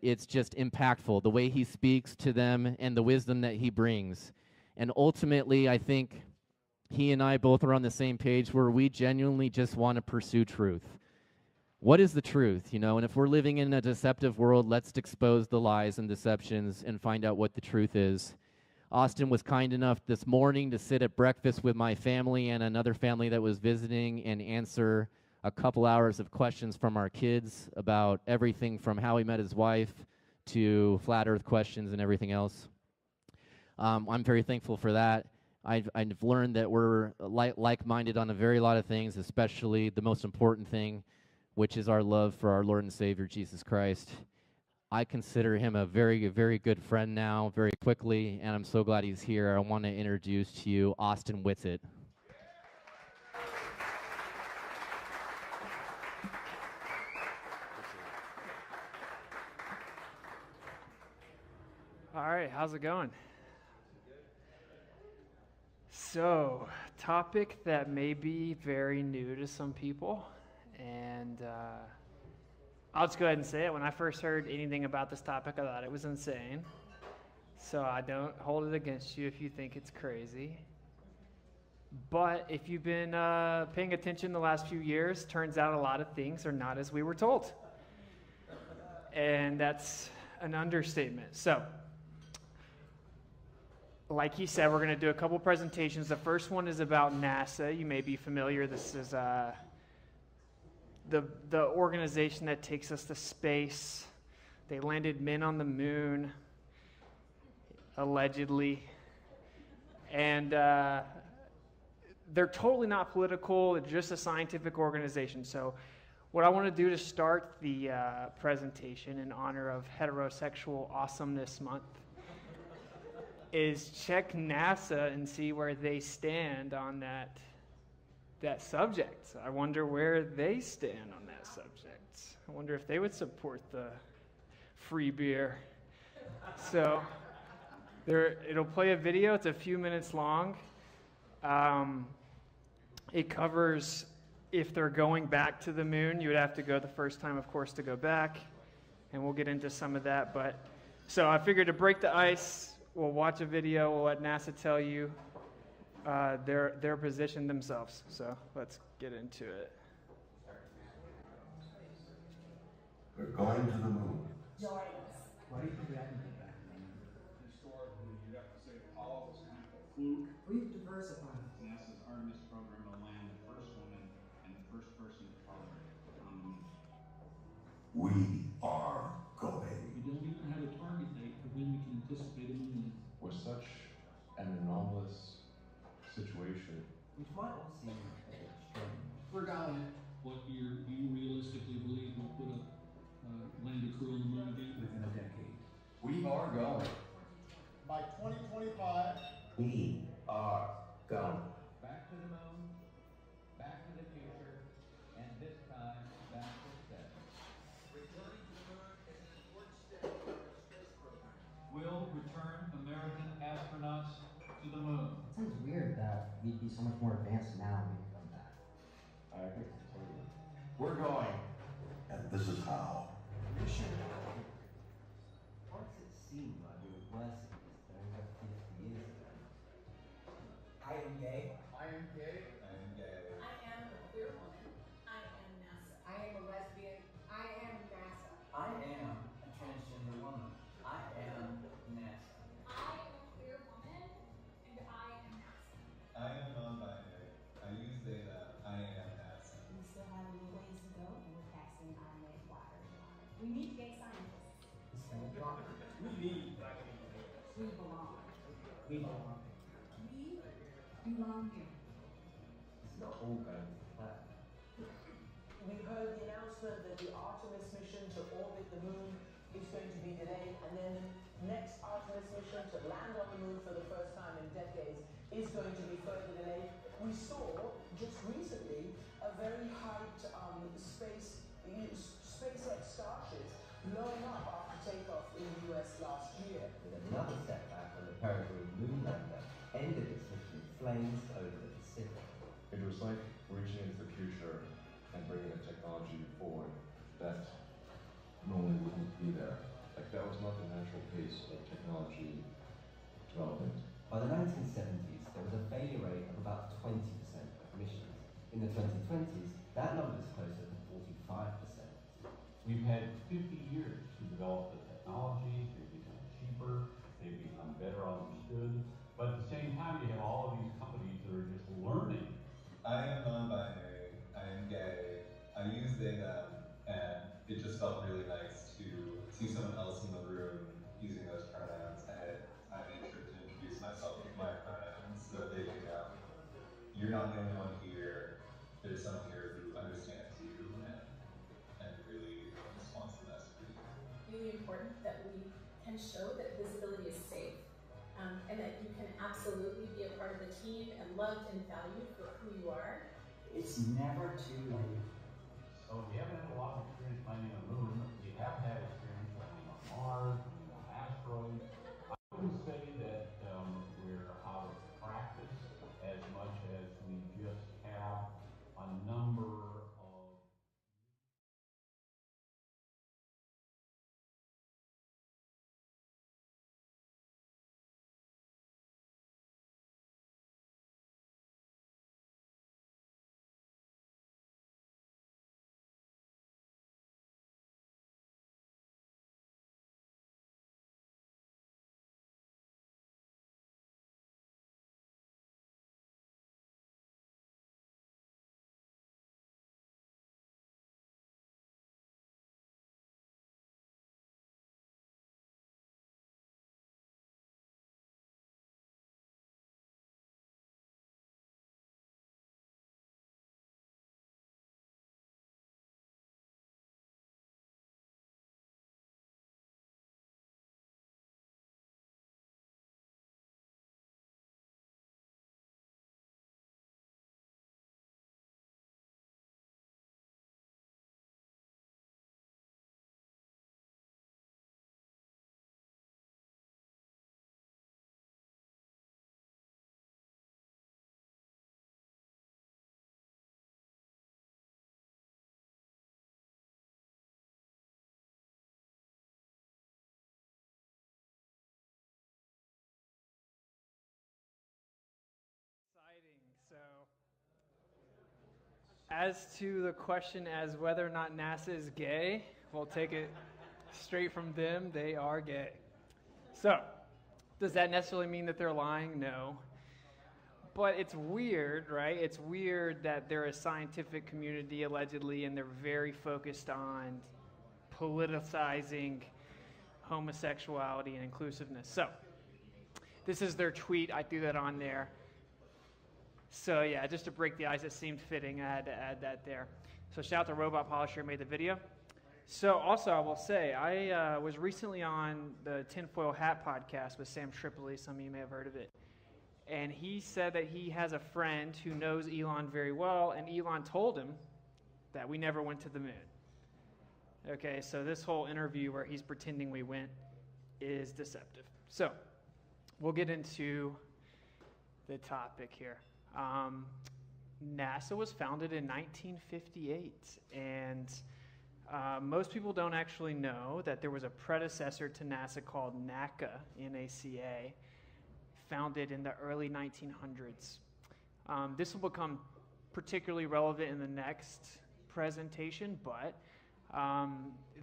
it's just impactful, the way he speaks to them and the wisdom that he brings. And ultimately, I think he and I both are on the same page where we genuinely just want to pursue truth. What is the truth, you know? And if we're living in a deceptive world, let's expose the lies and deceptions and find out what the truth is. Austin was kind enough this morning to sit at breakfast with my family and another family that was visiting and answer a couple hours of questions from our kids about everything from how he met his wife to flat earth questions and everything else. I'm very thankful for that. I've learned that we're like-minded on a very lot of things, especially the most important thing, which is our love for our Lord and Savior, Jesus Christ. I consider him a very, very good friend now, very quickly, and I'm so glad he's here. I want to introduce to you Austin Whitsitt. All right, how's it going? So, topic that may be very new to some people, and I'll just go ahead and say it. When I first heard anything about this topic, I thought it was insane. So I don't hold it against you if you think it's crazy. But if you've been paying attention the last few years, turns out a lot of things are not as we were told. And that's an understatement. So, like he said, we're going to do a couple presentations. The first one is about NASA. You may be familiar. This is the organization that takes us to space. They landed men on the moon, allegedly. And they're totally not political. It's just a scientific organization. So what I want to do to start the presentation in honor of Heterosexual Awesomeness Month is check NASA and see where they stand on that subject. I wonder where they stand on that subject. I wonder if they would support the free beer. So it'll play a video. It's a few minutes long. It covers if they're going back to the moon. You would have to go the first time, of course, to go back. And we'll get into some of that. But so I figured to break the ice, we'll watch a video. We'll let NASA tell you their position themselves. So let's get into it. We're going to the moon. Join us. Why do you think we haven't been back to the moon? Historically, you'd have to say Apollo was kind of a fluke. We've diversified. NASA's Artemis program will land the first woman and the first person of color on the moon. We are going. We don't even have a target date for when we can anticipate a moon landing. With such an anomalous situation, Which might all seem a bit strange. We're going. What year do you realistically believe we'll put a land a crew on the moon again? Within a decade. We are going. By 2025, We are going. Back to the moon, back to the future, and this time back to seven. returning to the moon is an important step in our space program. Will return American astronauts to the moon. It sounds weird that we'd be so much more advanced now when we come back. I agree totally. We're going. And this is how. Mission. What's it seem like we were blessed during that 50 years ago? I am gay. I am gay. I am gay. I am a queer woman. I am NASA. I am a lesbian. I am NASA. I am a transgender woman. I am NASA. I am a queer woman, and I am NASA. I am non-binary. I use they, them. I am NASA. We still have a little ways to go, and we're passing our net water. We need gay scientists. It's so wrong. We need black people. We belong. We belong. We belong here. It's not all going to plan. We heard the announcement that the Artemis mission to orbit the moon is going to be delayed, and then the next Artemis mission to land on the moon for the first time in decades is going to be further delayed. We saw just recently a very hyped SpaceX Starships blowing up after takeoff in the US last year. With another setback when the Peregrine moon lander ended its mission in flames over the Pacific. It was like reaching into the future and bringing a technology forward that normally wouldn't be there. technology development? By the 1970s, there was a failure rate of about 20% of missions. In the 2020s, that number is closer to 45%. We've had 50 years to develop the technologies, they've become cheaper, they've become better understood, but at the same time you have all of these companies that are just learning. I am non-binary, I am gay, I use they, them, and it just felt really nice to see someone else in the room using those pronouns, and I made sure to introduce myself with my pronouns so that they can know you're not the only one here, there's someone here who understands you and really just wants the best for you. Really important that we can show that visibility is safe, and that you can absolutely be a part of the team and loved and valued for who you are. It's never too late. So we haven't had a lot of experience landing on the moon. We have had experience landing on Mars, landing on asteroids. I wouldn't say that we're out of practice as much as we just have a number of Exciting. So, as to the question as whether or not NASA is gay, we'll take it straight from them. They are gay. So, does that necessarily mean that they're lying? No. But it's weird, right? It's weird that they're a scientific community, allegedly, and they're very focused on politicizing homosexuality and inclusiveness. So, this is their tweet. I threw that on there. So yeah, just to break the ice, it seemed fitting. I had to add that there. So shout out to Robot Polisher who made the video. So also, I will say, I was recently on the Tinfoil Hat podcast with Sam Tripoli. Some of you may have heard of it. And he said that he has a friend who knows Elon very well, and Elon told him that we never went to the moon. Okay, so this whole interview where he's pretending we went is deceptive. So we'll get into the topic here. NASA was founded in 1958, and most people don't actually know that there was a predecessor to NASA called NACA, N-A-C-A, founded in the early 1900s. This will become particularly relevant in the next presentation, but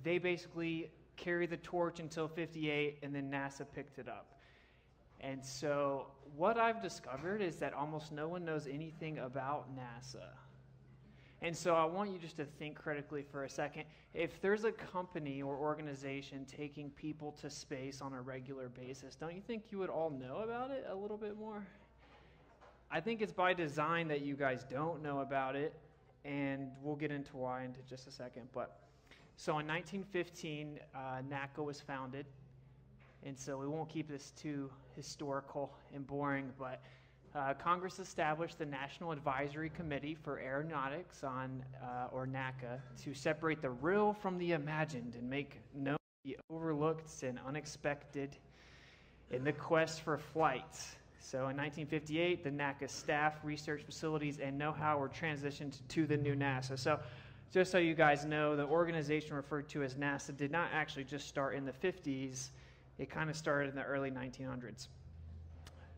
they basically carried the torch until 58, and then NASA picked it up. And so what I've discovered is that almost no one knows anything about NASA. And so I want you just to think critically for a second. If there's a company or organization taking people to space on a regular basis, don't you think you would all know about it a little bit more? I think it's by design that you guys don't know about it, and we'll get into why in just a second. But so in 1915, NACA was founded. And so we won't keep this too historical and boring, but Congress established the National Advisory Committee for Aeronautics or NACA, to separate the real from the imagined and make known the overlooked and unexpected in the quest for flight. So in 1958, the NACA staff, research facilities, and know-how were transitioned to the new NASA. So just so you guys know, the organization referred to as NASA did not actually just start in the 50s. It kind of started in the early 1900s.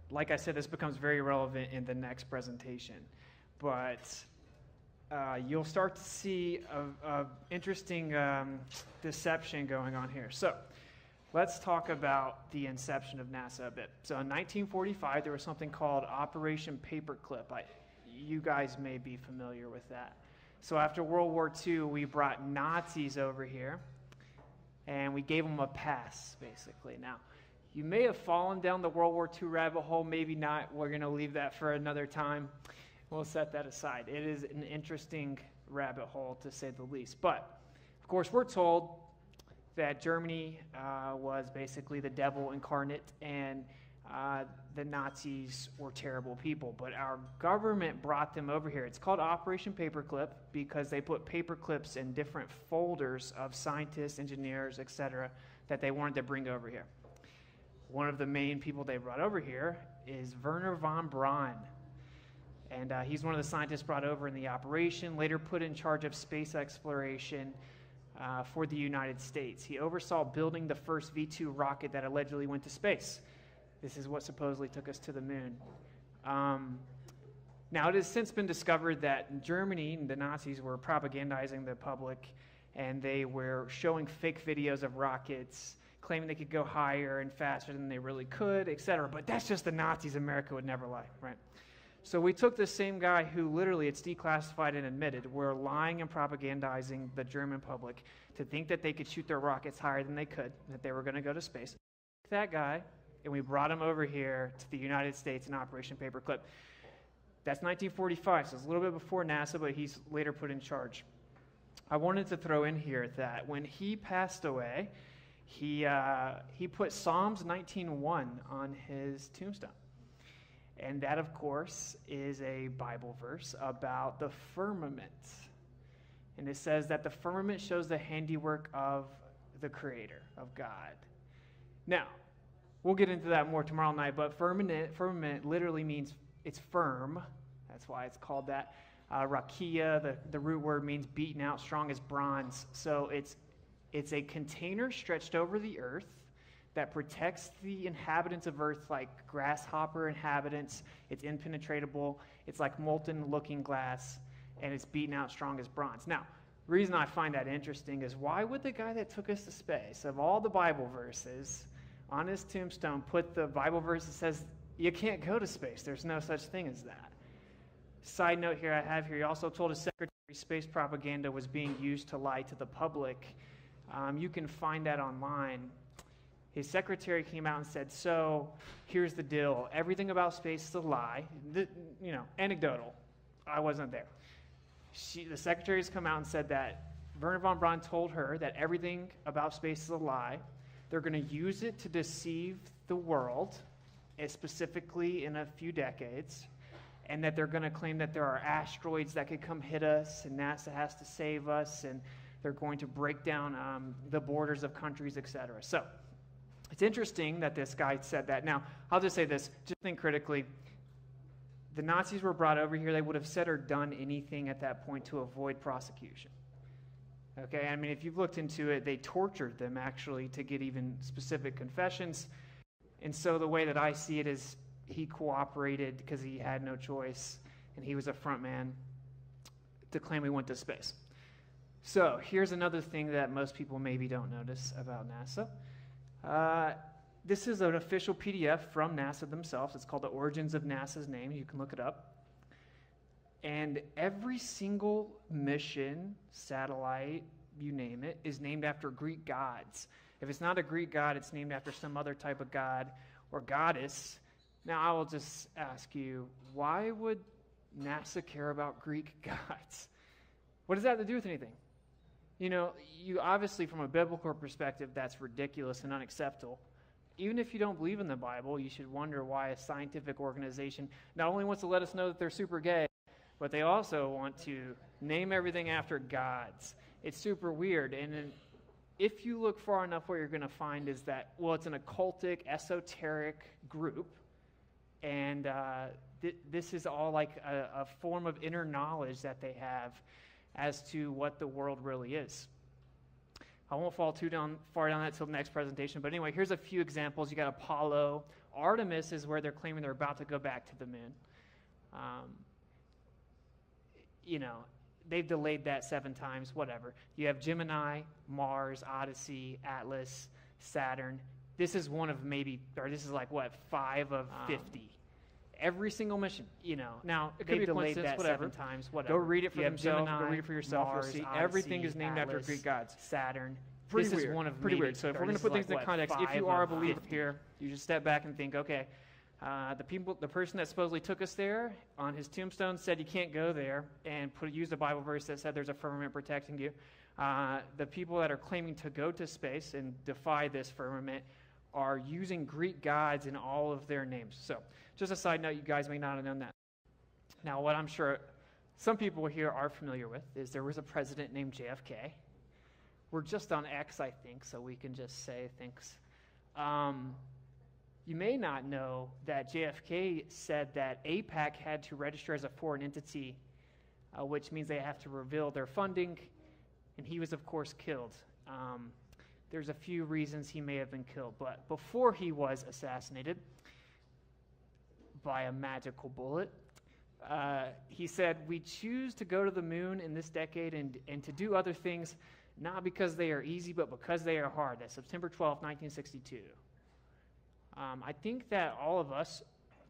Like I said, this becomes very relevant in the next presentation. But you'll start to see a interesting deception going on here. So let's talk about the inception of NASA a bit. So in 1945, there was something called Operation Paperclip. You guys may be familiar with that. So after World War II, we brought Nazis over here, and we gave them a pass, basically. Now, you may have fallen down the World War II rabbit hole, maybe not. We're going to leave that for another time. We'll set that aside. It is an interesting rabbit hole, to say the least. But, of course, we're told that Germany was basically the devil incarnate, and the Nazis were terrible people. But our government brought them over here. It's called Operation Paperclip because they put paper clips in different folders of scientists, engineers, etc., that they wanted to bring over here. One of the main people they brought over here is Wernher von Braun. And he's one of the scientists brought over in the operation, later put in charge of space exploration for the United States. He oversaw building the first V-2 rocket that allegedly went to space. This is what supposedly took us to the moon. Now, it has since been discovered that Germany, the Nazis, were propagandizing the public, and they were showing fake videos of rockets, claiming they could go higher and faster than they really could, etc. But that's just the Nazis. America would never lie, right? So we took this same guy who literally, it's declassified and admitted, were lying and propagandizing the German public to think that they could shoot their rockets higher than they could, that they were going to go to space. That guy, and we brought him over here to the United States in Operation Paperclip. That's 1945, so it's a little bit before NASA, but he's later put in charge. I wanted to throw in here that when he passed away, he put Psalms 19:1 on his tombstone. And that, of course, is a Bible verse about the firmament. And it says that the firmament shows the handiwork of the Creator, of God. Now, we'll get into that more tomorrow night, but firmament literally means it's firm. That's why it's called that. Rakia, the root word, means beaten out, strong as bronze. So it's a container stretched over the earth that protects the inhabitants of Earth like grasshopper inhabitants. It's impenetrable. It's like molten-looking glass, and it's beaten out strong as bronze. Now, the reason I find that interesting is why would the guy that took us to space, of all the Bible verses, on his tombstone put the Bible verse that says you can't go to space? There's no such thing as that. Side note here I have here, he also told his secretary space propaganda was being used to lie to the public. You can find that online. His secretary came out and said, so here's the deal. Everything about space is a lie. Anecdotal. I wasn't there. The secretary's come out and said that Wernher von Braun told her that everything about space is a lie. They're going to use it to deceive the world, specifically in a few decades, and that they're going to claim that there are asteroids that could come hit us, and NASA has to save us, and they're going to break down the borders of countries, etc. So, it's interesting that this guy said that. Now, I'll just say this, just think critically. The Nazis were brought over here. They would have said or done anything at that point to avoid prosecution. Okay, I mean, if you've looked into it, they tortured them, actually, to get even specific confessions. And so the way that I see it is he cooperated because he had no choice, and he was a front man to claim we went to space. So here's another thing that most people maybe don't notice about NASA. This is an official PDF from NASA themselves. It's called The Origins of NASA's Name. You can look it up. And every single mission, satellite, you name it, is named after Greek gods. If it's not a Greek god, it's named after some other type of god or goddess. Now, I will just ask you, why would NASA care about Greek gods? What does that have to do with anything? You obviously, from a biblical perspective, that's ridiculous and unacceptable. Even if you don't believe in the Bible, you should wonder why a scientific organization not only wants to let us know that they're super gay, but they also want to name everything after gods. It's super weird. And then if you look far enough, what you're going to find is that, well, it's an occultic, esoteric group, and this is all like a form of inner knowledge that they have as to what the world really is. I won't fall far down that till the next presentation. But anyway, here's a few examples. You got Apollo. Artemis is where they're claiming they're about to go back to the moon. They've delayed that 7 times, whatever. You have Gemini, Mars, Odyssey, Atlas, Saturn. This is one of this is like, 5 of 50. Every single mission, Now, it could be delayed that whatever. 7 times, whatever. Go read it for themselves. Gemini, Go read it for yourself. Mars, You'll see Odyssey, everything is named after Atlas, Greek gods. Saturn. Pretty This weird. is one of Pretty weird. So if we're going to put things in context, if you are a believer here, you just step back and think, okay, the person that supposedly took us there on his tombstone said you can't go there, and used a Bible verse that said there's a firmament protecting you. The people that are claiming to go to space and defy this firmament are using Greek gods in all of their names. So just a side note, you guys may not have known that. Now, what I'm sure some people here are familiar with is there was a president named JFK. We're just on X, I think, so we can just say thanks. You may not know that JFK said that AIPAC had to register as a foreign entity, which means they have to reveal their funding, and he was, of course, killed. There's a few reasons he may have been killed, but before he was assassinated by a magical bullet, he said, "We choose to go to the moon in this decade and to do other things, not because they are easy, but because they are hard." That's September 12th, 1962. I think that all of us,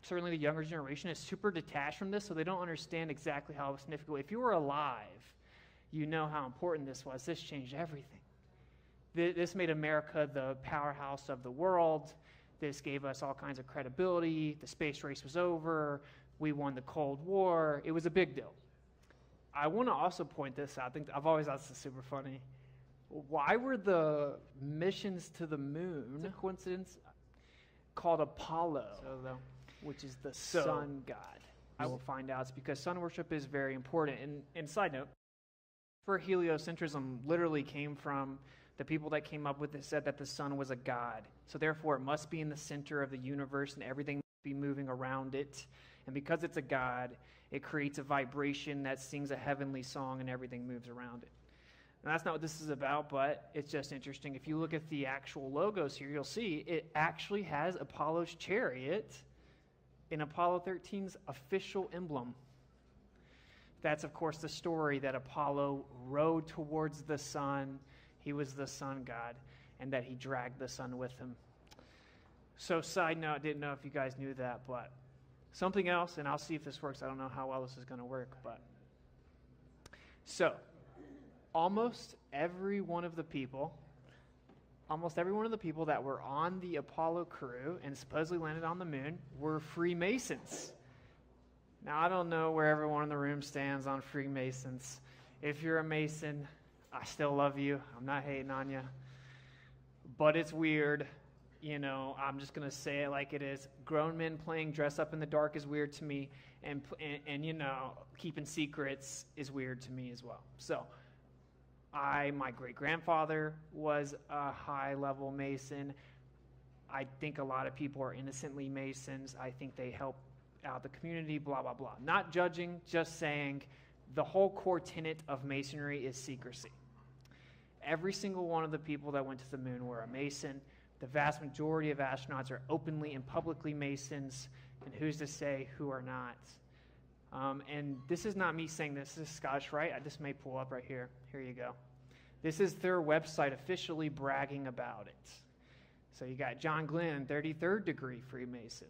certainly the younger generation, is super detached from this, so they don't understand exactly how significant. If you were alive, you know how important this was. This changed everything. This made America the powerhouse of the world. This gave us all kinds of credibility. The space race was over. We won the Cold War. It was a big deal. I want to also point this out. I've always thought this is super funny. Why were the missions to the moon, a coincidence, called Apollo, which is the sun god? I will find out. It's because sun worship is very important. And side note, for heliocentrism literally came from the people that came up with it said that the sun was a god. So therefore it must be in the center of the universe and everything must be moving around it. And because it's a god, it creates a vibration that sings a heavenly song and everything moves around it. And that's not what this is about, but it's just interesting. If you look at the actual logos here, you'll see it actually has Apollo's chariot in Apollo 13's official emblem. That's, of course, the story that Apollo rode towards the sun. He was the sun god, and that he dragged the sun with him. So, side note, I didn't know if you guys knew that, but something else, and I'll see if this works. I don't know how well this is going to work, but so almost every one of the people that were on the Apollo crew and supposedly landed on the moon were Freemasons. Now, I don't know where everyone in the room stands on Freemasons. If you're a Mason, I still love you. I'm not hating on you. But it's weird. I'm just going to say it like it is. Grown men playing dress up in the dark is weird to me. And keeping secrets is weird to me as well. So, my great-grandfather was a high-level Mason. I think a lot of people are innocently Masons. I think they help out the community, blah, blah, blah. Not judging, just saying the whole core tenet of Masonry is secrecy. Every single one of the people that went to the moon were a Mason. The vast majority of astronauts are openly and publicly Masons, and who's to say who are not? And this is not me saying this. This is Scottish Rite. This may pull up right here. Here you go. This is their website officially bragging about it. So you got John Glenn, 33rd degree Freemason.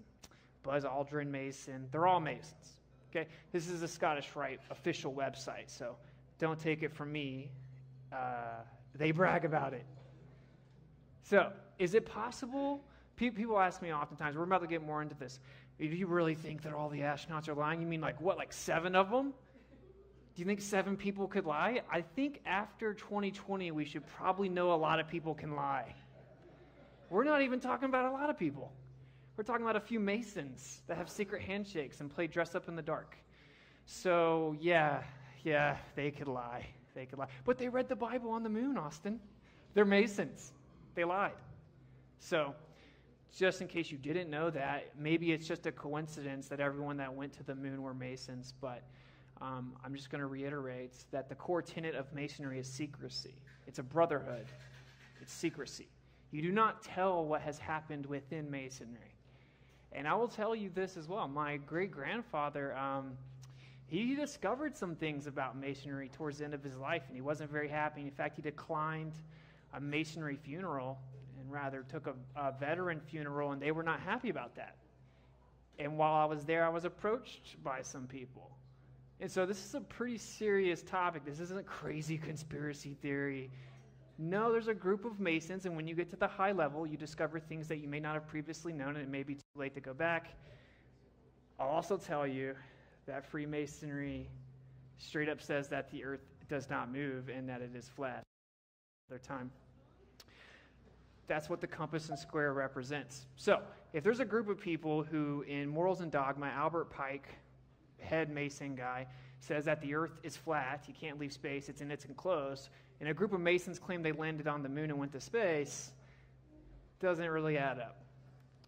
Buzz Aldrin Mason. They're all Masons. Okay? This is the Scottish Rite official website, so don't take it from me. They brag about it. So, is it possible? People ask me oftentimes, we're about to get more into this. Do you really think that all the astronauts are lying? You mean like 7 of them? Do you think 7 people could lie? I think after 2020, we should probably know a lot of people can lie. We're not even talking about a lot of people. We're talking about a few Masons that have secret handshakes and play dress up in the dark. So, yeah, they could lie. They could lie. But they read the Bible on the moon, Austin. They're Masons. They lied. So, just in case you didn't know that, maybe it's just a coincidence that everyone that went to the moon were Masons, but I'm just going to reiterate that the core tenet of Masonry is secrecy. It's a brotherhood. It's secrecy. You do not tell what has happened within Masonry. And I will tell you this as well. My great-grandfather, he discovered some things about Masonry towards the end of his life, and he wasn't very happy. In fact, he declined a Masonry funeral and rather took a veteran funeral, and they were not happy about that. And while I was there, I was approached by some people. And so this is a pretty serious topic. This isn't a crazy conspiracy theory. No, there's a group of Masons, and when you get to the high level, you discover things that you may not have previously known, and it may be too late to go back. I'll also tell you that Freemasonry straight up says that the earth does not move and that it is flat. Another time. That's what the compass and square represents. So, if there's a group of people who, in Morals and Dogma, Albert Pike, head Mason guy, says that the earth is flat, you can't leave space, it's enclosed, and a group of Masons claim they landed on the moon and went to space, doesn't really add up.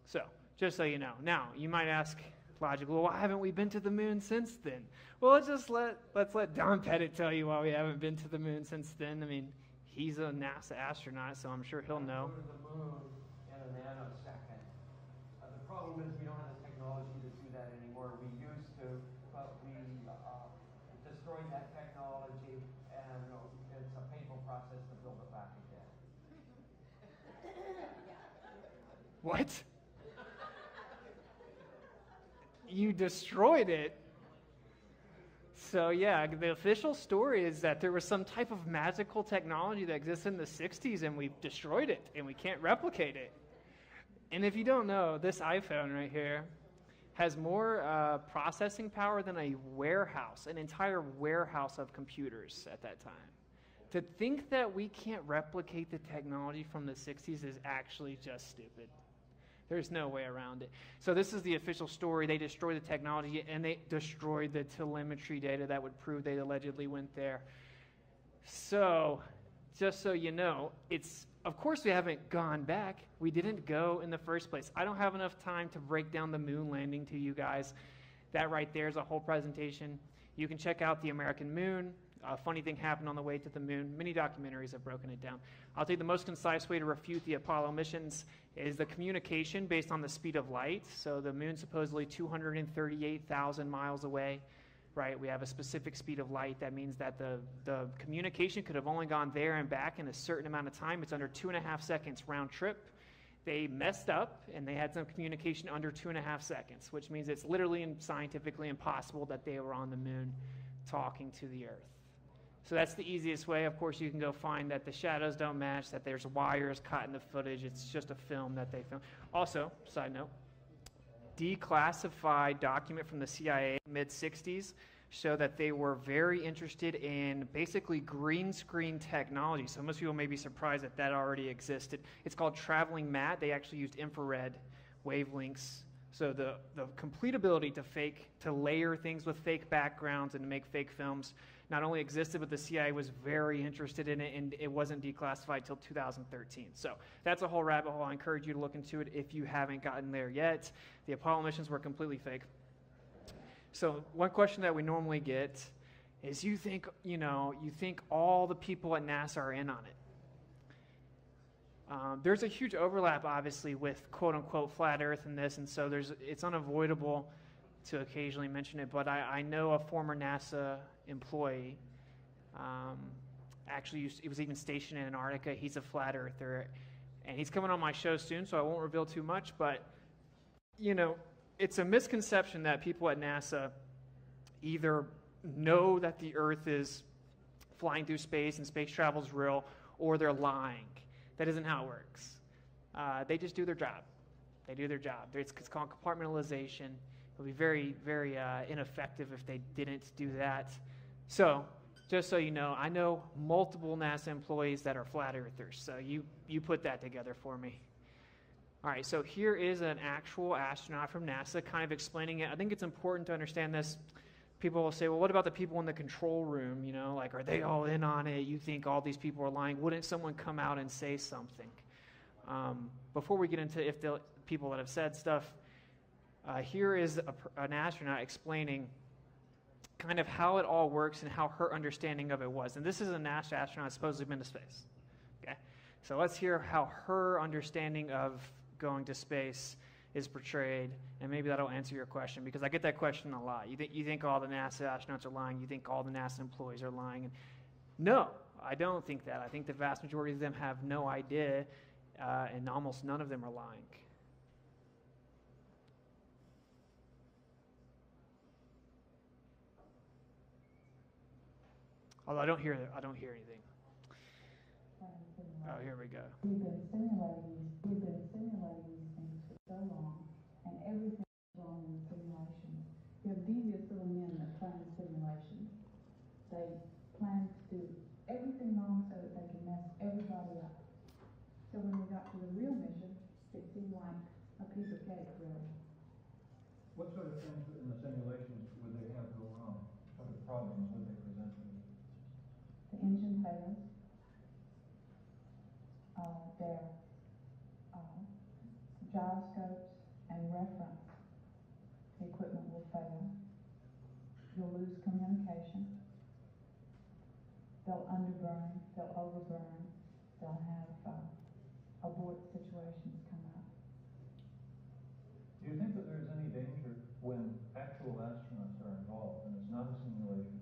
So, just so you know. Now, you might ask logically, well, why haven't we been to the moon since then? Well, let's let Don Pettit tell you why we haven't been to the moon since then. I mean, he's a NASA astronaut, so I'm sure he'll know. Go to the moon in a nanosecond. The problem is we don't have the technology to do that anymore. We used to, but we destroyed that technology, and it's a painful process to build it back again. What? You destroyed it? So yeah, the official story is that there was some type of magical technology that existed in the 60s and we destroyed it and we can't replicate it. And if you don't know, this iPhone right here has more processing power than a warehouse, an entire warehouse of computers at that time. To think that we can't replicate the technology from the 60s is actually just stupid. There's no way around it. So this is the official story. They destroyed the technology, and they destroyed the telemetry data that would prove they allegedly went there. So, just so you know, of course we haven't gone back. We didn't go in the first place. I don't have enough time to break down the moon landing to you guys. That right there is a whole presentation. You can check out the American moon. A funny thing happened on the way to the moon. Many documentaries have broken it down. I'll tell you the most concise way to refute the Apollo missions is the communication based on the speed of light. So the moon's supposedly 238,000 miles away, right? We have a specific speed of light. That means that the communication could have only gone there and back in a certain amount of time. It's under 2.5 seconds round trip. They messed up, and they had some communication under 2.5 seconds, which means it's literally and scientifically impossible that they were on the moon talking to the Earth. So that's the easiest way. Of course, you can go find that the shadows don't match, that there's wires caught in the footage. It's just a film that they filmed. Also, side note, declassified document from the CIA mid-60s show that they were very interested in basically green screen technology. So most people may be surprised that that already existed. It's called traveling matte. They actually used infrared wavelengths. So the complete ability to layer things with fake backgrounds and to make fake films not only existed, but the CIA was very interested in it, and it wasn't declassified till 2013. So that's a whole rabbit hole. I encourage you to look into it if you haven't gotten there yet. The Apollo missions were completely fake. So one question that we normally get is, you think all the people at NASA are in on it. There's a huge overlap, obviously, with quote-unquote flat Earth and this, and so it's unavoidable to occasionally mention it, but I know a former NASA employee, he was even stationed in Antarctica. He's a flat earther, and he's coming on my show soon, so I won't reveal too much, but, it's a misconception that people at NASA either know that the Earth is flying through space and space travel is real, or they're lying. That isn't how it works. They just do their job. They do their job. It's called compartmentalization. It would be very, very ineffective if they didn't do that. So, just so you know, I know multiple NASA employees that are flat earthers. So you put that together for me. All right, so here is an actual astronaut from NASA kind of explaining it. I think it's important to understand this. People will say, well, what about the people in the control room? Are they all in on it? You think all these people are lying? Wouldn't someone come out and say something? Before we get into if the people that have said stuff, here is an astronaut explaining kind of how it all works and how her understanding of it was. And this is a NASA astronaut supposedly been to space. Okay, So let's hear how her understanding of going to space is portrayed, and maybe that'll answer your question, because I get that question a lot. You think all the NASA astronauts are lying? You think all the NASA employees are lying? And no, I don't think that. I think the vast majority of them have no idea, and almost none of them are lying. Although I don't hear anything. Oh, here we go. We've been simulating these things for so long, and everything's wrong in the simulations. You have devious little men that plan simulations. They plan to do everything wrong so that they can mess everybody up. So when we got to the real mission, it seemed like a piece of cake, really. What sort of things in the simulations would they have go wrong? What sort of problems would they present to you? The engine fails. Their gyroscopes and reference equipment will fail. You'll lose communication. They'll underburn, they'll overburn, they'll have abort situations come up. Do you think that there's any danger when actual astronauts are involved and it's not a simulation,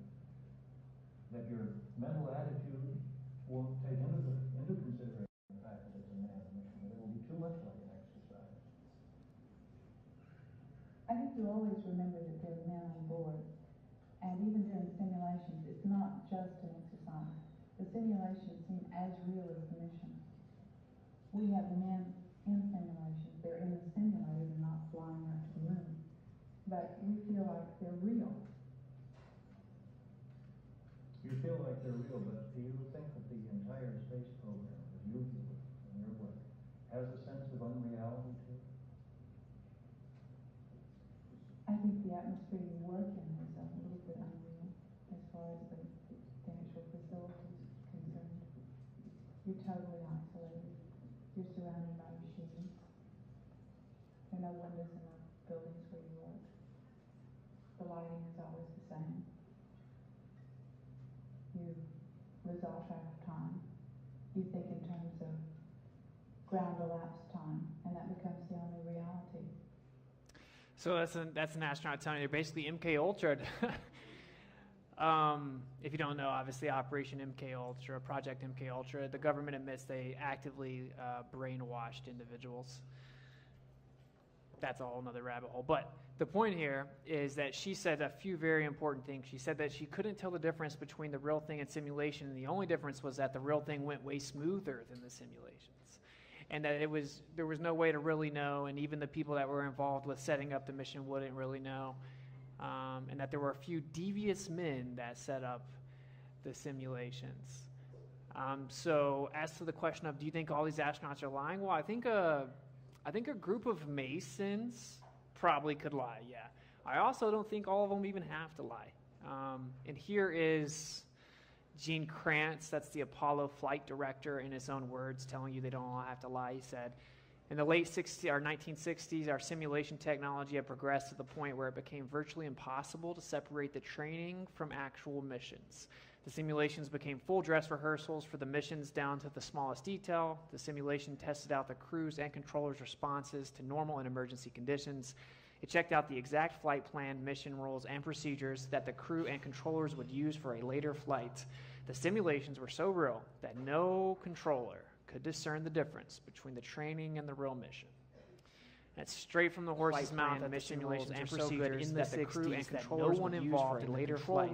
that your mental attitude won't take into consideration the fact that it's a manned mission, that it will be too much like an exercise? I think you always remember that there are men on board, and even during simulations, it's not just an exercise. The simulations seem as real as the mission. We have men in simulations. They're in the simulator, they're not flying up to the moon. But we feel like they're real. You feel like they're real, but do you think that the entire space program, as you view it in your work, has a sense of unreality to it? I think the atmosphere you work in is a little bit unreal as far as the actual facilities concerned. You're totally isolated. You're surrounded by machines. There are no windows in the buildings where you work. The lighting is always the same. You lose all track of time. You think in terms of ground elapsed time, and that becomes the only reality. So that's an astronaut telling you they're basically MK Ultra. If you don't know, obviously Operation MK Ultra, Project MK Ultra, the government admits they actively brainwashed individuals. That's a whole nother rabbit hole. But the point here is that she said a few very important things. She said that she couldn't tell the difference between the real thing and simulation, and the only difference was that the real thing went way smoother than the simulations. And that there was no way to really know, and even the people that were involved with setting up the mission wouldn't really know. And that there were a few devious men that set up the simulations. So as to the question of, do you think all these astronauts are lying? Well, I think a group of Masons probably could lie, yeah. I also don't think all of them even have to lie. And here is Gene Kranz, that's the Apollo flight director, in his own words, telling you they don't all have to lie. He said, in the late 1960s, our simulation technology had progressed to the point where it became virtually impossible to separate the training from actual missions. The simulations became full dress rehearsals for the missions down to the smallest detail. The simulation tested out the crew's and controllers' responses to normal and emergency conditions. It checked out the exact flight plan, mission rules, and procedures that the crew and controllers would use for a later flight. The simulations were so real that no controller could discern the difference between the training and the real mission. That's straight from the horse's mouth that the simulations and procedures that the crew and controllers would use for a later flight.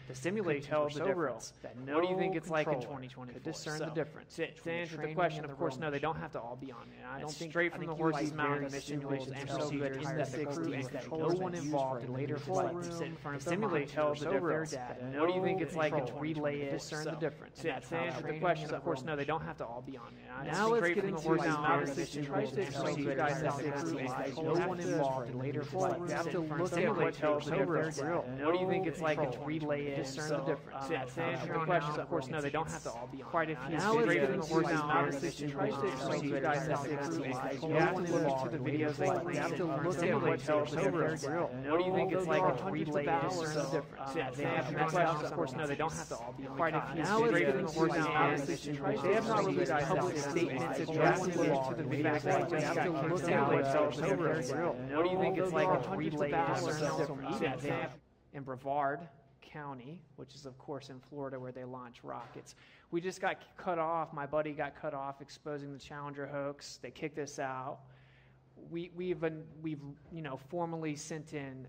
The simulations were so real that no what do you think it's like in 2024? Could discern the difference. To answer the question, of course, no, they don't have to all be on there. I don't think straight from the horse's mouth that the simulations and procedures that the crew and controllers no one involved in later flight to sit in front of the simulation were so real that what do you think it's like in relay it discern the difference. To answer the question, of course, no, they don't have to all be on there. Now let's get into the horse's mouth that the simulations and procedures through is no one involved in later flights. You have to look at what tells the difference. What do you think it's like to relay it, discern the difference? The questions, of course, no, they don't have to all be on. Quite a few straight from the horse's mouth. You guys have to look to the videos. You have to look at what tells the difference. What do you think it's like to relay it, discern the difference? They have questions, of course, no, they don't have to all be on. Quite a few straight from the horse's mouth. They have not released public statements addressing to the videos. You have to look at what tells the difference. What do you think it's like to relay it, discern the difference? In Brevard County, which is of course in Florida where they launch rockets. We just got cut off. My buddy got cut off exposing the Challenger hoax. They kicked us out. We've formally sent in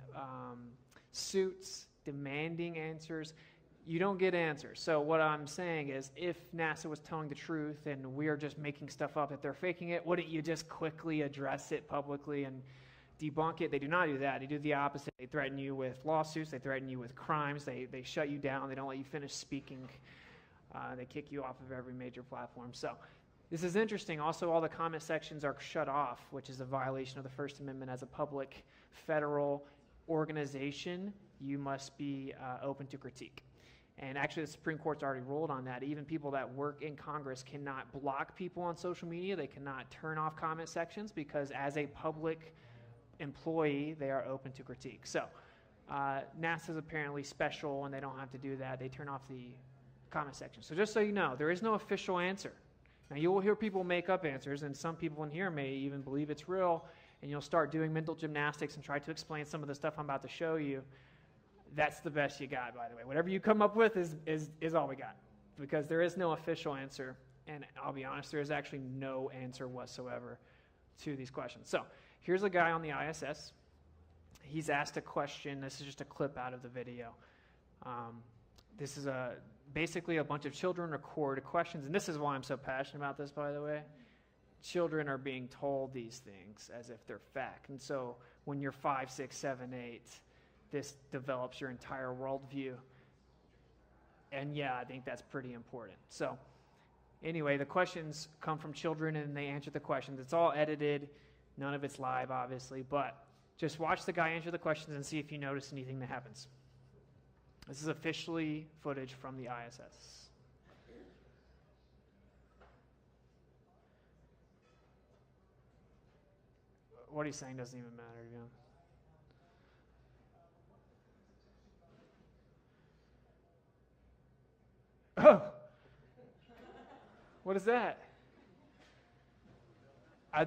suits demanding answers. You don't get answers. So what I'm saying is, if NASA was telling the truth and we're just making stuff up that they're faking it, wouldn't you just quickly address it publicly and debunk it? They do not do that. They do the opposite. They threaten you with lawsuits. They threaten you with crimes. They shut you down. They don't let you finish speaking. They kick you off of every major platform. So this is interesting. Also, all the comment sections are shut off, which is a violation of the First Amendment. As a public federal organization, you must be open to critique. And actually, the Supreme Court's already ruled on that. Even people that work in Congress cannot block people on social media. They cannot turn off comment sections because as a public employee, they are open to critique. So NASA's apparently special and they don't have to do that. They turn off the comment section. So just so you know, there is no official answer. Now, you will hear people make up answers, and some people in here may even believe it's real, and you'll start doing mental gymnastics and try to explain some of the stuff I'm about to show you. That's the best you got, by the way. Whatever you come up with is all we got, because there is no official answer, and I'll be honest, there is actually no answer whatsoever to these questions. So here's a guy on the ISS. He's asked a question. This is just a clip out of the video. This is basically a bunch of children record questions, and this is why I'm so passionate about this, by the way. Children are being told these things as if they're fact, and so when you're 5, 6, 7, 8, this develops your entire worldview. And yeah, I think that's pretty important. So anyway, the questions come from children and they answer the questions. It's all edited. None of it's live, obviously, but just watch the guy answer the questions and see if you notice anything that happens. This is officially footage from the ISS. What he's saying doesn't even matter, you know. Oh, what is that?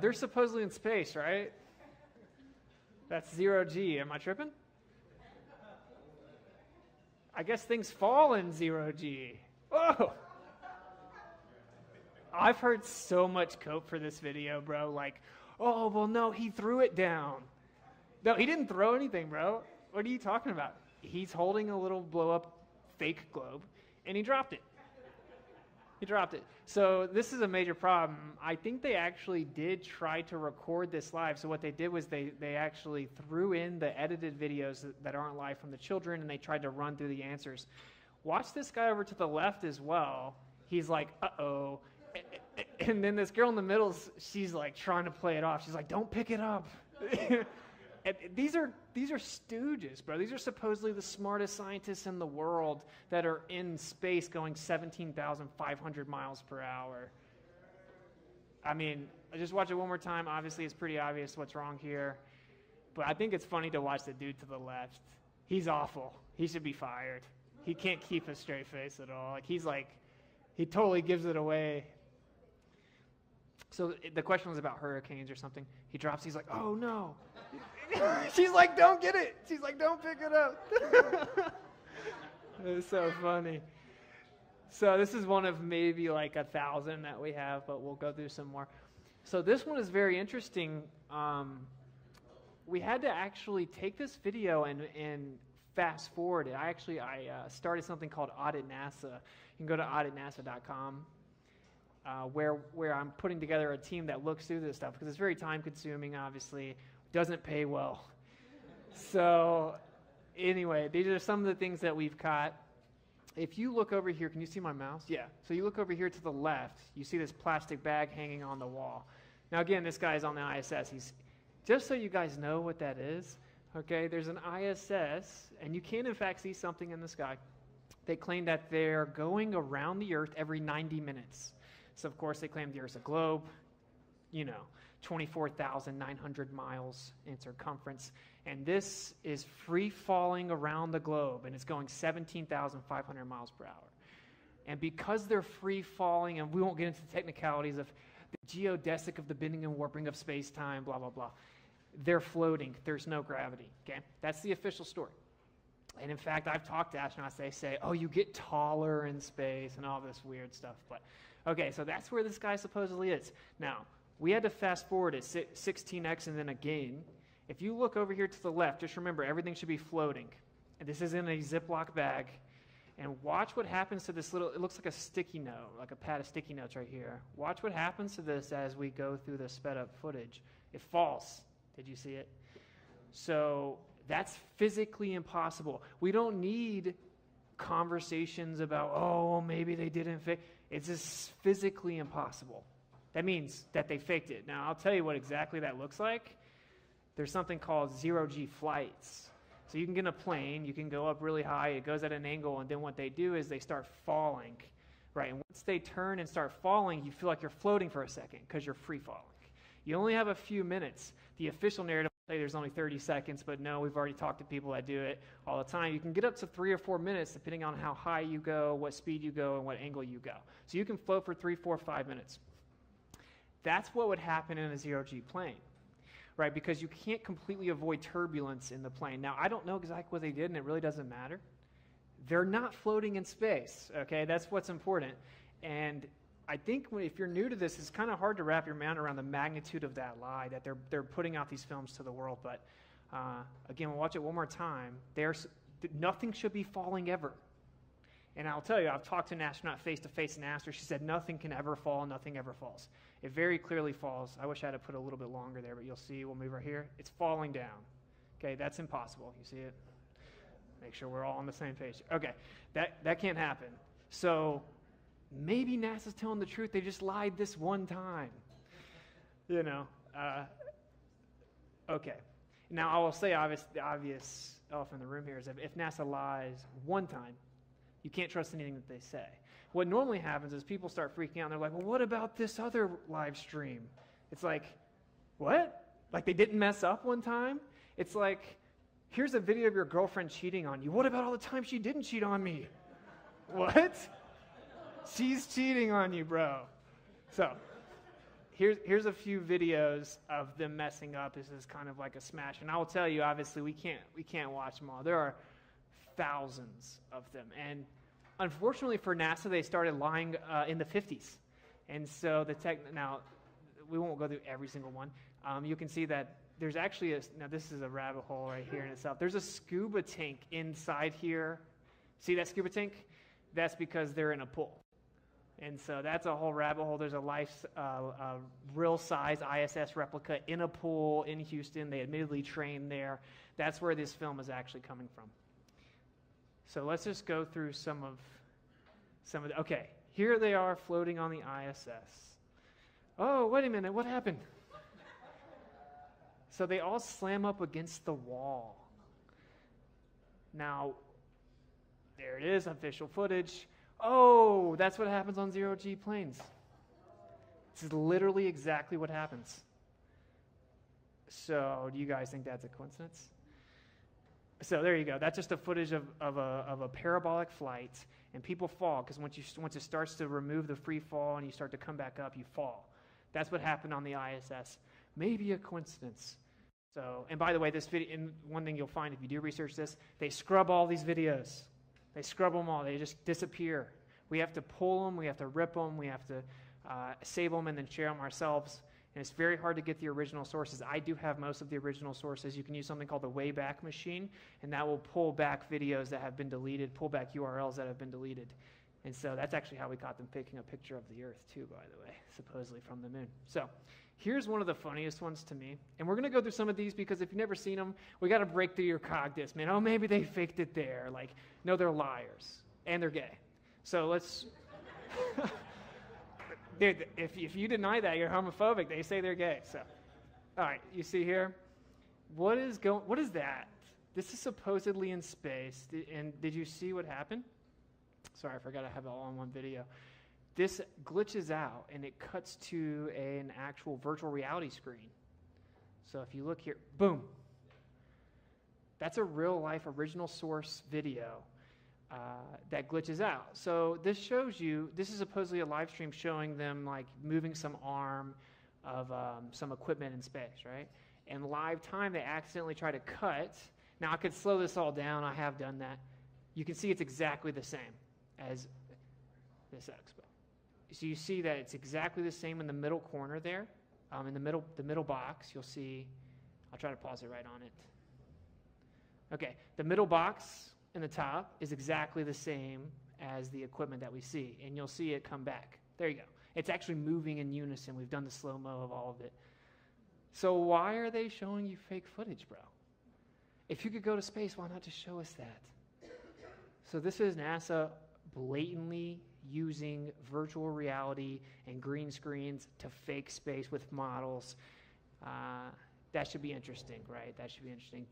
They're supposedly in space, right? That's 0G. Am I tripping? I guess things fall in 0G. Whoa! I've heard so much cope for this video, bro. Like, oh, well, no, he threw it down. No, he didn't throw anything, bro. What are you talking about? He's holding a little blow-up fake globe, and he dropped it. He dropped it. So this is a major problem. I think they actually did try to record this live. So what they did was they actually threw in the edited videos that aren't live from the children, and they tried to run through the answers. Watch this guy over to the left as well. He's like, uh-oh. And then this girl in the middle, she's like trying to play it off. She's like, don't pick it up. And these are stooges, bro. These are supposedly the smartest scientists in the world that are in space going 17,500 miles per hour. I mean, just watch it one more time. Obviously, it's pretty obvious what's wrong here. But I think it's funny to watch the dude to the left. He's awful. He should be fired. He can't keep a straight face at all. He totally gives it away. So the question was about hurricanes or something. He drops, he's like, oh no. She's like, don't get it. She's like, don't pick it up. It's so funny. So this is one of maybe like 1,000 that we have, but we'll go through some more. So this one is very interesting. We had to actually take this video and fast forward it. I started something called Audit NASA. You can go to auditnasa.com. Where I'm putting together a team that looks through this stuff, because it's very time consuming, obviously, doesn't pay well. So anyway, these are some of the things that we've caught. If you look over here, can you see my mouse? Yeah. So you look over here to the left, you see this plastic bag hanging on the wall. Now again, this guy's on the ISS. just so you guys know what that is, okay, there's an ISS, and you can in fact see something in the sky. They claim that they're going around the Earth every 90 minutes. So of course they claim the Earth's a globe, 24,900 miles in circumference. And this is free falling around the globe, and it's going 17,500 miles per hour. And because they're free falling, and we won't get into the technicalities of the geodesic of the bending and warping of space-time, blah, blah, blah, they're floating. There's no gravity, okay? That's the official story. And in fact, I've talked to astronauts, they say, oh, you get taller in space and all this weird stuff. But, okay, so that's where this guy supposedly is. Now, we had to fast forward at 16x and then again. If you look over here to the left, just remember, everything should be floating. And this is in a Ziploc bag. And watch what happens to this little, it looks like a sticky note, like a pad of sticky notes right here. Watch what happens to this as we go through the sped up footage. It falls. Did you see it? So that's physically impossible. We don't need conversations about, oh, maybe they didn't fake. It's just physically impossible. That means that they faked it. Now, I'll tell you what exactly that looks like. There's something called zero-G flights. So you can get in a plane, you can go up really high, it goes at an angle, and then what they do is they start falling, right? And once they turn and start falling, you feel like you're floating for a second because you're free falling. You only have a few minutes. The official narrative will say there's only 30 seconds, but no, we've already talked to people that do it all the time. You can get up to 3 or 4 minutes depending on how high you go, what speed you go, and what angle you go. So you can float for 3, 4, 5 minutes. That's what would happen in a zero-G plane, right? Because you can't completely avoid turbulence in the plane. Now, I don't know exactly what they did, and it really doesn't matter. They're not floating in space, okay? That's what's important. And I think if you're new to this, it's kind of hard to wrap your mind around the magnitude of that lie, that they're putting out these films to the world. But again, we'll watch it one more time. Nothing should be falling ever. And I'll tell you, I've talked to an astronaut face-to-face and asked her, she said, nothing can ever fall, nothing ever falls. It very clearly falls. I wish I had put a little bit longer there, but you'll see, we'll move right here. It's falling down. Okay, that's impossible. You see it? Make sure we're all on the same page. Okay, that can't happen. So maybe NASA's telling the truth. They just lied this one time. Okay. Now, I will say the obvious elephant in the room here is that if NASA lies one time, you can't trust anything that they say. What normally happens is people start freaking out, and they're like, well, what about this other live stream? It's like, what? Like they didn't mess up one time? It's like, here's a video of your girlfriend cheating on you. What about all the times she didn't cheat on me? What? She's cheating on you, bro. So here's a few videos of them messing up. This is kind of like a smash. And I will tell you, obviously, we can't watch them all. There are thousands of them. And unfortunately for NASA, they started lying in the 50s. And so now, we won't go through every single one. You can see that there's actually now this is a rabbit hole right here in itself. There's a scuba tank inside here. See that scuba tank? That's because they're in a pool. And so that's a whole rabbit hole. There's a real-size ISS replica in a pool in Houston. They admittedly trained there. That's where this film is actually coming from. So let's just go through some of the, okay, here they are floating on the ISS. Oh, wait a minute, what happened? So they all slam up against the wall. Now, there it is, official footage. Oh, that's what happens on zero-G planes. This is literally exactly what happens. So do you guys think that's a coincidence? So there you go. That's just a footage of a parabolic flight, and people fall because once it starts to remove the free fall and you start to come back up, you fall. That's what happened on the ISS. Maybe a coincidence. So, and by the way, this video, and one thing you'll find if you do research this, they scrub all these videos. They scrub them all. They just disappear. We have to pull them. We have to rip them. We have to save them and then share them ourselves. And it's very hard to get the original sources. I do have most of the original sources. You can use something called the Wayback Machine, and that will pull back videos that have been deleted, pull back URLs that have been deleted. And so that's actually how we caught them taking a picture of the Earth too, by the way, supposedly from the moon. So here's one of the funniest ones to me. And we're going to go through some of these because if you've never seen them, we got to break through your cognitive, man. Oh, maybe they faked it there. Like, no, they're liars. And they're gay. So let's... Dude, if you deny that, you're homophobic. They say they're gay. So All right, you see here? What is that? This is supposedly in space. And did you see what happened? Sorry, I forgot I have it all on one video. This glitches out, and it cuts to an actual virtual reality screen. So if you look here, boom. That's a real-life original source video that glitches out. So this shows you, this is supposedly a live stream showing them like moving some arm of some equipment in space, right? And live time, they accidentally try to cut. Now, I could slow this all down. I have done that. You can see it's exactly the same as this expo. So you see that it's exactly the same in the middle corner there. In the middle box, you'll see, I'll try to pause it right on it. Okay, the middle box in the top is exactly the same as the equipment that we see, and you'll see it come back. There you go. It's actually moving in unison. We've done the slow-mo of all of it. So why are they showing you fake footage, bro? If you could go to space, why not just show us that? So this is NASA blatantly using virtual reality and green screens to fake space with models. That should be interesting, right? That should be interesting.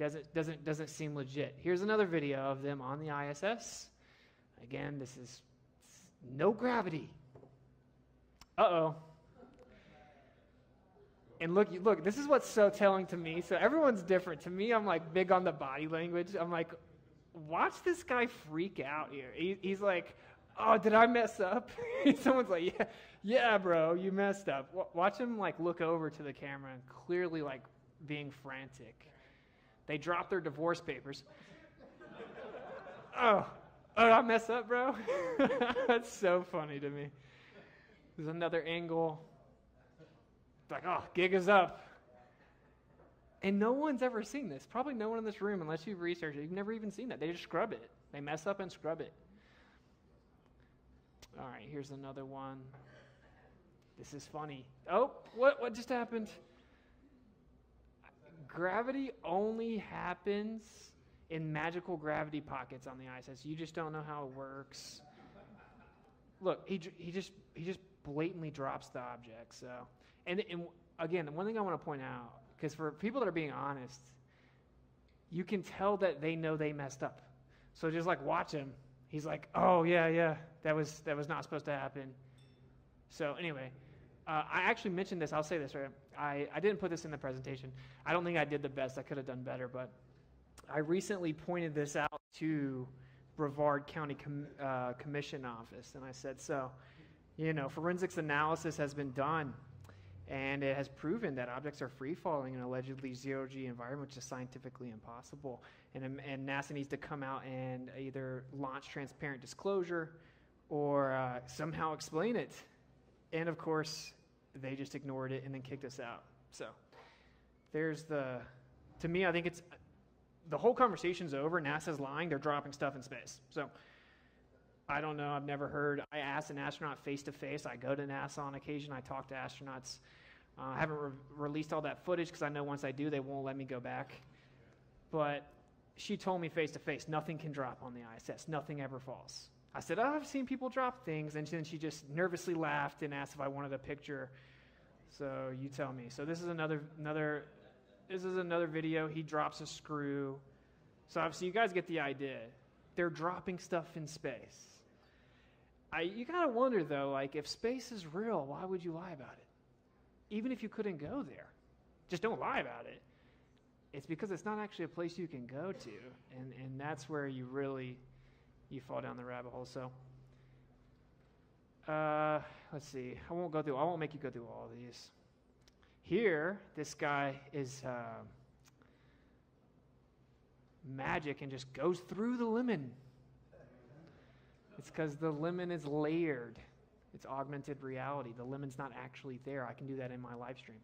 Doesn't seem legit. Here's another video of them on the ISS. Again, this is no gravity. Uh-oh. And look, this is what's so telling to me. So everyone's different. To me, I'm like big on the body language. I'm like, watch this guy freak out here. He's like, oh, did I mess up? Someone's like, yeah, bro, you messed up. Watch him like look over to the camera and clearly like being frantic. They drop their divorce papers. Oh, I messed up, bro? That's so funny to me. There's another angle. It's like, oh, gig is up. And no one's ever seen this. Probably no one in this room, unless you've researched it. You've never even seen that. They just scrub it. They mess up and scrub it. All right, here's another one. This is funny. Oh, what just happened? Gravity only happens in magical gravity pockets on the ISS. You just don't know how it works. Look, he just blatantly drops the object. So, and again, one thing I want to point out, because for people that are being honest, you can tell that they know they messed up. So just like watch him. He's like, oh yeah, that was not supposed to happen. So anyway, I actually mentioned this. I'll say this, right? I didn't put this in the presentation. I don't think I did the best. I could have done better, but I recently pointed this out to Brevard County Commission office, and I said, so, forensics analysis has been done, and it has proven that objects are free-falling in an allegedly zero-G environment, which is scientifically impossible. And NASA needs to come out and either launch transparent disclosure or somehow explain it. And, of course, they just ignored it and then kicked us out. So there's to me, I think it's, the whole conversation's over. NASA's lying. They're dropping stuff in space. So I don't know. I've never heard. I asked an astronaut face-to-face. I go to NASA on occasion. I talk to astronauts. I haven't released all that footage because I know once I do, they won't let me go back. But she told me face-to-face, nothing can drop on the ISS. Nothing ever falls. I said, oh, I've seen people drop things. And then she just nervously laughed and asked if I wanted a picture. So you tell me. So this is another video. He drops a screw. So obviously you guys get the idea. They're dropping stuff in space. You gotta wonder though, like if space is real, why would you lie about it? Even if you couldn't go there, just don't lie about it. It's because it's not actually a place you can go to, and that's where you fall down the rabbit hole. So let's see. I won't make you go through all of these. Here, this guy is magic and just goes through the lemon. It's because the lemon is layered. It's augmented reality. The lemon's not actually there. I can do that in my live stream.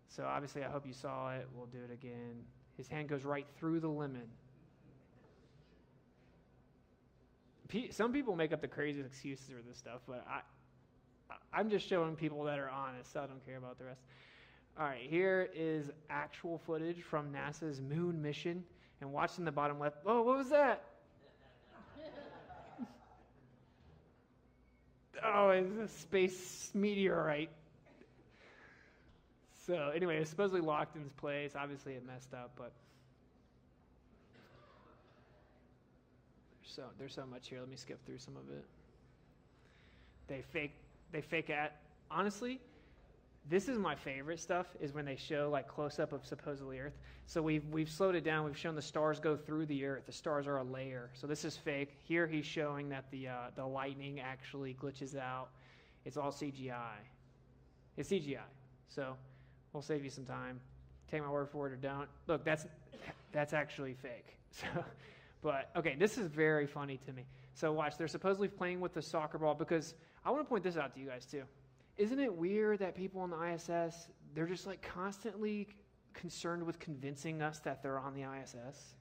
So obviously, I hope you saw it. We'll do it again. His hand goes right through the lemon. Some people make up the craziest excuses for this stuff, but I'm just showing people that are honest, so I don't care about the rest. All right, here is actual footage from NASA's moon mission. And watch in the bottom left. Oh, what was that? Oh, it's a space meteorite. So anyway, it's supposedly locked in its place. Obviously, it messed up, but there's so much here. Let me skip through some of it. They fake at. Honestly, this is my favorite stuff. Is when they show like close up of supposedly Earth. So we've slowed it down. We've shown the stars go through the Earth. The stars are a layer. So this is fake. Here he's showing that the lightning actually glitches out. It's all CGI. It's CGI. So we'll save you some time. Take my word for it or don't. Look, that's actually fake. So, but okay, this is very funny to me. So watch, they're supposedly playing with the soccer ball because I want to point this out to you guys too. Isn't it weird that people on the ISS, they're just like constantly concerned with convincing us that they're on the ISS?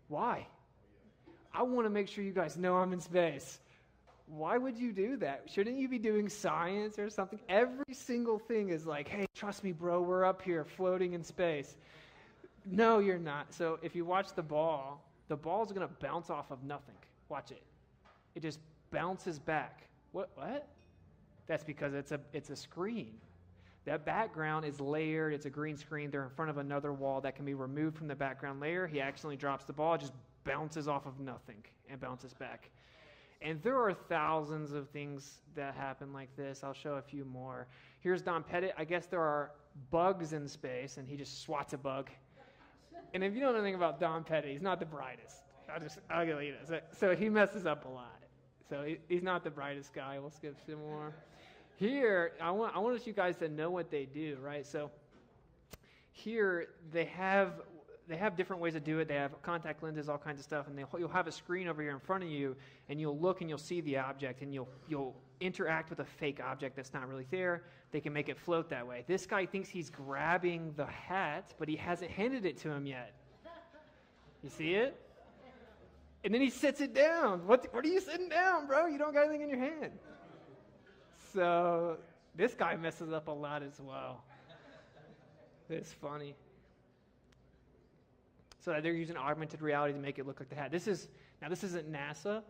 Why? I want to make sure you guys know I'm in space. Why would you do that? Shouldn't you be doing science or something? Every single thing is like, hey, trust me, bro, we're up here floating in space. No, you're not. So if you watch the ball's going to bounce off of nothing. Watch it. It just bounces back. What? That's because it's a screen. That background is layered. It's a green screen. They're in front of another wall that can be removed from the background layer. He accidentally drops the ball. It just bounces off of nothing and bounces back. And there are thousands of things that happen like this. I'll show a few more. Here's Don Pettit. I guess there are bugs in space, and he just swats a bug. And if you don't know anything about Don Pettit, he's not the brightest. I'll get you this. So he messes up a lot. So he's not the brightest guy. We'll skip some more. Here, I want you guys to know what they do, right? So here they have different ways to do it. They have contact lenses, all kinds of stuff, and you'll have a screen over here in front of you, and you'll look and you'll see the object, and you'll interact with a fake object that's not really there. They can make it float that way. This guy thinks he's grabbing the hat, but he hasn't handed it to him yet. You see it? And then he sits it down. What are you sitting down, bro? You don't got anything in your hand. So this guy messes up a lot as well. It's funny. So they're using augmented reality to make it look like the hat. This isn't NASA,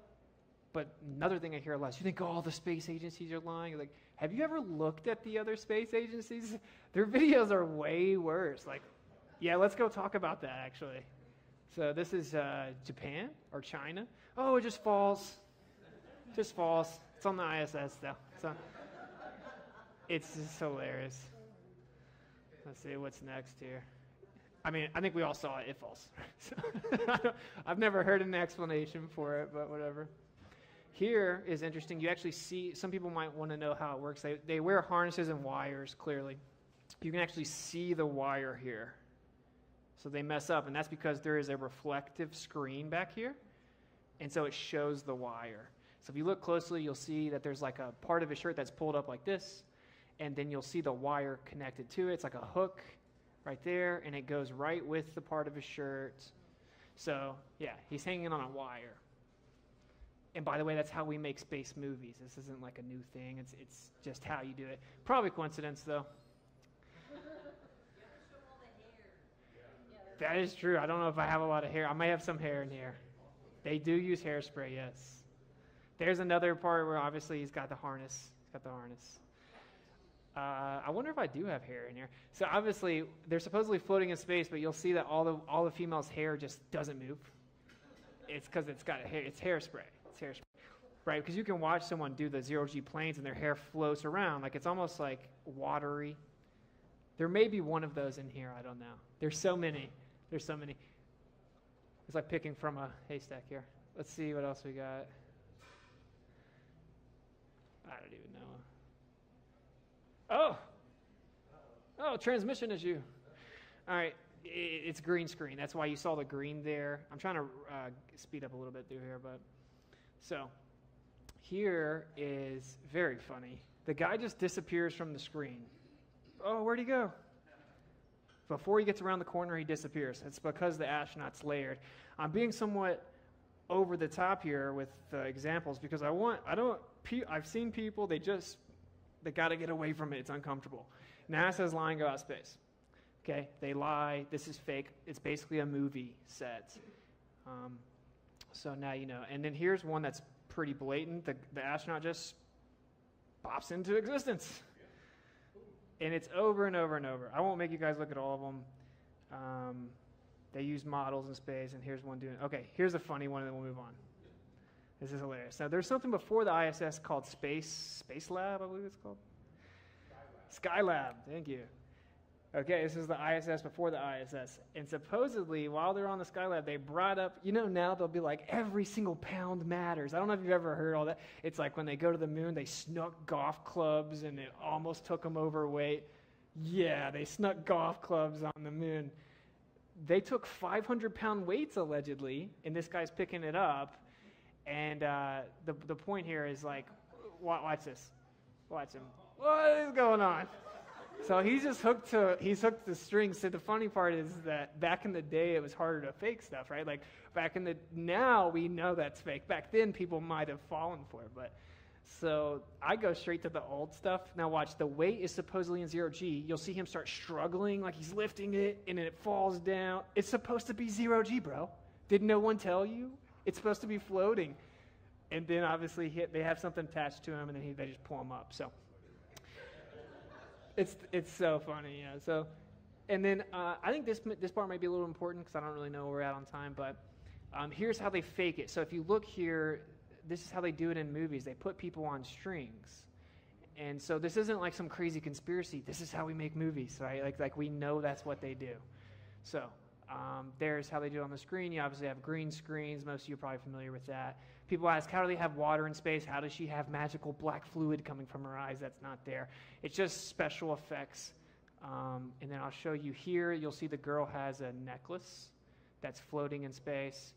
but another thing I hear a lot is you think all the space agencies are lying. Like, have you ever looked at the other space agencies? Their videos are way worse. Like, yeah, let's go talk about that actually. So this is Japan or China. Oh, it just falls. Just falls. It's on the ISS though. So it's just hilarious. Let's see what's next here. I mean, I think we all saw it. It falls. So, I've never heard an explanation for it, but whatever. Here is interesting. You actually see, some people might want to know how it works. They wear harnesses and wires, clearly. You can actually see the wire here. So they mess up, and that's because there is a reflective screen back here, and so it shows the wire. So if you look closely, you'll see that there's like a part of his shirt that's pulled up like this, and then you'll see the wire connected to it. It's like a hook right there, and it goes right with the part of his shirt. So, yeah, he's hanging on a wire. And by the way, that's how we make space movies. This isn't like a new thing. It's just how you do it. Probably coincidence, though. That is true. I don't know if I have a lot of hair. I may have some hair in here. They do use hairspray, yes. There's another part where obviously he's got the harness. I wonder if I do have hair in here. So obviously they're supposedly floating in space, but you'll see that all the female's hair just doesn't move. It's because it's got hair. It's hairspray. Right? Because you can watch someone do the zero-G planes and their hair floats around. Like it's almost like watery. There may be one of those in here. I don't know. There's so many. It's like picking from a haystack here. Let's see what else we got. I don't even know. Oh, transmission issue. All right, it's green screen. That's why you saw the green there. I'm trying to speed up a little bit through here, but so here is very funny. The guy just disappears from the screen. Oh, where'd he go? Before he gets around the corner, he disappears. It's because the astronaut's layered. I'm being somewhat over the top here with the examples because I've seen people, they got to get away from it. It's uncomfortable. NASA's lying about space. Okay, they lie. This is fake. It's basically a movie set. So now you know. And then here's one that's pretty blatant. The astronaut just pops into existence. And it's over and over and over. I won't make you guys look at all of them. They use models in space, and here's one doing. Okay, here's a funny one, and then we'll move on. This is hilarious. Now, there's something before the ISS called Space Lab, I believe it's called. Skylab. Thank you. Okay, this is the ISS before the ISS. And supposedly, while they're on the Skylab, they brought up, now they'll be like, every single pound matters. I don't know if you've ever heard all that. It's like when they go to the moon, they snuck golf clubs, and it almost took them overweight. Yeah, they snuck golf clubs on the moon. They took 500-pound weights, allegedly, and this guy's picking it up. And the point here is like, watch this. Watch him. What is going on? So he's hooked the string. So the funny part is that back in the day, it was harder to fake stuff, right? Like now we know that's fake. Back then, people might have fallen for it. But so I go straight to the old stuff. Now watch, the weight is supposedly in 0G. You'll see him start struggling like he's lifting it, and then it falls down. It's supposed to be 0G, bro. Did no one tell you? It's supposed to be floating. And then obviously they have something attached to him, and then they just pull him up. So it's so funny, yeah. So, and then I think this part might be a little important because I don't really know where we're at on time. But here's how they fake it. So if you look here, this is how they do it in movies. They put people on strings, and so this isn't like some crazy conspiracy. This is how we make movies, right? Like we know that's what they do. So there's how they do it on the screen. You obviously have green screens. Most of you are probably familiar with that. People ask, how do they have water in space? How does she have magical black fluid coming from her eyes? That's not there. It's just special effects. And then I'll show you here. You'll see the girl has a necklace that's floating in space.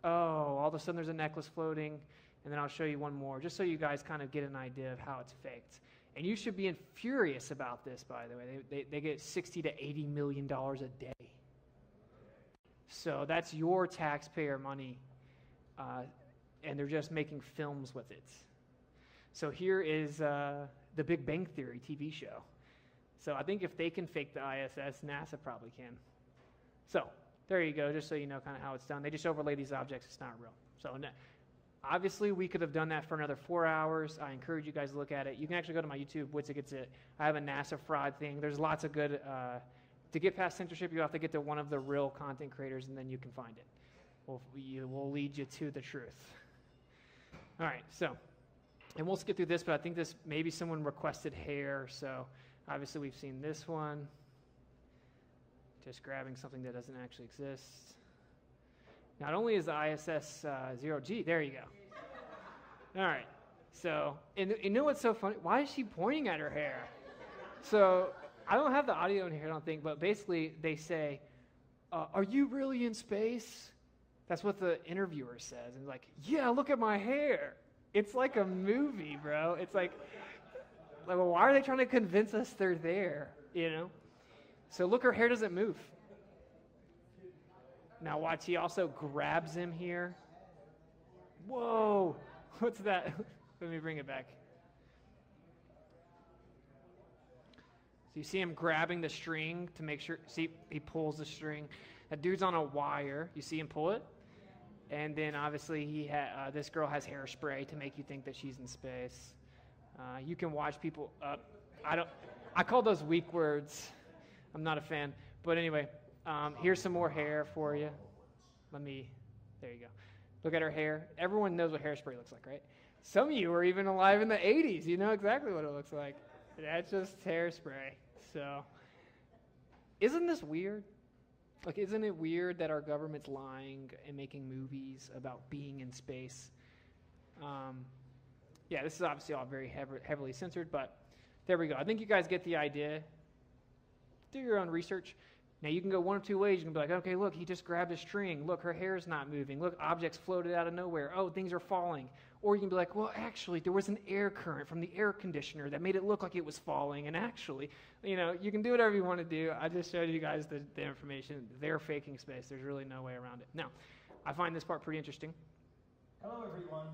Oh, all of a sudden there's a necklace floating. And then I'll show you one more, just so you guys kind of get an idea of how it's faked. And you should be furious about this, by the way. They get $60 to $80 million a day. So that's your taxpayer money. And they're just making films with it. So here is the Big Bang Theory TV show. So I think if they can fake the ISS, NASA probably can. So there you go, just so you know kind of how it's done. They just overlay these objects. It's not real. So obviously, we could have done that for another 4 hours. I encourage you guys to look at it. You can actually go to my YouTube, Whitsitt Gets It. I have a NASA fraud thing. There's lots of good, to get past censorship, you have to get to one of the real content creators, and then you can find it. We'll lead you to the truth. All right, so, and we'll skip through this, but I think this, maybe someone requested hair, so obviously we've seen this one. Just grabbing something that doesn't actually exist. Not only is the ISS 0G, there you go. All right, so, and you know what's so funny? Why is she pointing at her hair? So, I don't have the audio in here, I don't think, but basically they say, are you really in space? That's what the interviewer says. And like, yeah, look at my hair. It's like a movie, bro. It's like well, why are they trying to convince us they're there, So look, her hair doesn't move. Now watch, he also grabs him here. Whoa, what's that? Let me bring it back. So you see him grabbing the string to make sure, see, he pulls the string. That dude's on a wire. You see him pull it? And then obviously this girl has hairspray to make you think that she's in space. You can watch people, I call those weak words. I'm not a fan. But anyway, here's some more hair for you. There you go. Look at her hair. Everyone knows what hairspray looks like, right? Some of you were even alive in the 80s. You know exactly what it looks like. That's just hairspray. So, isn't this weird? Like, isn't it weird that our government's lying and making movies about being in space? Yeah, this is obviously all very heavily censored, but there we go. I think you guys get the idea. Do your own research. Now, you can go one of two ways. You can be like, okay, look, he just grabbed a string. Look, her hair's not moving. Look, objects floated out of nowhere. Oh, things are falling. Or you can be like, well, actually, there was an air current from the air conditioner that made it look like it was falling. And actually, you can do whatever you want to do. I just showed you guys the information. They're faking space. There's really no way around it. Now, I find this part pretty interesting. Hello, everyone.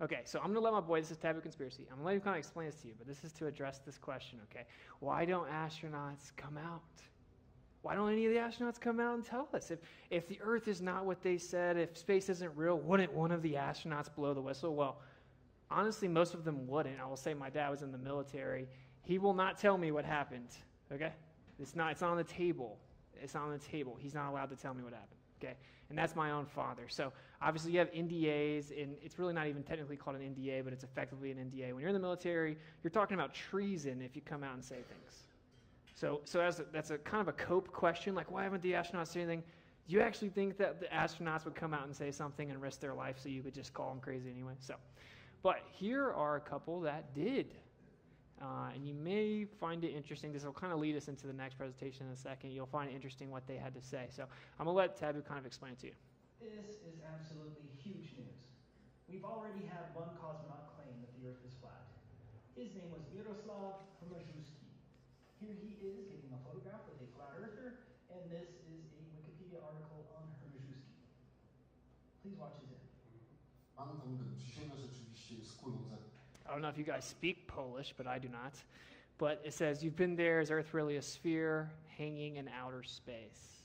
Okay, so I'm going to let my boy, this is Taboo Conspiracy. I'm going to let him kind of explain this to you, but this is to address this question, okay? Why don't astronauts come out? Why don't any of the astronauts come out and tell us? If the Earth is not what they said, if space isn't real, wouldn't one of the astronauts blow the whistle? Well, honestly, most of them wouldn't. I will say my dad was in the military, He will not tell me what happened, okay? It's not on the table. It's not on the table. He's not allowed to tell me what happened, okay? And that's my own father. So obviously you have NDAs, and it's really not even technically called an NDA, but it's effectively an NDA. When you're in the military, you're talking about treason if you come out and say things. So that's a kind of a cope question, like why haven't the astronauts said anything? Do you actually think that the astronauts would come out and say something and risk their life so you could just call them crazy anyway? So, but here are a couple that did. And you may find it interesting. This will kind of lead us into the next presentation in a second. You'll find it interesting what they had to say. So I'm going to let Tabu kind of explain it to you. This is absolutely huge news. We've already had one cosmonaut claim that the Earth is flat. His name was Miroslav Hermaszewski. Here he is getting a photograph with a flat earther, and this is a Wikipedia article on Hermaszewski. Please watch his interview. I don't know if you guys speak Polish, but I do not. But it says, you've been there, is Earth really a sphere hanging in outer space?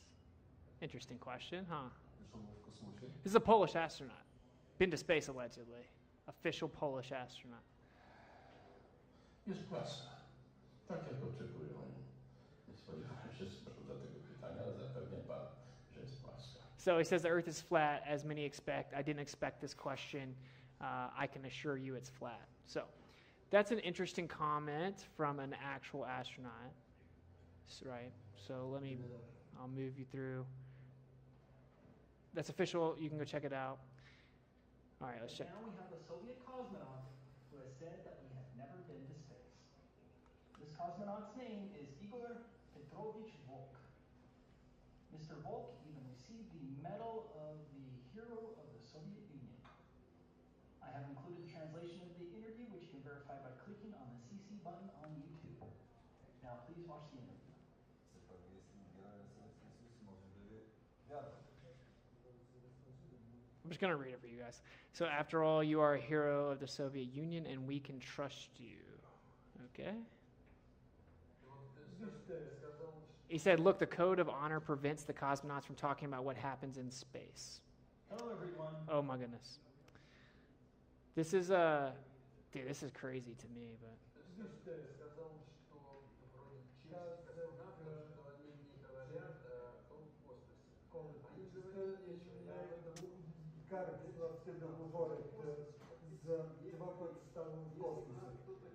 Interesting question, huh? This is a Polish astronaut. Been to space, allegedly. Official Polish astronaut. Jest płaska. Tak jak oczekuję. Nie spodziewałem się do tego pytania, ale zapewniam pan, że jest płaska. So he says the Earth is flat, as many expect. I didn't expect this question. I can assure you it's flat. So that's an interesting comment from an actual astronaut, right? So I'll move you through. That's official. You can go check it out. All right, let's check. Now we have a Soviet cosmonaut who has said that we have never been to space. This cosmonaut's name is Igor Petrovich Volk. Mr. Volk even received the Medal of the Hero of the Soviet Union. I have included a translation of the interview, which you can verify by clicking on the CC button on YouTube. Now please watch the interview. I'm just going to read it for you guys. So after all, you are a hero of the Soviet Union, and we can trust you. Okay? He said, look, the code of honor prevents the cosmonauts from talking about what happens in space. Hello, everyone. Oh, my goodness. This is dude, this is crazy to me, but.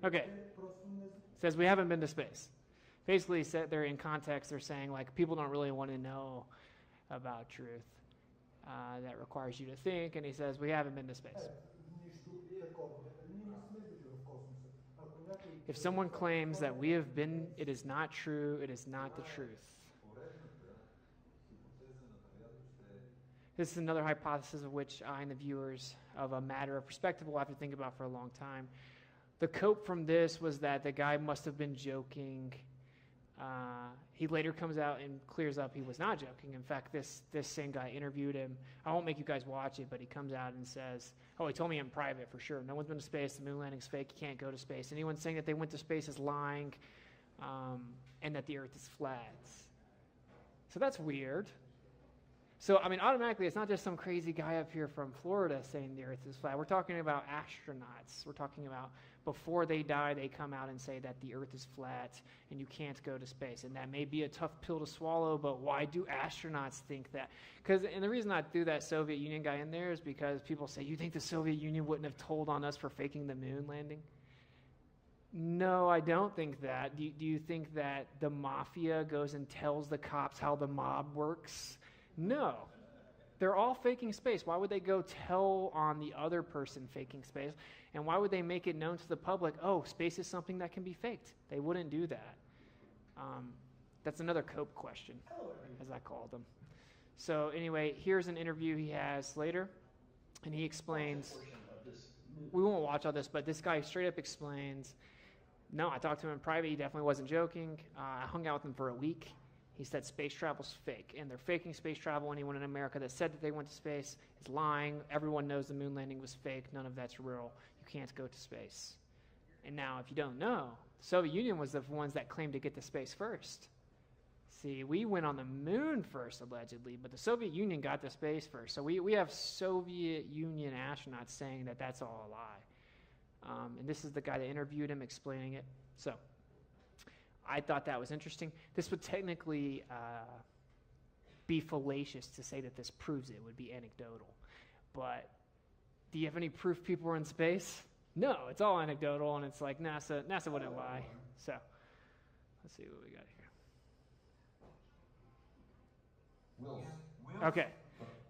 Okay. Says we haven't been to space. Basically, they're in context. They're saying like people don't really want to know about truth. That requires you to think, and he says we haven't been to space. If someone claims that we have been, it is not true. It is not the truth. This is another hypothesis of which I and the viewers of a matter of perspective will have to think about for a long time. The cope from this was that the guy must have been joking. He later comes out and clears up he was not joking. In fact, this same guy interviewed him. I won't make you guys watch it, but he comes out and says, oh, he told me in private for sure. No one's been to space. The moon landing's fake. You can't go to space. Anyone saying that they went to space is lying, and that the Earth is flat. So that's weird. So, I mean, automatically, it's not just some crazy guy up here from Florida saying the Earth is flat. We're talking about astronauts. We're talking about before they die, they come out and say that the Earth is flat and you can't go to space. And that may be a tough pill to swallow, but why do astronauts think that? And the reason I threw that Soviet Union guy in there is because people say, you think the Soviet Union wouldn't have told on us for faking the moon landing? No, I don't think that. Do you think that the mafia goes and tells the cops how the mob works? No. They're all faking space. Why would they go tell on the other person faking space? And why would they make it known to the public, oh, space is something that can be faked? They wouldn't do that. That's another cope question, as I called them. So anyway, here's an interview he has later, and he explains, we won't watch all this, but this guy straight up explains, no, I talked to him in private. He definitely wasn't joking. I hung out with him for a week. He said space travel's fake, and they're faking space travel. Anyone in America that said that they went to space is lying. Everyone knows the moon landing was fake. None of that's real. You can't go to space. And now, if you don't know, the Soviet Union was the ones that claimed to get to space first. See, we went on the moon first, allegedly, but the Soviet Union got to space first. So we have Soviet Union astronauts saying that that's all a lie. And this is the guy that interviewed him explaining it. So I thought that was interesting. This would technically be fallacious to say that this proves it. It would be anecdotal. But do you have any proof people were in space? No, it's all anecdotal, and it's like NASA wouldn't lie. So let's see what we got here. Okay,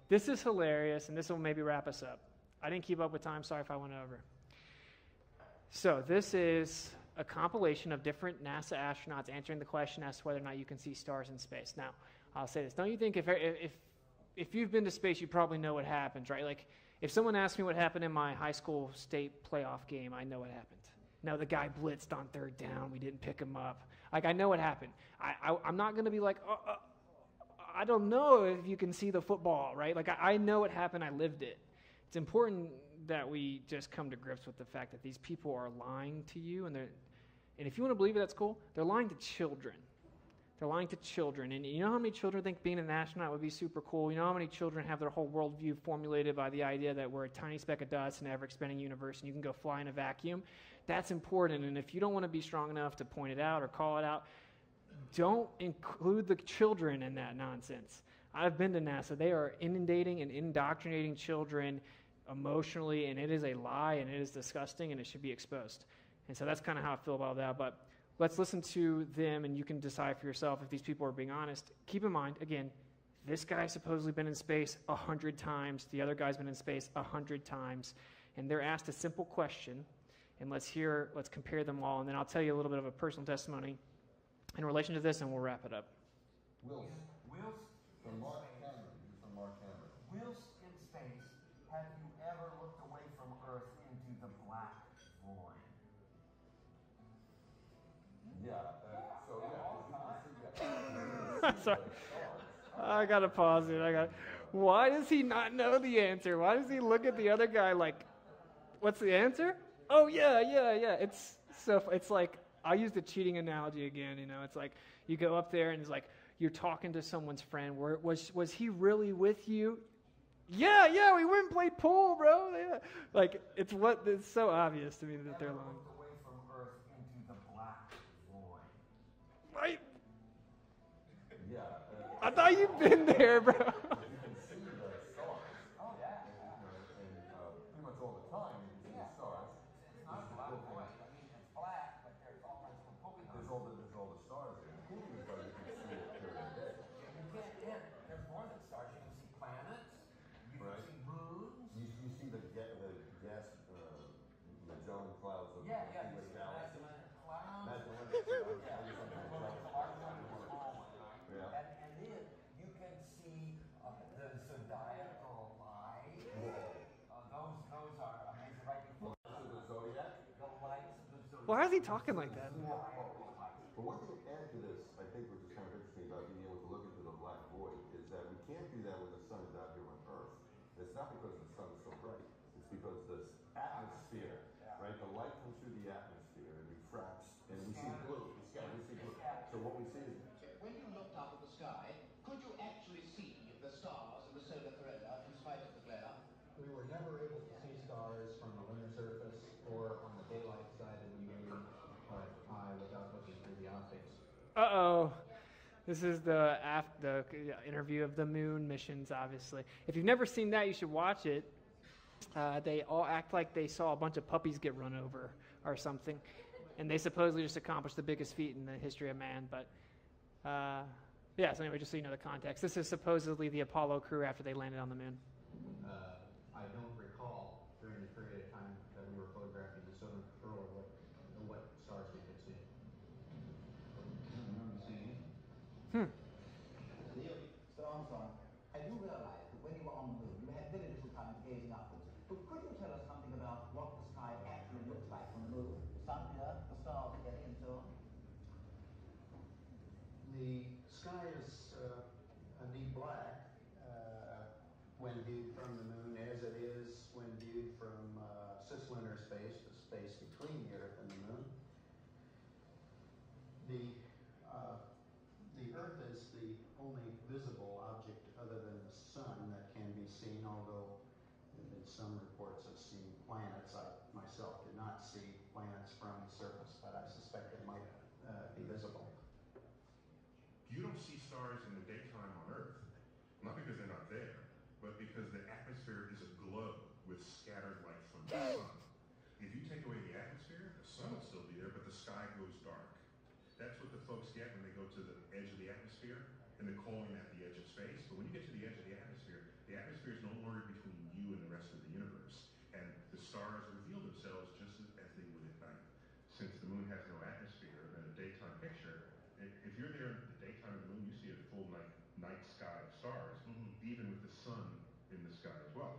this is hilarious, and this will maybe wrap us up. I didn't keep up with time. Sorry if I went over. So this is a compilation of different NASA astronauts answering the question as to whether or not you can see stars in space. Now, I'll say this. Don't you think if you've been to space, you probably know what happens, right? Like, if someone asks me what happened in my high school state playoff game, I know what happened. No, the guy blitzed on third down. We didn't pick him up. Like, I know what happened. I'm not going to be like, I don't know if you can see the football, right? Like, I know what happened. I lived it. It's important that we just come to grips with the fact that these people are lying to you, and if you want to believe it, that's cool. They're lying to children. They're lying to children. And you know how many children think being an astronaut would be super cool? You know how many children have their whole worldview formulated by the idea that we're a tiny speck of dust in an ever-expanding universe and you can go fly in a vacuum? That's important. And if you don't want to be strong enough to point it out or call it out, don't include the children in that nonsense. I've been to NASA. They are inundating and indoctrinating children emotionally, and it is a lie, and it is disgusting, and it should be exposed. And so that's kind of how I feel about that. But let's listen to them, and you can decide for yourself if these people are being honest. Keep in mind, again, this guy's supposedly been in space 100 times. The other guy's been in space 100 times. And they're asked a simple question, and let's compare them all, and then I'll tell you a little bit of a personal testimony in relation to this, and we'll wrap it up. Whilst from Mark Cameron. Whilst in space, have you ever looked away from Earth into the black void? Sorry. I gotta pause it. Why does he not know the answer? Why does he look at the other guy like, what's the answer? Oh, yeah. It's like, I'll use the cheating analogy again, It's like you go up there and it's like you're talking to someone's friend. Was he really with you? Yeah, we went and played pool, bro. Yeah. Like, it's so obvious to me that they're lying. Away from Earth into the black void. Right? I thought you'd been there, bro. You can see the stars. Oh, yeah. And pretty much all the time you can see the stars. It's not a black void. I mean, it's black, but there's all kinds of polka dots. There's all the stars there. The cool thing is though you can see it clear and distance. You can't, there's more than stars. You can see planets. You can see moons. You see the gas Magellan clouds of the Milky Way galaxy. Magellan clouds. And then you can see the zodiacal light. Those are amazing, right? The zodiac. The lights of the zodiac. Why is he talking like that? But one thing to add to this, I think, which is kind of interesting about being able to look into the black void, is that we can't do that when the sun is out here on Earth. It's not because the sun is so bright. It's because the atmosphere, right? The light comes through the atmosphere and refracts, and we see blue. We see blue. So what we see is, when you looked up at the sky, could you actually see the stars in the solar corona in spite of the glare? We were never able to see stars from the lunar surface or on the daylight side of the moon by eye without looking through the optics. Uh-oh. This is the interview of the moon missions, obviously. If you've never seen that, you should watch it. They all act like they saw a bunch of puppies get run over or something. And they supposedly just accomplished the biggest feat in the history of man. But, so anyway, just so you know the context. This is supposedly the Apollo crew after they landed on the moon. I don't recall during the period of time that we were photographing the southern pearl what stars we could see. Neil, Sir Armstrong, I do realize that when you were on the moon, you had very little time for gazing upwards. But could you tell us something about what the sky actually looks like on the moon? The sun here, the stars together, and so on? The sky is a deep black when viewed from the moon, as it is when viewed from cislunar space, the space between the Earth and the moon. The Earth is the only visible object other than the sun that can be seen, although in some reports have seen planets. I myself did not see planets from the surface, but I suspect it might be visible. stars in the daytime on Earth, not because they're not there, but because the atmosphere is aglow with scattered light from the sun. If you take away the atmosphere, the sun will still be there, but the sky goes dark. That's what the folks get when they go to the edge of the atmosphere, and they're calling that the edge of space. But when you get to the edge of the atmosphere is no longer between you and the rest of the universe, and the stars reveal themselves just as they would at night. Since the moon has no atmosphere in a daytime picture, if you're there in the daytime of the moon, you see a full night sky of stars, even with the sun in the sky as well.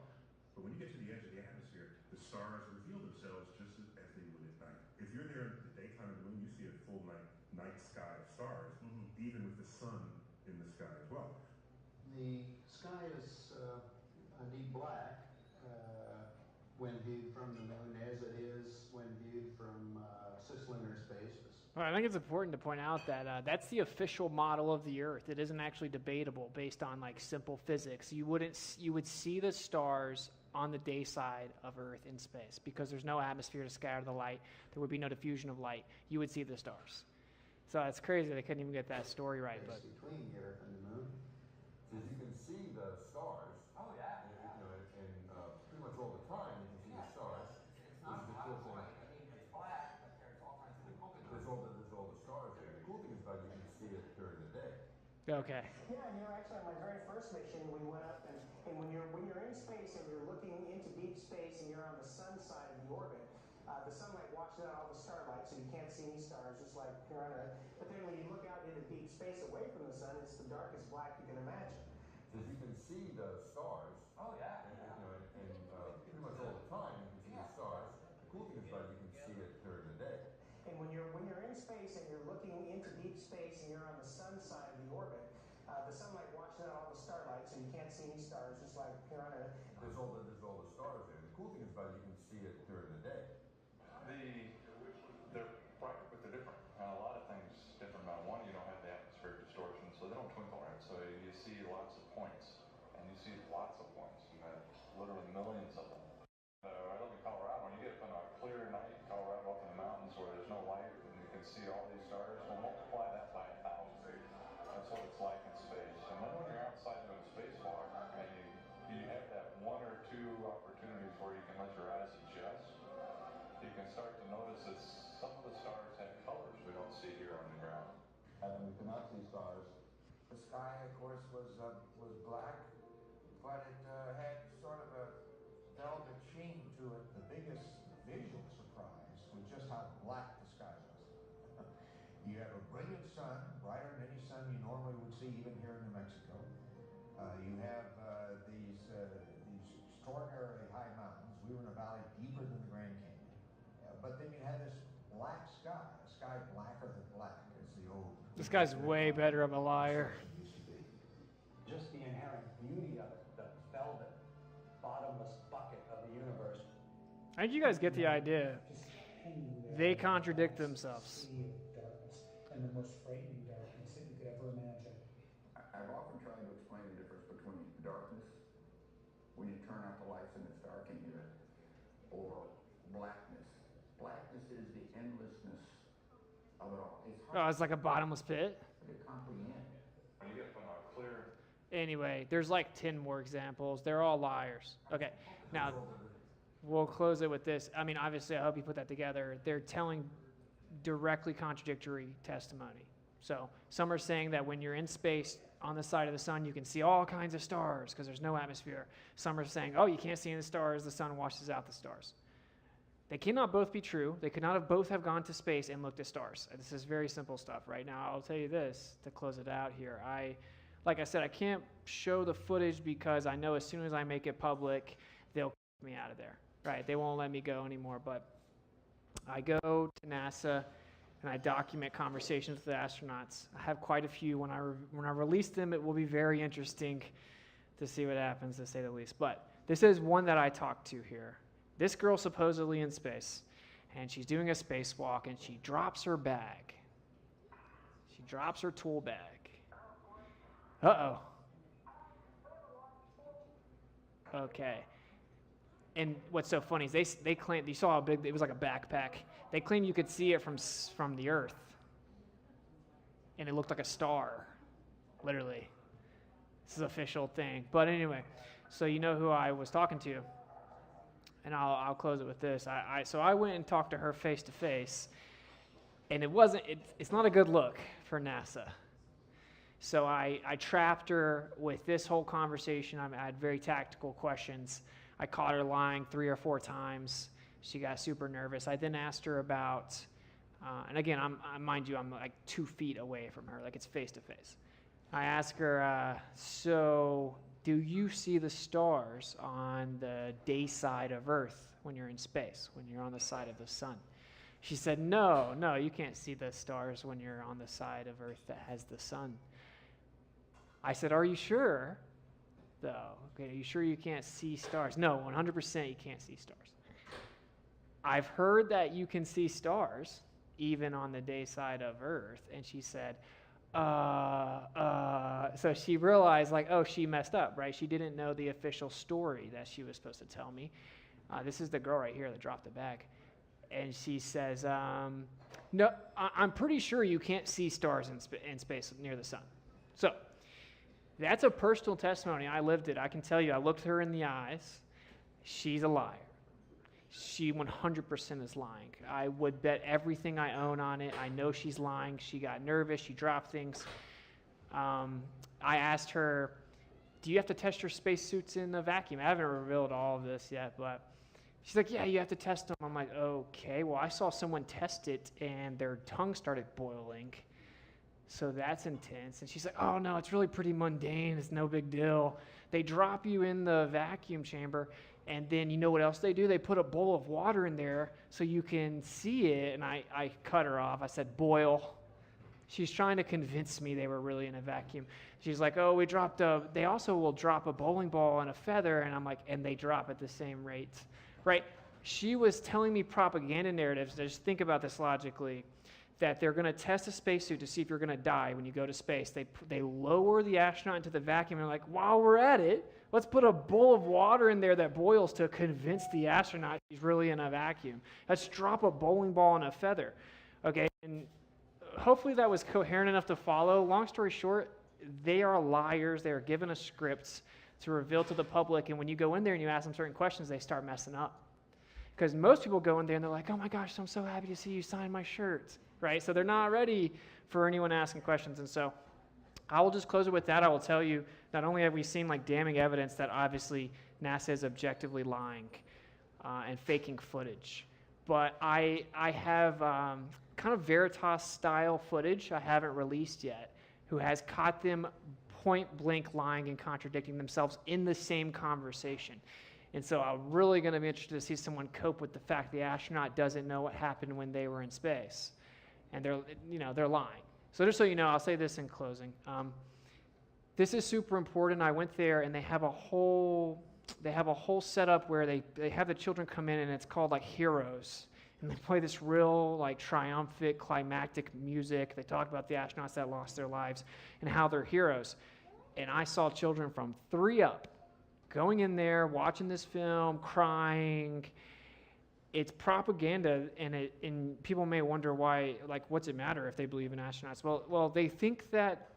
But when you get to the edge of the atmosphere, the stars reveal themselves just as they would at night. If you're there in the daytime of the moon, you see a full night sky of stars, even with the sun in the sky as well. The sky is indeed black when viewed from the moon, as it is when viewed from cislunar space. Well, I think it's important to point out that that's the official model of the Earth. It isn't actually debatable based on like simple physics. You would see the stars on the day side of Earth in space because there's no atmosphere to scatter the light. There would be no diffusion of light. You would see the stars. So it's crazy they couldn't even get that story right. But between the Earth and the moon, because you can see the stars. Oh yeah. And pretty much all the time you can see the stars. It's not black and white. I mean, it's black, but there's all kinds of cool things. There's all the stars there. The cool thing is about you can see it during the day. Okay. Yeah, actually on my very first mission, we went up and when you're in space and you're looking into deep space and you're on the sun side of the orbit, the sunlight washes out all the starlight, so you can't see any stars, just like here on Earth. But then when you look out into deep space away from the sun, it's the darkest black you can imagine. Because you can see the stars. Oh yeah. And pretty much all the time you can see the stars. The cool thing is about you can see it during the day. And when you're in space and you're looking into deep space and you're on the sun side of the orbit, the sunlight washes out all the starlight, so you can't see any stars, just like here on Earth. There's all the stars there. The cool thing is about you can see it during the day. They're brighter, but they're different. And a lot of things different about one, you don't have the atmospheric distortion, so they don't twinkle, right? So you see lots of points, and you see lots of points, and literally millions of them. I live in Colorado, when you get up on a clear night in Colorado up in the mountains where there's no light and you can see all these stars, well, multiply that by 1,000. That's what it's like in space. And then when you're outside doing spacewalk, and you have that one or two opportunities where you can let your eyes adjust, you can start to notice that some of the stars have colors we don't see here on the ground. And we cannot see stars. The sky, of course, was black, but it had sort of a velvet sheen to it. The biggest visual surprise was just how black the sky was. You have a brilliant sun, brighter than any sun you normally would see even here in New Mexico. You have these extraordinarily high mountains. We were in a valley deeper than the Grand Canyon. But then you had this black sky, a sky blacker than black, as the old... This guy's way better of a liar. Just the inherent beauty of it, the velvet, bottomless bucket of the universe. I think you guys get the idea. They contradict themselves. Darkness, and the most frightening darkness that you could ever imagine. I've often tried to explain the difference between darkness, when you turn out the lights and it's dark in here, or blackness. Blackness is the endlessness of it all. It's like a bottomless pit. To comprehend. When you get up on a clear... Anyway, there's like 10 more examples. They're all liars. Okay, now we'll close it with this. I mean, obviously, I hope you put that together. They're telling directly contradictory testimony. So some are saying that when you're in space on the side of the sun, you can see all kinds of stars because there's no atmosphere. Some are saying, oh, you can't see any stars. The sun washes out the stars. They cannot both be true. They could not have both have gone to space and looked at stars. This is very simple stuff. Right now, I'll tell you this to close it out here. Like I said, I can't show the footage because I know as soon as I make it public, they'll kick me out of there. Right? They won't let me go anymore. But I go to NASA and I document conversations with the astronauts. I have quite a few. When I release them, it will be very interesting to see what happens, to say the least. But this is one that I talked to here. This girl supposedly in space, and she's doing a spacewalk, and she drops her bag. She drops her tool bag. Uh-oh. Okay. And what's so funny is they claim, you saw how big, it was like a backpack. They claim you could see it from the Earth, and it looked like a star. literally. This is an official thing. But anyway, so you know who I was talking to, and I'll close it with this. So I went and talked to her face to face, and it's not a good look for NASA. So I trapped her with this whole conversation. I had very tactical questions. I caught her lying 3 or 4 times. She got super nervous. I then asked her about, and again, mind you, I'm like 2 feet away from her, like it's face to face. I asked her, so do you see the stars on the day side of Earth when you're in space, when you're on the side of the sun? She said, no, you can't see the stars when you're on the side of Earth that has the sun. I said, are you sure, though? Okay, are you sure you can't see stars? No, 100% you can't see stars. I've heard that you can see stars even on the day side of Earth. And she said, so she realized, like, oh, she messed up, right? She didn't know the official story that she was supposed to tell me. This is the girl right here that dropped the bag. And she says, no, I'm pretty sure you can't see stars in space near the sun. So that's a personal testimony. I lived it. I can tell you, I looked her in the eyes. She's a liar. She 100% is lying. I would bet everything I own on it. I know she's lying. She got nervous. She dropped things. I asked her, do you have to test your spacesuits in the vacuum? I haven't revealed all of this yet, but she's like, yeah, you have to test them. I'm like, okay. Well, I saw someone test it, and their tongue started boiling. So that's intense. And she's like, oh, no, it's really pretty mundane. It's no big deal. They drop you in the vacuum chamber, and then you know what else they do? They put a bowl of water in there so you can see it. And I cut her off. I said, boil. She's trying to convince me they were really in a vacuum. She's like, oh, they also will drop a bowling ball and a feather. And I'm like, and they drop at the same rate, right? She was telling me propaganda narratives. Just think about this logically, that they're going to test a spacesuit to see if you're going to die when you go to space. They lower the astronaut into the vacuum, and they're like, while we're at it, let's put a bowl of water in there that boils to convince the astronaut he's really in a vacuum. Let's drop a bowling ball and a feather. Okay, and hopefully that was coherent enough to follow. Long story short, they are liars. They are given a script to reveal to the public, and when you go in there and you ask them certain questions, they start messing up. Because most people go in there and they're like, oh my gosh, I'm so happy to see you sign my shirt. Right? So they're not ready for anyone asking questions. And so I will just close it with that. I will tell you, not only have we seen like damning evidence that obviously NASA is objectively lying and faking footage, but I have kind of Veritas style footage I haven't released yet, who has caught them point blank lying and contradicting themselves in the same conversation. And so I'm really going to be interested to see someone cope with the fact the astronaut doesn't know what happened when they were in space. And they're lying. So just so you know, I'll say this in closing. This is super important. I went there, and they have a whole setup where they have the children come in, and it's called like Heroes. And they play this real like triumphant, climactic music. They talk about the astronauts that lost their lives and how they're heroes. And I saw children from 3 up going in there, watching this film, crying. It's propaganda, and people may wonder why, like, what's it matter if they believe in astronauts? Well, they think that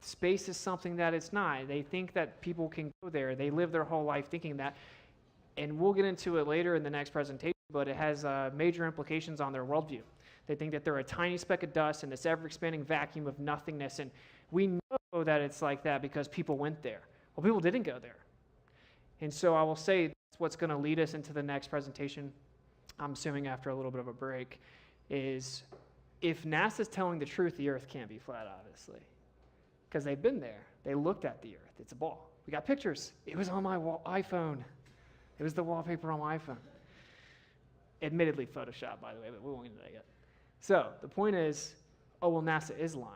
space is something that it's not. They think that people can go there. They live their whole life thinking that, and we'll get into it later in the next presentation, but it has major implications on their worldview. They think that they're a tiny speck of dust in this ever-expanding vacuum of nothingness, and we know that it's like that because people went there. Well, people didn't go there. And so I will say that's what's going to lead us into the next presentation, I'm assuming after a little bit of a break, is if NASA's telling the truth, the Earth can't be flat, obviously. Because they've been there. They looked at the Earth. It's a ball. We got pictures. It was on my iPhone. It was the wallpaper on my iPhone. Admittedly Photoshopped, by the way, but we won't get into that yet. So the point is, oh, well, NASA is lying.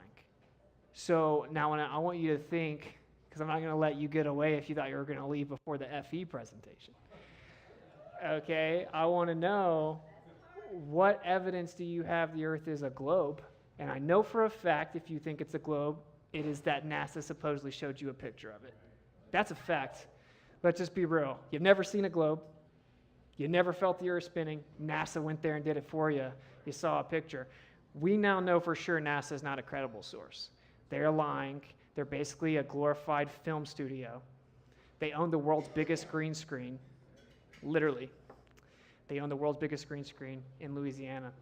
So now I want you to think, because I'm not going to let you get away if you thought you were going to leave before the FE presentation. Okay, I want to know, what evidence do you have the Earth is a globe? And I know for a fact, if you think it's a globe, it is that NASA supposedly showed you a picture of it. That's a fact. Let's just be real. You've never seen a globe. You never felt the Earth spinning. NASA went there and did it for you. You saw a picture. We now know for sure NASA is not a credible source. They're lying. They're basically a glorified film studio. They own the world's biggest green screen, literally. They own the world's biggest green screen in Louisiana.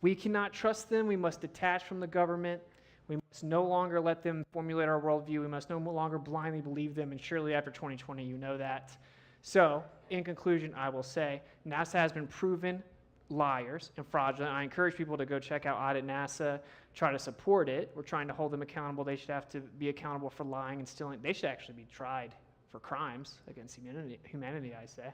We cannot trust them. We must detach from the government. We must no longer let them formulate our worldview. We must no longer blindly believe them, and surely after 2020, you know that. So, in conclusion, I will say, NASA has been proven liars and fraudulent. I encourage people to go check out Audit NASA, try to support it. We're trying to hold them accountable. They should have to be accountable for lying and stealing. They should actually be tried for crimes against humanity, I say.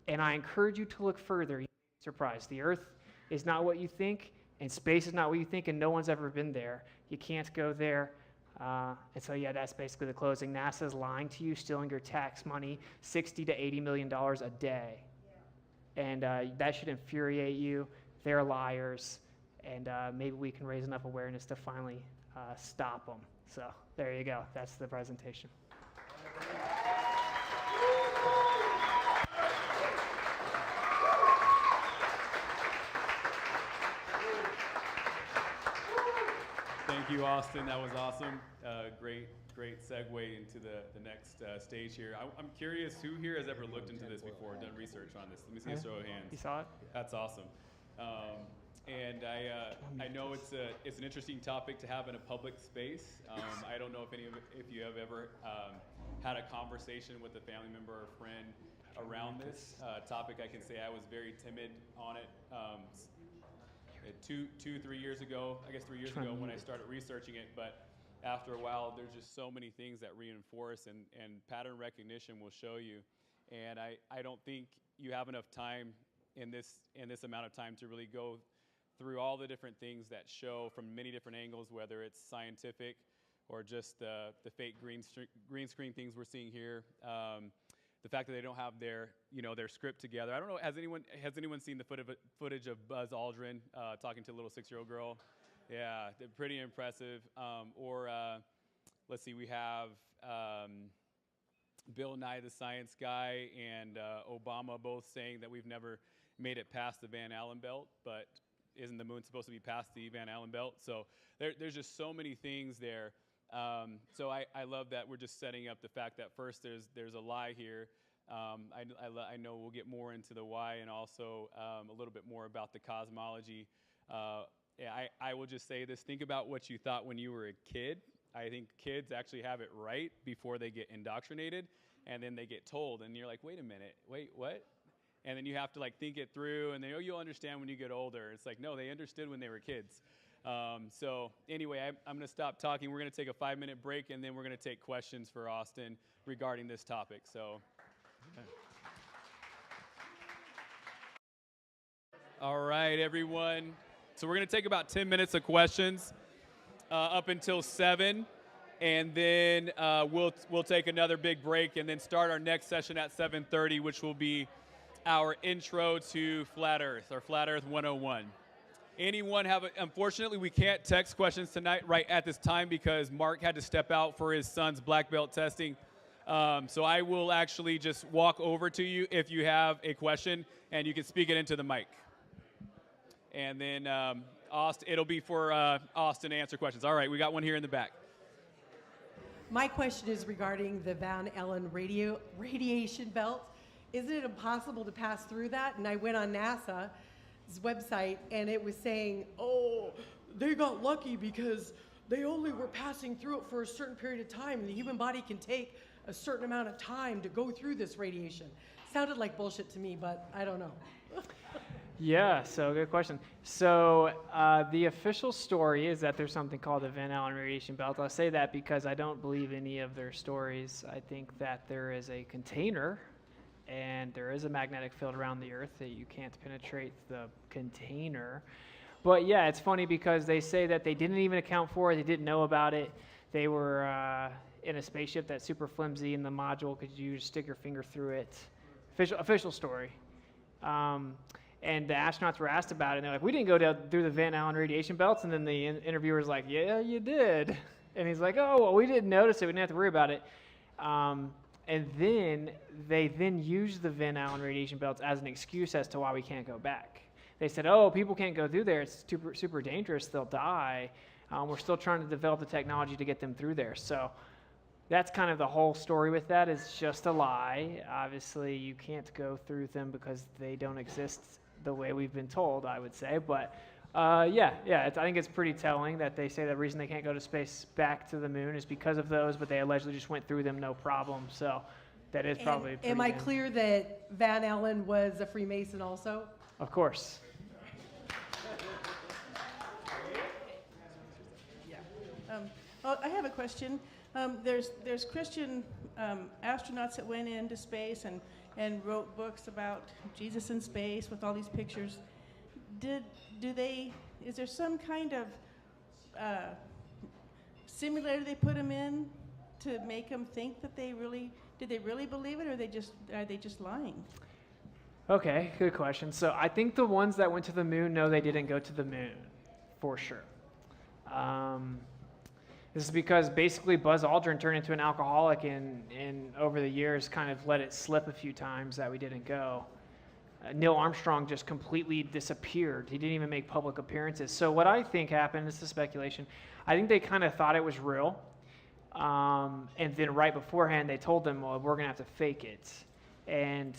And I encourage you to look further. You'll be surprised. The Earth is not what you think, and space is not what you think, and no one's ever been there. You can't go there. And so, yeah, that's basically the closing. NASA's lying to you, stealing your tax money, $60 to $80 million a day. Yeah. And that should infuriate you. They're liars. And maybe we can raise enough awareness to finally stop them. So there you go. That's the presentation. Thank you, Austin. That was awesome. Great segue into the next stage here. I'm curious, who here has ever looked into this before, done research on this? Let me see a show of hands. You saw it? That's awesome. And I know it's an interesting topic to have in a public space. I don't know if you have ever had a conversation with a family member or friend around this topic. I can say I was very timid on it. 3 years ago, I guess 3 years ago when I started researching it, but after a while there's just so many things that reinforce and pattern recognition will show you, and I don't think you have enough time in this amount of time to really go through all the different things that show from many different angles, whether it's scientific or just the fake green screen things we're seeing here. The fact that they don't have their script together. I don't know, has anyone seen the footage of Buzz Aldrin talking to a little 6-year-old girl? Yeah, they're pretty impressive. Let's see, we have Bill Nye the Science Guy and Obama both saying that we've never made it past the Van Allen belt, but isn't the moon supposed to be past the Van Allen belt? So there's just so many things there. So I love that we're just setting up the fact that first there's a lie here. I know we'll get more into the why and also a little bit more about the cosmology. I will just say this, think about what you thought when you were a kid. I think kids actually have it right before they get indoctrinated, and then they get told, and you're like, wait a minute, wait, what? And then you have to think it through, and you'll understand when you get older. It's like, no, they understood when they were kids. So anyway, I'm going to stop talking. We're going to take a 5-minute break, and then we're going to take questions for Austin regarding this topic. So, all right, everyone. So we're going to take about 10 minutes of questions up until 7, and then we'll take another big break, and then start our next session at 7:30, which will be our intro to Flat Earth, or Flat Earth 101. Anyone unfortunately we can't text questions tonight right at this time because Mark had to step out for his son's black belt testing. So I will actually just walk over to you if you have a question, and you can speak it into the mic. And then it'll be for Austin to answer questions. All right, we got one here in the back. My question is regarding the Van Allen radiation belt. Isn't it impossible to pass through that? And I went on NASA's website, and it was saying, oh, they got lucky because they only were passing through it for a certain period of time. The human body can take a certain amount of time to go through this radiation. Sounded like bullshit to me, but I don't know. Yeah, so good question. So the official story is that there's something called the Van Allen radiation belt. I'll say that because I don't believe any of their stories. I think that there is a container and there is a magnetic field around the Earth that you can't penetrate the container. But yeah, it's funny because they say that they didn't even account for it, they didn't know about it. They were in a spaceship that's super flimsy, and the module could you just stick your finger through it. Official story. And the astronauts were asked about it, and they're like, we didn't go through the Van Allen radiation belts. And then the interviewer's like, yeah, you did. And he's like, oh, well, we didn't notice it, we didn't have to worry about it. And then they used the Van Allen radiation belts as an excuse as to why we can't go back. They said, oh, people can't go through there, it's super dangerous, they'll die. We're still trying to develop the technology to get them through there. So that's kind of the whole story with that. It's just a lie. Obviously, you can't go through them because they don't exist the way we've been told, I would say. But I think it's pretty telling that they say the reason they can't go to space back to the moon is because of those, but they allegedly just went through them no problem. So that is probably pretty Am I damn- clear that Van Allen was a Freemason also? Of course. I have a question. There's Christian astronauts that went into space and wrote books about Jesus in space with all these pictures. Is there some kind of simulator they put them in to make them think that did they really believe it, or are they just lying? Okay, good question. So I think the ones that went to the moon know they didn't go to the moon, for sure. This is because basically Buzz Aldrin turned into an alcoholic and over the years kind of let it slip a few times that we didn't go. Neil Armstrong just completely disappeared. He didn't even make public appearances. So what I think happened, this is speculation, I think they kind of thought it was real. And then right beforehand, they told them, well, we're going to have to fake it. And,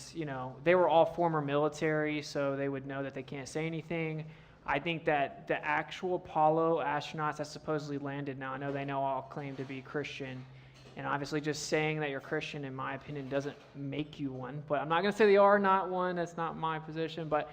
they were all former military, so they would know that they can't say anything. I think that the actual Apollo astronauts that supposedly landed, now I know they all claim to be Christian, and obviously just saying that you're Christian, in my opinion, doesn't make you one. But I'm not going to say they are not one. That's not my position. But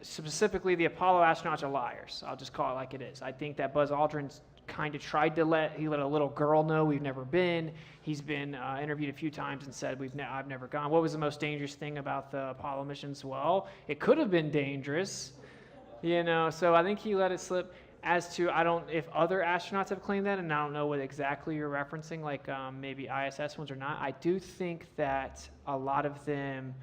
specifically, the Apollo astronauts are liars. I'll just call it like it is. I think that Buzz Aldrin kind of tried to let a little girl know we've never been. He's been interviewed a few times and said I've never gone. What was the most dangerous thing about the Apollo missions? Well, it could have been dangerous, So I think he let it slip. As to if other astronauts have claimed that, and I don't know what exactly you're referencing, like maybe ISS ones or not. I do think that a lot of them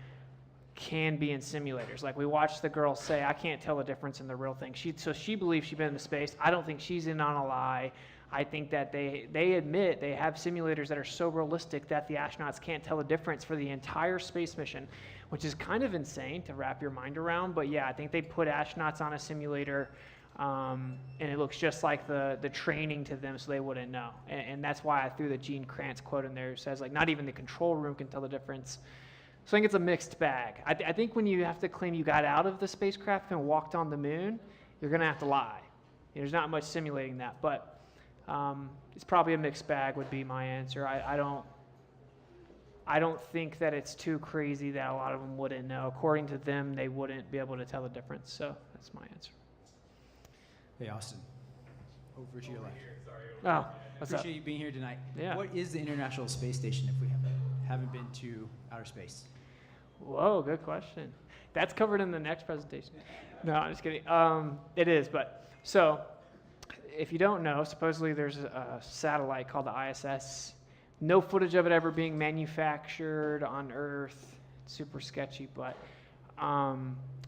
can be in simulators. Like we watched the girl say, I can't tell the difference in the real thing. She believes she's been in space. I don't think she's in on a lie. I think that they admit they have simulators that are so realistic that the astronauts can't tell the difference for the entire space mission, which is kind of insane to wrap your mind around. But yeah, I think they put astronauts on a simulator, and it looks just like the training to them, so they wouldn't know. And that's why I threw the Gene Kranz quote in there, who says like not even the control room can tell the difference. So I think it's a mixed bag. I think when you have to claim you got out of the spacecraft and walked on the moon, you're going to have to lie. There's not much simulating that, but it's probably a mixed bag would be my answer. I don't think that it's too crazy that a lot of them wouldn't know. According to them, they wouldn't be able to tell the difference. So that's my answer. Hey, Austin. Over to your left. Oh, what's up? Appreciate you being here tonight. Yeah. What is the International Space Station if we haven't been to outer space? Whoa, good question. That's covered in the next presentation. No, I'm just kidding. It is, but so if you don't know, supposedly there's a satellite called the ISS. No footage of it ever being manufactured on Earth. It's super sketchy, but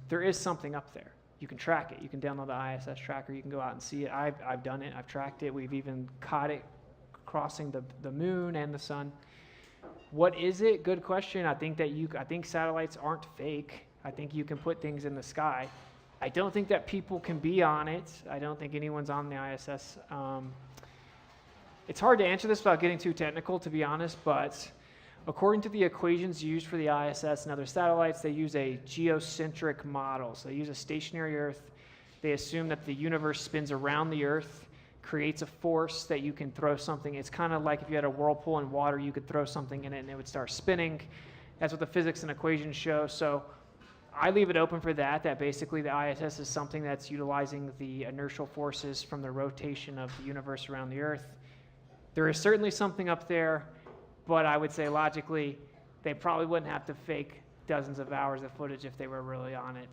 there is something up there. You can track it. You can download the ISS tracker. You can go out and see it. I've done it. I've tracked it. We've even caught it crossing the moon and the sun. What is it? Good question. I think satellites aren't fake. I think you can put things in the sky. I don't think that people can be on it. I don't think anyone's on the ISS. It's hard to answer this without getting too technical, to be honest, but according to the equations used for the ISS and other satellites, they use a geocentric model. So they use a stationary Earth. They assume that the universe spins around the Earth, creates a force that you can throw something. It's kind of like if you had a whirlpool in water, you could throw something in it and it would start spinning. That's what the physics and equations show. So I leave it open for that basically the ISS is something that's utilizing the inertial forces from the rotation of the universe around the Earth. There is certainly something up there, but I would say logically, they probably wouldn't have to fake dozens of hours of footage if they were really on it.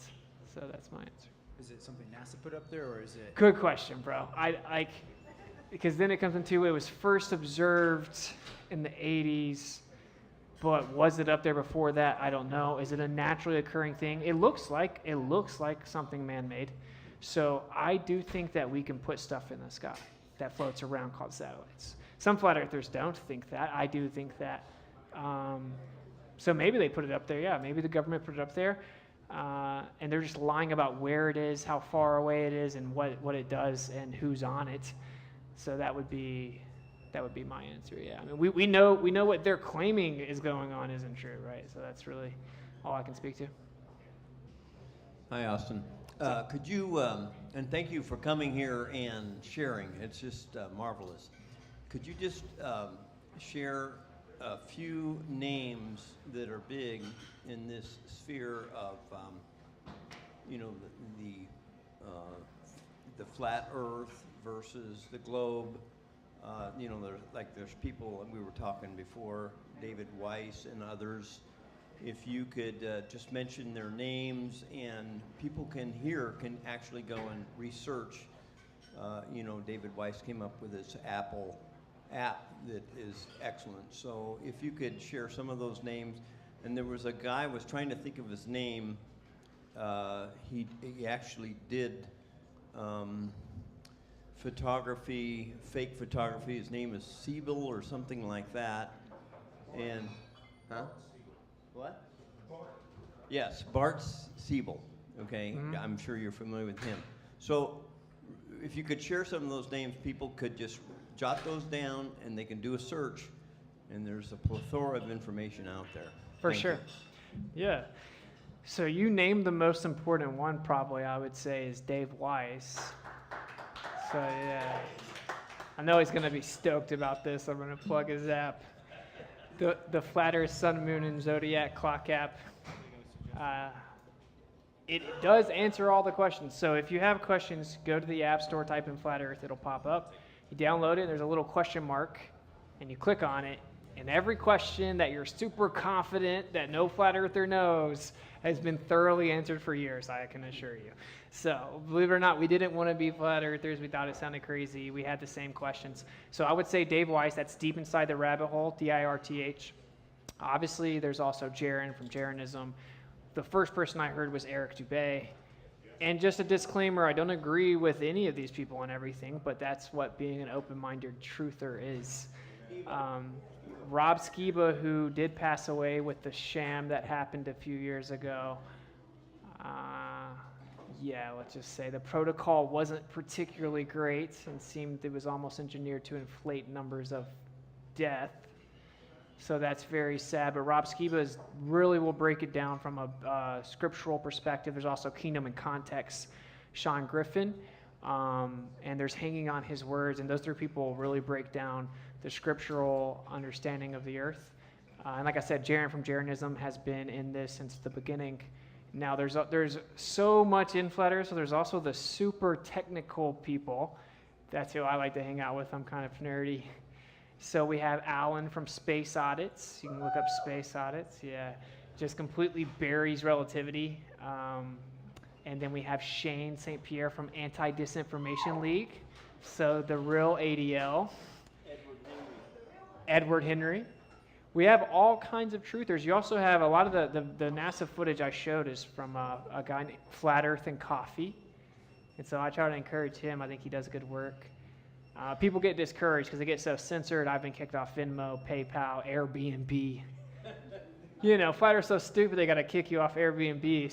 So that's my answer. Is it something NASA put up there, or is it? Good question, bro. Because then it comes into it was first observed in the 80s, but was it up there before that? I don't know. Is it a naturally occurring thing? It looks like something man-made. So I do think that we can put stuff in the sky that floats around called satellites. Some flat earthers don't think that. I do think that. So maybe they put it up there. Yeah, maybe the government put it up there. and they're just lying about where it is, how far away it is, and what it does, and who's on it. So that would be my answer. Yeah, I mean, we know what they're claiming is going on isn't true, right? So that's really all I can speak to. Hi, Austin. Could you, and thank you for coming here and sharing. It's just marvelous. Could you just share a few names that are big in this sphere of, you know, the flat Earth versus the globe? You know, there's people, and we were talking before, David Weiss and others. If you could just mention their names, and people can actually go and research. You know, David Weiss came up with this Apple app that is excellent. So if you could share some of those names. And there was a guy, I was trying to think of his name. He actually did photography, fake photography. His name is Siebel or something like that. And, huh? What? Yes, Bart Siebel. Okay, I'm sure you're familiar with him. So if you could share some of those names, people could just jot those down and they can do a search, and there's a plethora of information out there. For sure. Yeah. So you named the most important one, probably, I would say, is Dave Weiss. So yeah, I know he's going to be stoked about this. I'm going to plug his app. The Flat Earth, Sun, Moon, and Zodiac Clock app. It does answer all the questions. So if you have questions, go to the App Store, type in Flat Earth, it'll pop up. You download it, there's a little question mark, and you click on it, and every question that you're super confident that no Flat Earther knows has been thoroughly answered for years, I can assure you. So believe it or not, we didn't want to be Flat Earthers. We thought it sounded crazy. We had the same questions. So I would say Dave Weiss, that's deep inside the rabbit hole, DIRTH. Obviously, there's also Jaron from Jaronism. The first person I heard was Eric Dubé. And just a disclaimer, I don't agree with any of these people on everything, but that's what being an open-minded truther is. Rob Skiba, who did pass away with the sham that happened a few years ago, yeah, let's just say the protocol wasn't particularly great and seemed it was almost engineered to inflate numbers of death. So that's very sad. But Rob Skiba really will break it down from a scriptural perspective. There's also Kingdom and Context, Sean Griffin, and there's Hanging on His Words. And those three people really break down the scriptural understanding of the earth. And like I said, Jaron from Jaronism has been in this since the beginning. Now there's so much in Flat Earth, so there's also the super technical people. That's who I like to hang out with. I'm kind of nerdy. So we have Alan from Space Audits. You can look up Space Audits. Yeah, just completely buries relativity. And then we have Shane St. Pierre from Anti-Disinformation League. So the real ADL. Edward Henry. We have all kinds of truthers. You also have a lot of the NASA footage I showed is from a guy named Flat Earth and Coffee. And so I try to encourage him. I think he does good work. People get discouraged because they get so censored. I've been kicked off Venmo, PayPal, Airbnb. You know, Flat Earth's so stupid they got to kick you off Airbnb.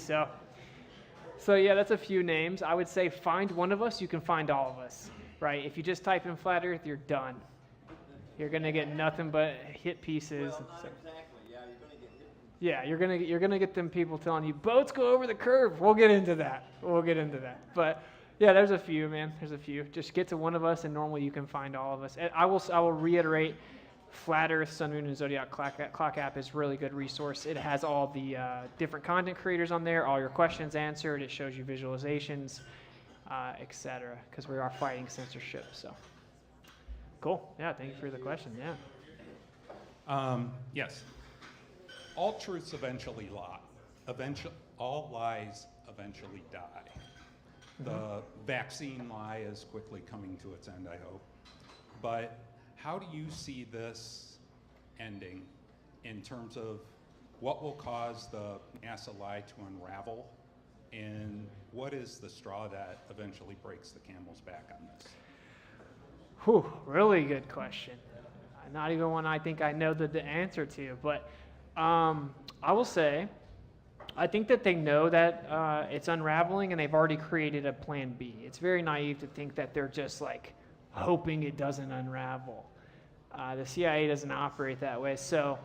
So yeah, that's a few names. I would say find one of us, you can find all of us, right? If you just type in Flat Earth, you're done. You're gonna get nothing but hit pieces. Well, not exactly. Yeah, you're gonna get hit. Yeah, you're gonna get them people telling you boats go over the curve. We'll get into that. But yeah, there's a few, man. There's a few. Just get to one of us, and normally you can find all of us. And I will reiterate, Flat Earth, Sun, Moon, and Zodiac Clock app is a really good resource. It has all the different content creators on there, all your questions answered. It shows you visualizations, etc. Because we are fighting censorship. So cool. Yeah, thank you for the question. Yeah. Yes. All truths eventually lie. All lies eventually die. The vaccine lie is quickly coming to its end, I hope. But how do you see this ending in terms of what will cause the NASA lie to unravel? And what is the straw that eventually breaks the camel's back on this? Whew, really good question. Not even one I think I know the answer to. But I will say I think that they know that it's unraveling, and they've already created a plan B. It's very naive to think that they're just like hoping it doesn't unravel. The CIA doesn't operate that way. So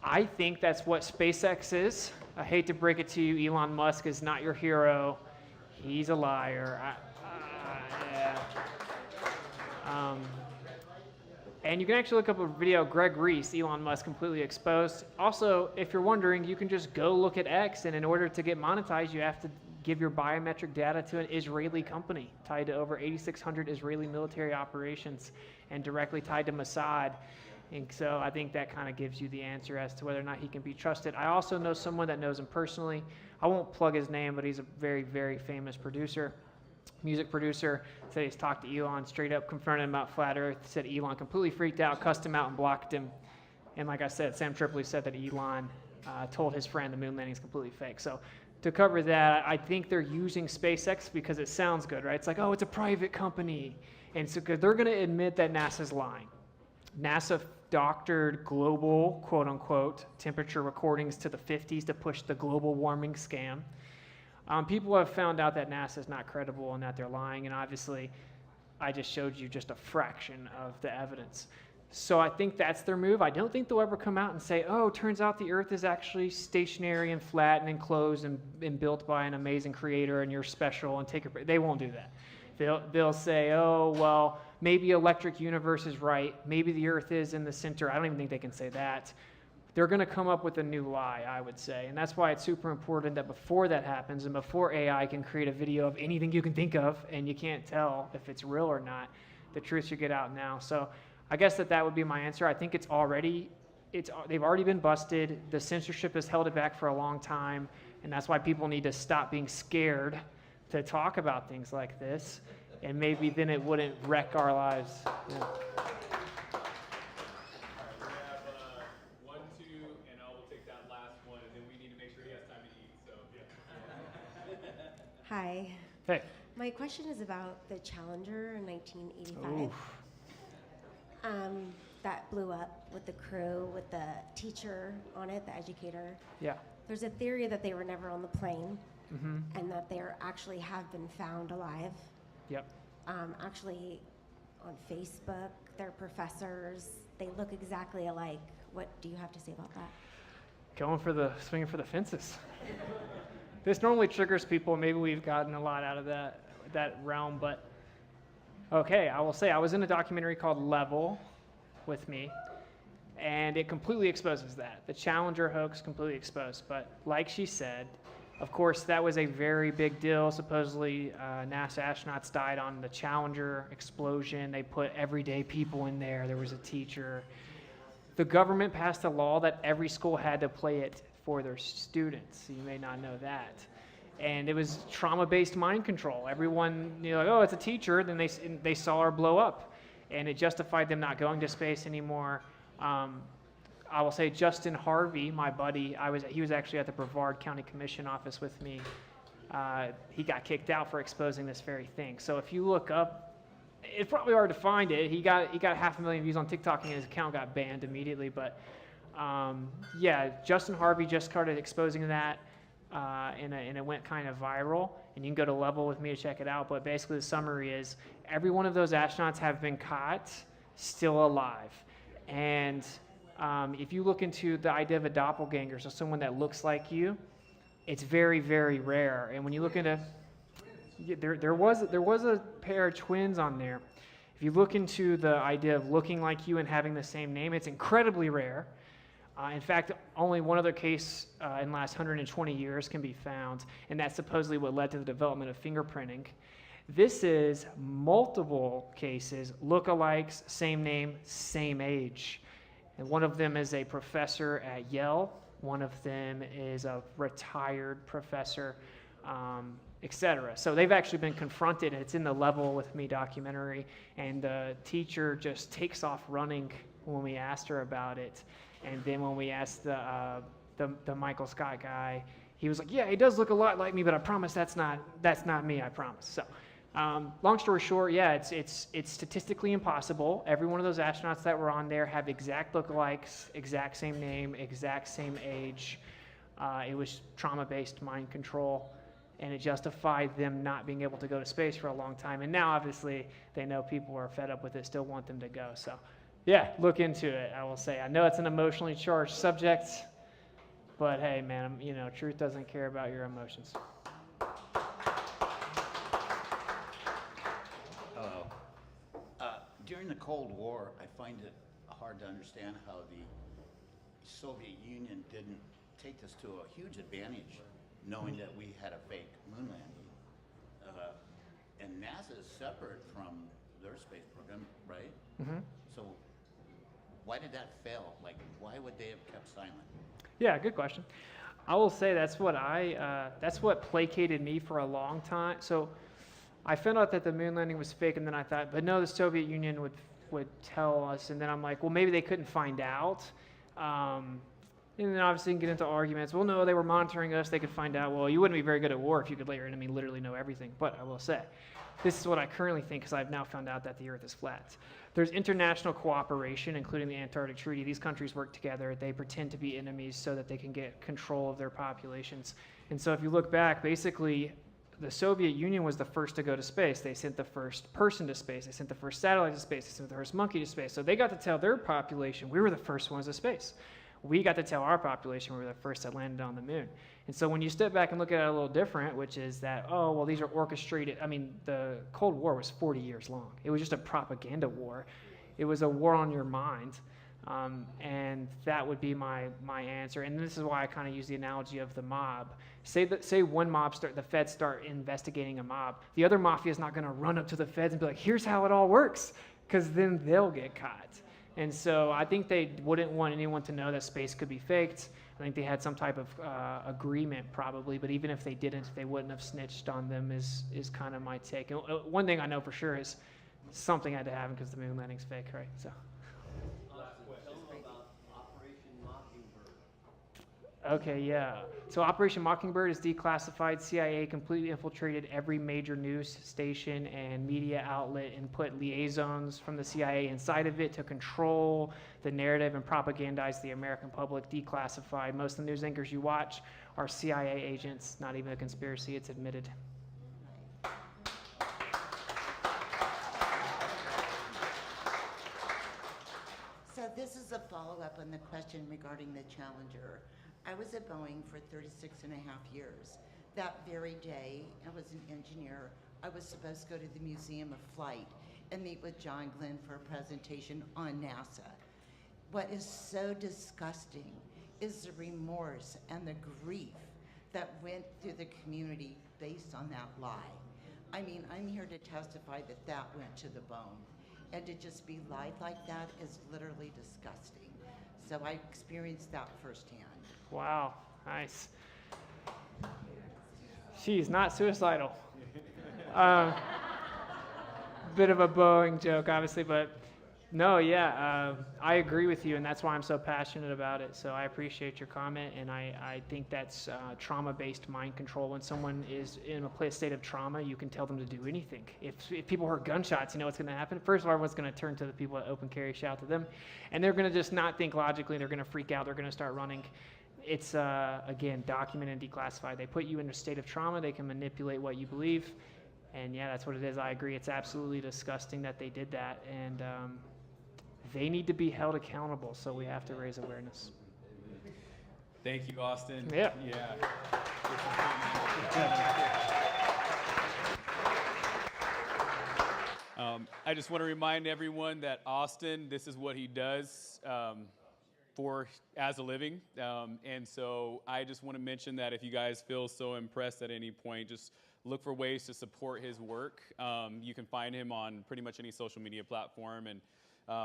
I think that's what SpaceX is. I hate to break it to you, Elon Musk is not your hero. He's a liar. Yeah. And you can actually look up a video of Greg Reese, Elon Musk completely exposed. Also, if you're wondering, you can just go look at X, and in order to get monetized, you have to give your biometric data to an Israeli company tied to over 8,600 Israeli military operations and directly tied to Mossad. And so I think that kind of gives you the answer as to whether or not he can be trusted. I also know someone that knows him personally. I won't plug his name, but he's a very, very famous producer, music producer. Said he's talked to Elon, straight up confronted him about flat Earth. Said Elon completely freaked out, cussed him out, and blocked him. And like I said, Sam Tripoli said that Elon told his friend the moon landing is completely fake. So to cover that, I think they're using SpaceX because it sounds good, right? It's like, oh, it's a private company. And so they're going to admit that NASA's lying. NASA doctored global, quote unquote, temperature recordings to the 50s to push the global warming scam. People have found out that NASA is not credible and that they're lying, and obviously I just showed you just a fraction of the evidence. So I think that's their move. I don't think they'll ever come out and say, oh, turns out the Earth is actually stationary and flat and enclosed and built by an amazing creator and you're special and take a... They won't do that. They'll say, oh, well, maybe Electric Universe is right. Maybe the Earth is in the center. I don't even think they can say that. They're going to come up with a new lie, I would say. And that's why it's super important that before that happens and before AI can create a video of anything you can think of and you can't tell if it's real or not, the truth should get out now. So I guess that would be my answer. I think they've already been busted. The censorship has held it back for a long time. And that's why people need to stop being scared to talk about things like this. And maybe then it wouldn't wreck our lives. Yeah. Hi. Hey. My question is about the Challenger in 1985. Oof. That blew up with the crew, with the teacher on it, the educator. Yeah. There's a theory that they were never on the plane, mm-hmm. and that they actually have been found alive. Yep. Actually, on Facebook, they're professors. They look exactly alike. What do you have to say about that? Swinging for the fences. This normally triggers people. Maybe we've gotten a lot out of that realm, but okay, I will say I was in a documentary called Level with me, and it completely exposes that. The Challenger hoax completely exposed, but like she said, of course, that was a very big deal. Supposedly, NASA astronauts died on the Challenger explosion. They put everyday people in there. There was a teacher. The government passed a law that every school had to play it for their students. You may not know that. And it was trauma-based mind control. Everyone, like, oh, it's a teacher. Then they saw her blow up. And it justified them not going to space anymore. I will say Justin Harvey, my buddy, he was actually at the Brevard County Commission office with me. He got kicked out for exposing this very thing. So if you look up, it's probably hard to find it. He got 500,000 views on TikTok and his account got banned immediately. But yeah, Justin Harvey just started exposing that, and it went kind of viral. And you can go to Level with me to check it out. But basically the summary is every one of those astronauts have been caught still alive. And if you look into the idea of a doppelganger, so someone that looks like you, it's very, very rare. And when you look into, there was a pair of twins on there. If you look into the idea of looking like you and having the same name, it's incredibly rare. In fact, only one other case in the last 120 years can be found, and that's supposedly what led to the development of fingerprinting. This is multiple cases, lookalikes, same name, same age. And one of them is a professor at Yale. One of them is a retired professor, etc. So they've actually been confronted. It's in the Level with Me documentary. And the teacher just takes off running when we asked her about it. And then when we asked the Michael Scott guy, he was like, yeah, he does look a lot like me, but I promise that's not me, I promise. So long story short, yeah, it's statistically impossible. Every one of those astronauts that were on there have exact lookalikes, exact same name, exact same age. It was trauma-based mind control, and it justified them not being able to go to space for a long time. And now, obviously, they know people are fed up with it, still want them to go. So, yeah, look into it, I will say. I know it's an emotionally charged subject, but hey, man, you know, truth doesn't care about your emotions. Hello. During the Cold War, I find it hard to understand how the Soviet Union didn't take this to a huge advantage, knowing that we had a fake moon landing. And NASA is separate from their space program, right? Mm-hmm. So why did that fail? Like, why would they have kept silent? Yeah, good question. I will say that's what placated me for a long time. So I found out that the moon landing was fake, and then I thought, but no, the Soviet Union would tell us, and then I'm like, well, maybe they couldn't find out. And then obviously you can get into arguments. Well, no, they were monitoring us. They could find out. Well, you wouldn't be very good at war if you could let your enemy literally know everything. But I will say, this is what I currently think, because I've now found out that the Earth is flat. There's international cooperation, including the Antarctic Treaty. These countries work together. They pretend to be enemies so that they can get control of their populations. And so if you look back, basically, the Soviet Union was the first to go to space. They sent the first person to space. They sent the first satellite to space. They sent the first monkey to space. So they got to tell their population, we were the first ones to space. We got to tell our population we were the first that landed on the moon. And so when you step back and look at it a little different, which is that, oh, well, these are orchestrated. I mean, the Cold War was 40 years long. It was just a propaganda war. It was a war on your mind. And that would be my answer. And this is why I kind of use the analogy of the mob. Say one mob the feds start investigating a mob. The other mafia is not going to run up to the feds and be like, here's how it all works, because then they'll get caught. And so I think they wouldn't want anyone to know that space could be faked. I think they had some type of agreement probably, but even if they didn't, they wouldn't have snitched on them is kind of my take. And one thing I know for sure is something had to happen because the moon landing's fake, right? So. Okay, yeah. So Operation Mockingbird is declassified. CIA completely infiltrated every major news station and media outlet and put liaisons from the CIA inside of it to control the narrative and propagandize the American public. Declassified. Most of the news anchors you watch are CIA agents, not even a conspiracy, it's admitted. So this is a follow-up on the question regarding the Challenger. I was at Boeing for 36 and a half years. That very day, I was an engineer. I was supposed to go to the Museum of Flight and meet with John Glenn for a presentation on NASA. What is so disgusting is the remorse and the grief that went through the community based on that lie. I mean, I'm here to testify that that went to the bone. And to just be lied like that is literally disgusting. So I experienced that firsthand. Wow, nice. She's not suicidal. Bit of a Boeing joke, obviously, but no, yeah, I agree with you, and that's why I'm so passionate about it. So I appreciate your comment, and I think that's trauma-based mind control. When someone is in a state of trauma, you can tell them to do anything. If people heard gunshots, you know what's going to happen? First of all, everyone's going to turn to the people at open carry, shout to them, and they're going to just not think logically. They're going to freak out. They're going to start running. It's, again, documented and declassified. They put you in a state of trauma. They can manipulate what you believe. And, yeah, that's what it is. I agree. It's absolutely disgusting that they did that. And they need to be held accountable, so we have to raise awareness. Thank you, Austin. Yeah. Yeah. I just want to remind everyone that Austin, this is what he does as a living. And so I just want to mention that if you guys feel so impressed at any point, just look for ways to support his work. You can find him on pretty much any social media platform. And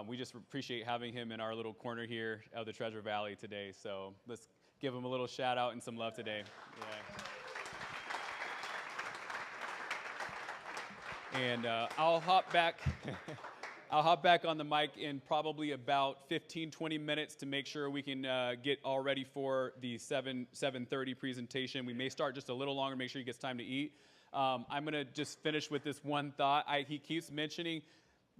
we just appreciate having him in our little corner here of the Treasure Valley today. So let's give him a little shout out and some love today. Yeah. And I'll hop back. I'll hop back on the mic in probably about 15, 20 minutes to make sure we can get all ready for the 7:30 presentation. We may start just a little longer, make sure he gets time to eat. I'm going to just finish with this one thought. He keeps mentioning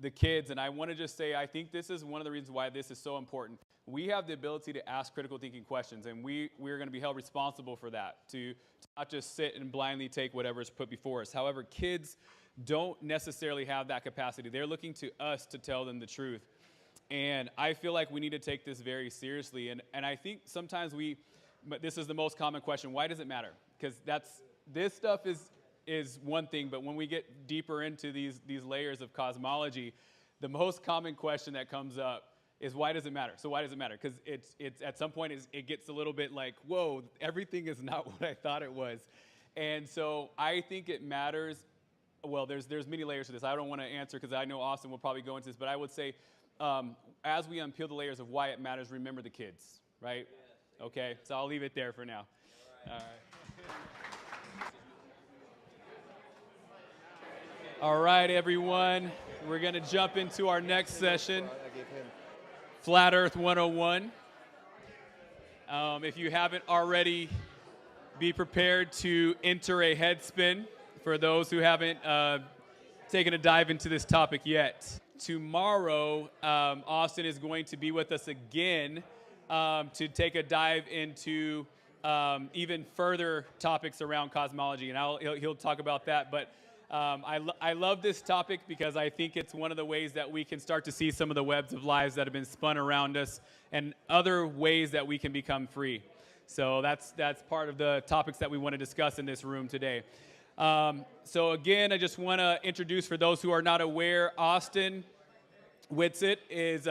the kids, and I want to just say, I think this is one of the reasons why this is so important. We have the ability to ask critical thinking questions, and we're going to be held responsible for that, to not just sit and blindly take whatever is put before us. However, kids don't necessarily have that capacity. They're looking to us to tell them the truth. And I feel like we need to take this very seriously. And I think sometimes but this is the most common question, why does it matter? Because this stuff is one thing, but when we get deeper into these layers of cosmology, the most common question that comes up is, why does it matter? So why does it matter? Because it's at some point it gets a little bit like, whoa, everything is not what I thought it was. And so I think it matters. Well, there's many layers to this. I don't want to answer because I know Austin will probably go into this, but I would say as we unpeel the layers of why it matters, remember the kids, right? Okay, so I'll leave it there for now. All right. All right, everyone. We're going to jump into our next session, Flat Earth 101. If you haven't already, be prepared to enter a head spin for those who haven't taken a dive into this topic yet. Tomorrow, Austin is going to be with us again to take a dive into even further topics around cosmology, and he'll talk about that. But I love this topic because I think it's one of the ways that we can start to see some of the webs of lives that have been spun around us and other ways that we can become free. So that's part of the topics that we want to discuss in this room today. So again, I just want to introduce, for those who are not aware, Austin Whitsitt is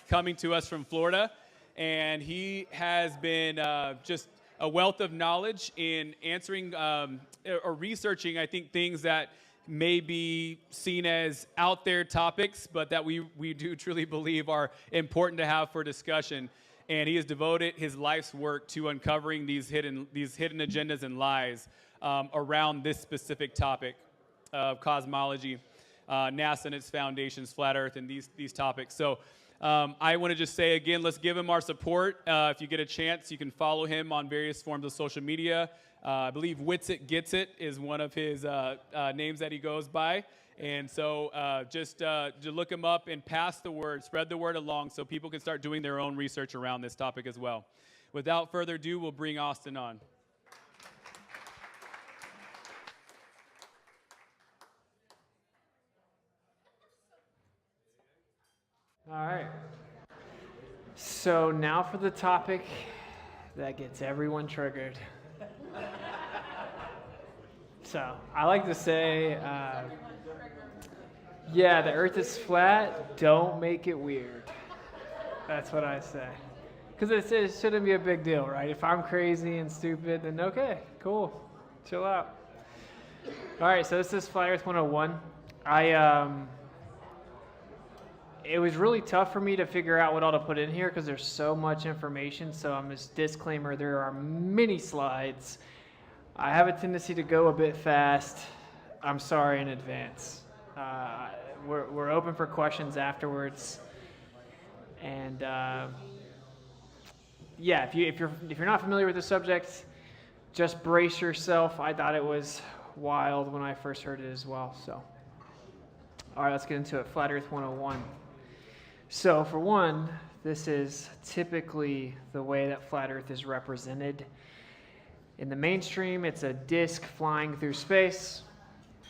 coming to us from Florida, and he has been just a wealth of knowledge in answering or researching, I think, things that may be seen as out there topics, but that we do truly believe are important to have for discussion. And he has devoted his life's work to uncovering these hidden agendas and lies around this specific topic of cosmology, NASA and its foundations, flat Earth, and these topics. So I want to just say again, let's give him our support. If you get a chance, you can follow him on various forms of social media. I believe Whitsitt Gets It is one of his names that he goes by. And so just look him up and pass the word, spread the word along so people can start doing their own research around this topic as well. Without further ado, we'll bring Austin on. All right. So now for the topic that gets everyone triggered. So I like to say, yeah, the earth is flat, don't make it weird. That's what I say. Because it shouldn't be a big deal, right? If I'm crazy and stupid, then okay, cool, chill out. All right, so this is Flat Earth 101. It was really tough for me to figure out what all to put in here because there's so much information. So I'm just disclaimer, there are many slides. I have a tendency to go a bit fast. I'm sorry in advance. We're open for questions afterwards. And yeah, if you're not familiar with the subject, just brace yourself. I thought it was wild when I first heard it as well. So, all right, let's get into it. Flat Earth 101. So for one, this is typically the way that flat Earth is represented. In the mainstream, it's a disk flying through space.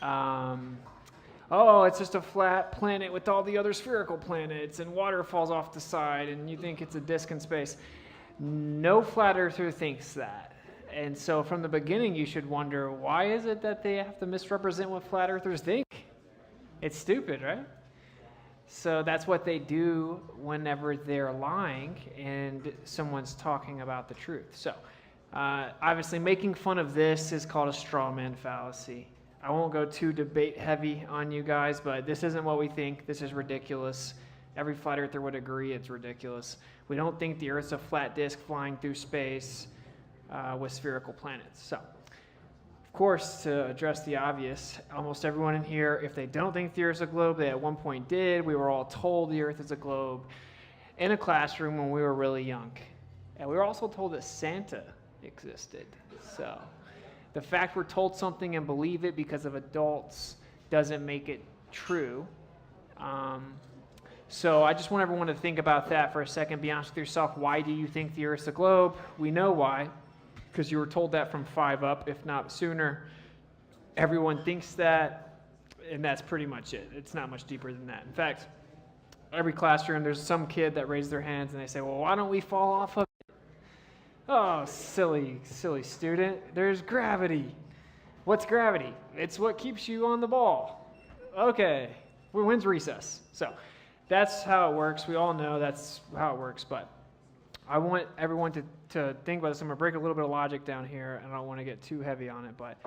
Oh, it's just a flat planet with all the other spherical planets, and water falls off the side, and you think it's a disk in space. No flat earther thinks that. And so from the beginning, you should wonder, why is it that they have to misrepresent what flat earthers think? It's stupid, right? So that's what they do whenever they're lying and someone's talking about the truth. So obviously making fun of this is called a straw man fallacy. I won't go too debate heavy on you guys, but this isn't what we think. This is ridiculous. Every flat earther would agree it's ridiculous. We don't think the Earth's a flat disk flying through space with spherical planets. So, of course, to address the obvious, almost everyone in here, if they don't think the Earth's a globe, they at one point did. We were all told the Earth is a globe in a classroom when we were really young. And we were also told that Santa existed. So the fact we're told something and believe it because of adults doesn't make it true. So I just want everyone to think about that for a second. Be honest with yourself. Why do you think the Earth's a globe? We know why, because you were told that from 5 up, if not sooner. Everyone thinks that, and that's pretty much it. It's not much deeper than that. In fact, every classroom, there's some kid that raises their hands and they say, well, why don't we fall off of it? Oh, silly student. There's gravity. What's gravity? It's what keeps you on the ball. Okay, when's recess? So that's how it works. We all know that's how it works, but I want everyone to think about this. I'm going to break a little bit of logic down here, and I don't want to get too heavy on it, but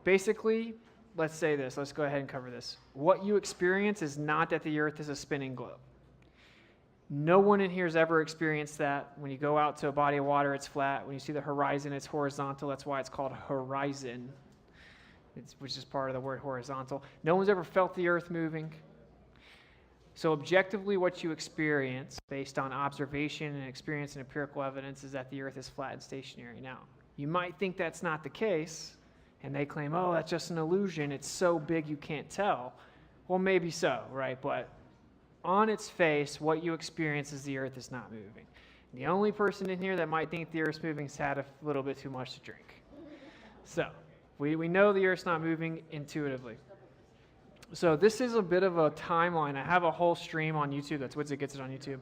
basically, let's say this. Let's go ahead and cover this. What you experience is not that the Earth is a spinning globe. No one in here has ever experienced that. When you go out to a body of water, it's flat. When you see the horizon, it's horizontal. That's why it's called horizon, which is part of the word horizontal. No one's ever felt the Earth moving. So objectively, what you experience based on observation and experience and empirical evidence is that the Earth is flat and stationary. Now, you might think that's not the case, and they claim, oh, that's just an illusion. It's so big you can't tell. Well, maybe so, right? But on its face, what you experience is the Earth is not moving. The only person in here that might think the Earth's moving has had a little bit too much to drink. So we know the Earth's not moving intuitively. So this is a bit of a timeline. I have a whole stream on YouTube. That's Whitsitt Gets It on YouTube.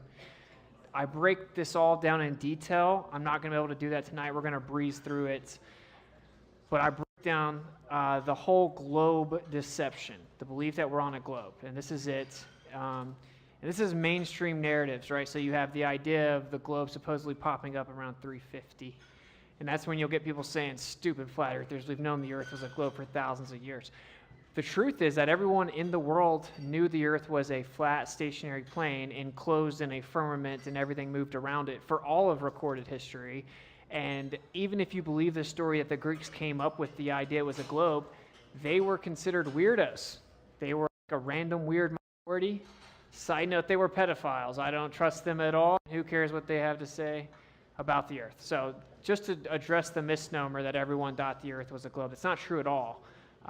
I break this all down in detail. I'm not going to be able to do that tonight. We're going to breeze through it. But I break down the whole globe deception, the belief that we're on a globe. And this is it. And this is mainstream narratives, right? So you have the idea of the globe supposedly popping up around 350. And that's when you'll get people saying, stupid flat earthers, we've known the Earth was a globe for thousands of years. The truth is that everyone in the world knew the Earth was a flat, stationary plane enclosed in a firmament and everything moved around it for all of recorded history. And even if you believe the story that the Greeks came up with the idea it was a globe, they were considered weirdos. They were like a random weird minority. Side note, they were pedophiles. I don't trust them at all. Who cares what they have to say about the Earth? So just to address the misnomer that everyone thought the Earth was a globe, it's not true at all.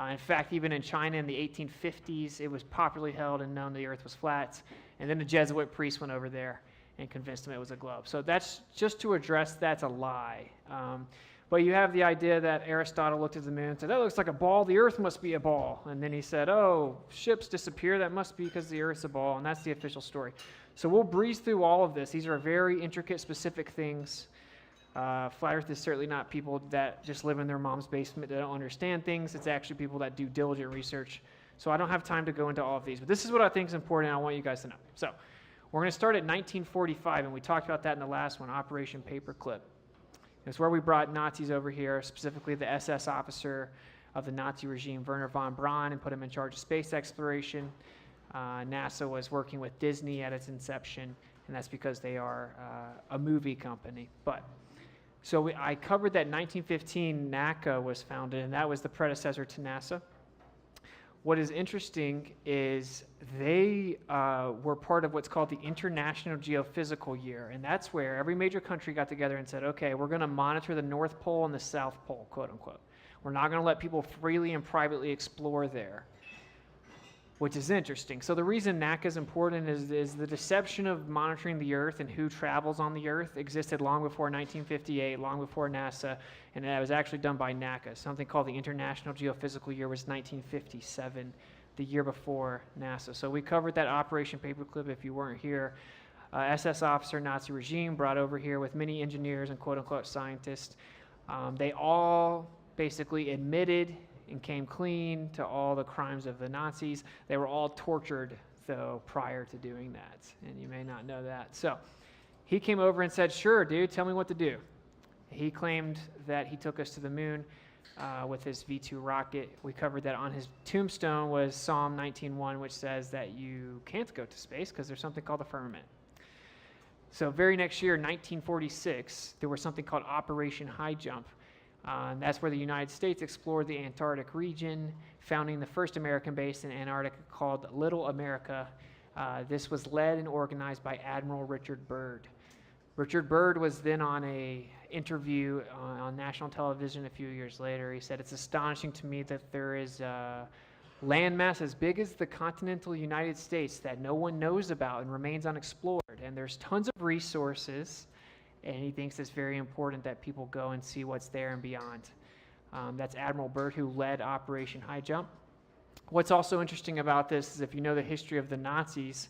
In fact, even in China in the 1850s, it was popularly held and known the Earth was flat. And then the Jesuit priest went over there and convinced them it was a globe. So that's just to address that's a lie. But you have the idea that Aristotle looked at the moon and said, that looks like a ball, the Earth must be a ball. And then he said, oh, ships disappear, that must be because the Earth's a ball, and that's the official story. So we'll breeze through all of this. These are very intricate, specific things. Flat Earth is certainly not people that just live in their mom's basement that don't understand things. It's actually people that do diligent research. So I don't have time to go into all of these, but this is what I think is important, and I want you guys to know. So we're going to start at 1945, and we talked about that in the last one, Operation Paperclip. It's where we brought Nazis over here, specifically the SS officer of the Nazi regime, Werner von Braun, and put him in charge of space exploration. NASA was working with Disney at its inception, and that's because they are a movie company. So I covered that 1915 NACA was founded, and that was the predecessor to NASA. What is interesting is they were part of what's called the International Geophysical Year, and that's where every major country got together and said, okay, we're going to monitor the North Pole and the South Pole, quote unquote. We're not going to let people freely and privately explore there, which is interesting. So the reason NACA is important is the deception of monitoring the Earth and who travels on the Earth existed long before 1958, long before NASA, and that was actually done by NACA. Something called the International Geophysical Year was 1957, the year before NASA. So we covered that Operation Paperclip if you weren't here. SS officer, Nazi regime, brought over here with many engineers and quote-unquote scientists. They all basically admitted and came clean to all the crimes of the Nazis. They were all tortured, though, prior to doing that, and you may not know that. So he came over and said, sure, dude, tell me what to do. He claimed that he took us to the moon with his V-2 rocket. We covered that on his tombstone was Psalm 19:1, which says that you can't go to space because there's something called the firmament. So very next year, 1946, there was something called Operation High Jump. That's where the United States explored the Antarctic region, founding the first American base in Antarctica called Little America. This was led and organized by Admiral Richard Byrd. Richard Byrd was then on an interview on national television a few years later. He said, it's astonishing to me that there is landmass as big as the continental United States that no one knows about and remains unexplored. And there's tons of resources, and he thinks it's very important that people go and see what's there and beyond. That's Admiral Byrd, who led Operation High Jump. What's also interesting about this is if you know the history of the Nazis,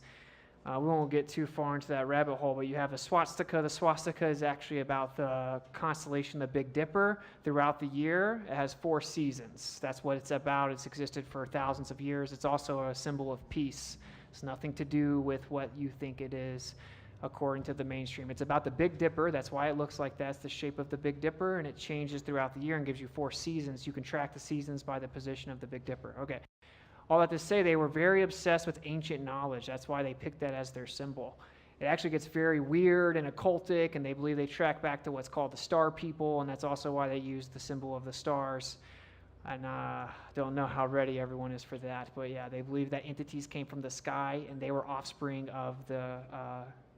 we won't get too far into that rabbit hole, but you have a swastika. The swastika is actually about the constellation, the Big Dipper. Throughout the year, it has 4 seasons. That's what it's about. It's existed for thousands of years. It's also a symbol of peace. It's nothing to do with what you think it is, according to the mainstream. It's about the Big Dipper. That's why it looks like that's the shape of the Big Dipper, and it changes throughout the year and gives you 4 seasons. You can track the seasons by the position of the Big Dipper. Okay. All that to say, they were very obsessed with ancient knowledge. That's why they picked that as their symbol. It actually gets very weird and occultic, and they believe they track back to what's called the star people, and that's also why they use the symbol of the stars. And don't know how ready everyone is for that, but yeah, they believe that entities came from the sky, and they were offspring of the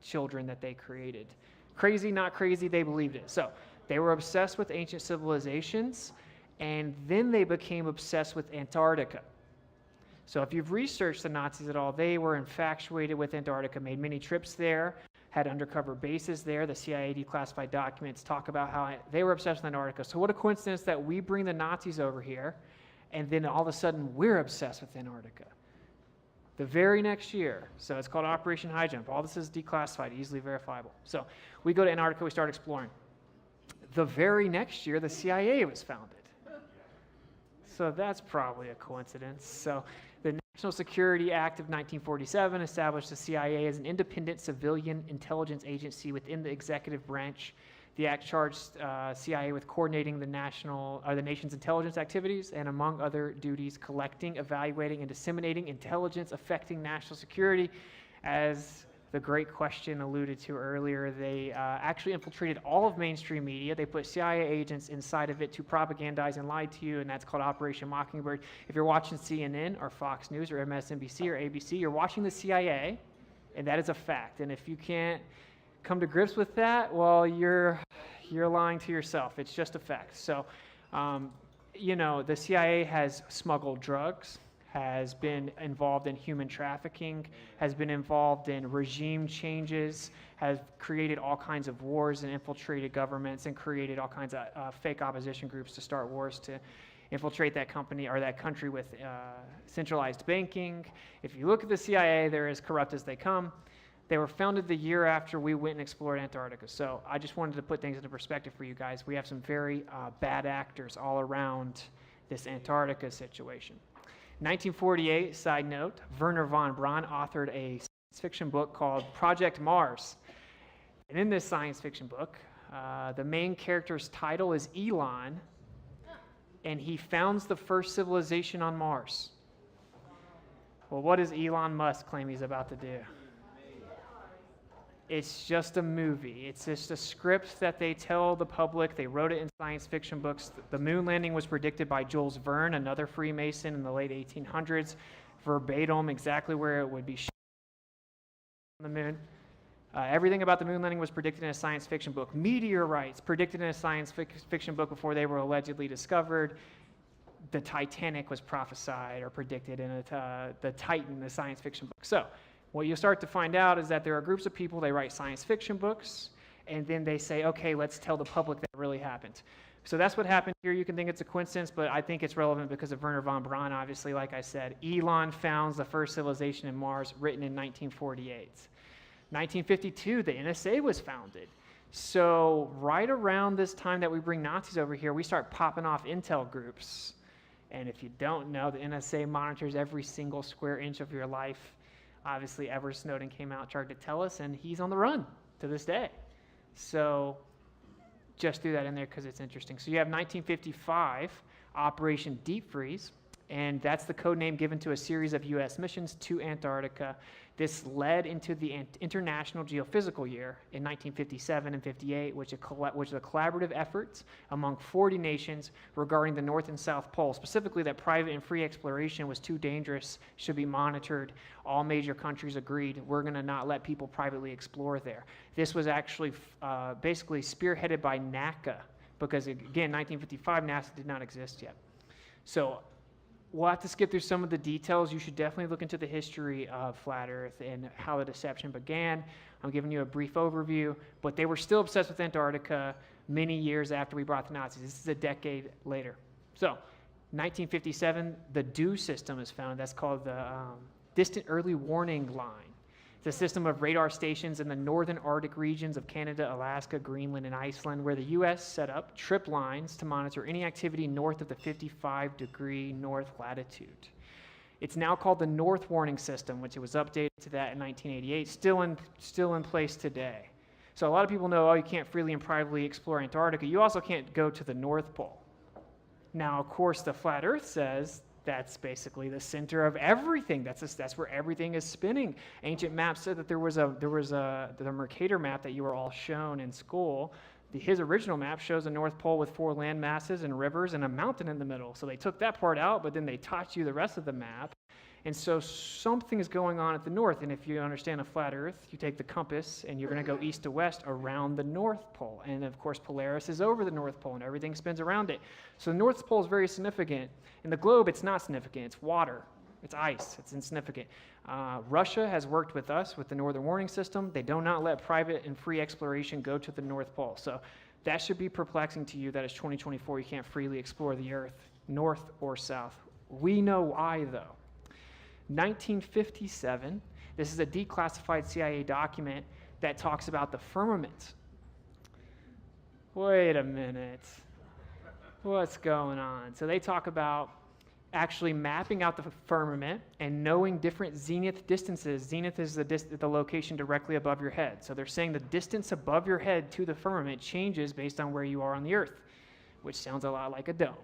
children that they created. Crazy, not crazy, they believed it. So they were obsessed with ancient civilizations, and then they became obsessed with Antarctica. So if you've researched the Nazis at all, they were infatuated with Antarctica, made many trips there, had undercover bases there. The CIA declassified documents talk about how they were obsessed with Antarctica. So what a coincidence that we bring the Nazis over here, and then all of a sudden we're obsessed with Antarctica. The very next year, so it's called Operation High Jump. All this is declassified, easily verifiable. So we go to Antarctica, we start exploring. The very next year, the CIA was founded. So that's probably a coincidence. So the National Security Act of 1947 established the CIA as an independent civilian intelligence agency within the executive branch. The act charged CIA with coordinating the nation's intelligence activities and, among other duties, collecting, evaluating, and disseminating intelligence affecting national security. As the great question alluded to earlier, they actually infiltrated all of mainstream media. They put CIA agents inside of it to propagandize and lie to you, and that's called Operation Mockingbird. If you're watching CNN or Fox News or MSNBC or ABC, you're watching the CIA, and that is a fact. And if you can't come to grips with that, well, you're lying to yourself. It's just a fact. So, the CIA has smuggled drugs, has been involved in human trafficking, has been involved in regime changes, has created all kinds of wars and infiltrated governments and created all kinds of fake opposition groups to start wars to infiltrate that company or that country with centralized banking. If you look at the CIA, they're as corrupt as they come. They were founded the year after we went and explored Antarctica. So I just wanted to put things into perspective for you guys. We have some very bad actors all around this Antarctica situation. 1948, side note, Wernher von Braun authored a science fiction book called Project Mars. And in this science fiction book, the main character's title is Elon, and he founds the first civilization on Mars. Well, what does Elon Musk claim he's about to do? It's just a movie. It's just a script that they tell the public. They wrote it in science fiction books. The moon landing was predicted by Jules Verne, another Freemason in the late 1800s, verbatim, exactly where it would be on the moon. Everything about the moon landing was predicted in a science fiction book. Meteorites predicted in a science fiction book before they were allegedly discovered. The Titanic was prophesied or predicted in the Titan, the science fiction book. So what you'll start to find out is that there are groups of people, they write science fiction books, and then they say, okay, let's tell the public that it really happened. So that's what happened here. You can think it's a coincidence, but I think it's relevant because of Wernher von Braun, obviously, like I said. Elon founds the first civilization in Mars, written in 1948. 1952, the NSA was founded. So right around this time that we bring Nazis over here, we start popping off intel groups. And if you don't know, the NSA monitors every single square inch of your life. Obviously, Edward Snowden came out, tried to tell us, and he's on the run to this day. So just threw that in there because it's interesting. So you have 1955, Operation Deep Freeze, and that's the code name given to a series of U.S. missions to Antarctica. This led into the International Geophysical Year in 1957 and 58, which was a collaborative effort among 40 nations regarding the North and South Pole, specifically that private and free exploration was too dangerous, should be monitored. All major countries agreed, we're going to not let people privately explore there. This was actually basically spearheaded by NACA, because again, 1955, NASA did not exist yet. So we'll have to skip through some of the details. You should definitely look into the history of flat Earth and how the deception began. I'm giving you a brief overview, but they were still obsessed with Antarctica many years after we brought the Nazis. This is a decade later. So, 1957, the DEW system is founded. That's called the Distant Early Warning Line. It's a system of radar stations in the northern Arctic regions of Canada, Alaska, Greenland, and Iceland, where the U.S. set up trip lines to monitor any activity north of the 55-degree north latitude. It's now called the North Warning System, which it was updated to that in 1988, still in place today. So a lot of people know, oh, you can't freely and privately explore Antarctica. You also can't go to the North Pole. Now, of course, the Flat Earth says that's basically the center of everything. That's where everything is spinning. Ancient maps said that there was the Mercator map that you were all shown in school. His original map shows a North Pole with 4 land masses and rivers and a mountain in the middle. So they took that part out, but then they taught you the rest of the map. And so something is going on at the north. And if you understand a flat Earth, you take the compass and you're going to go east to west around the North Pole. And of course, Polaris is over the North Pole and everything spins around it. So the North Pole is very significant. In the globe, it's not significant. It's water. It's ice. It's insignificant. Russia has worked with us with the Northern Warning System. They do not let private and free exploration go to the North Pole. So that should be perplexing to you that it's 2024. You can't freely explore the Earth, north or south. We know why, though. 1957, this is a declassified CIA document that talks about the firmament. Wait a minute. What's going on? So they talk about actually mapping out the firmament and knowing different zenith distances. Zenith is the location directly above your head. So they're saying the distance above your head to the firmament changes based on where you are on the Earth, which sounds a lot like a dome,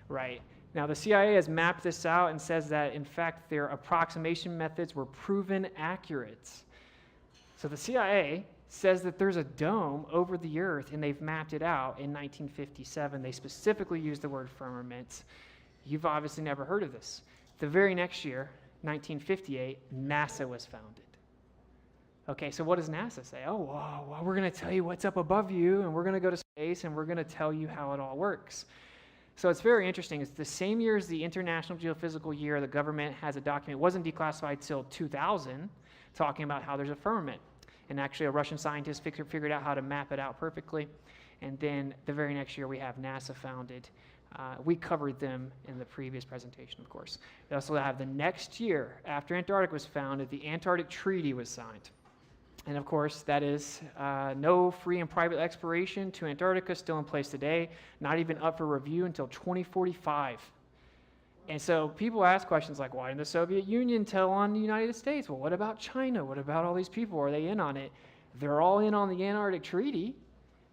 right? Now, the CIA has mapped this out and says that, in fact, their approximation methods were proven accurate. So the CIA says that there's a dome over the Earth, and they've mapped it out in 1957. They specifically used the word firmament. You've obviously never heard of this. The very next year, 1958, NASA was founded. Okay, so what does NASA say? Oh, well, we're going to tell you what's up above you, and we're going to go to space, and we're going to tell you how it all works. So it's very interesting. It's the same year as the International Geophysical Year. The government has a document. It wasn't declassified till 2000, talking about how there's a firmament. And actually, a Russian scientist figured out how to map it out perfectly. And then the very next year, we have NASA founded. We covered them in the previous presentation, of course. We also have the next year, after Antarctica was founded, the Antarctic Treaty was signed. And of course, that is no free and private exploration to Antarctica, still in place today, not even up for review until 2045. And so people ask questions like, why didn't the Soviet Union tell on the United States? Well, what about China? What about all these people? Are they in on it? They're all in on the Antarctic Treaty.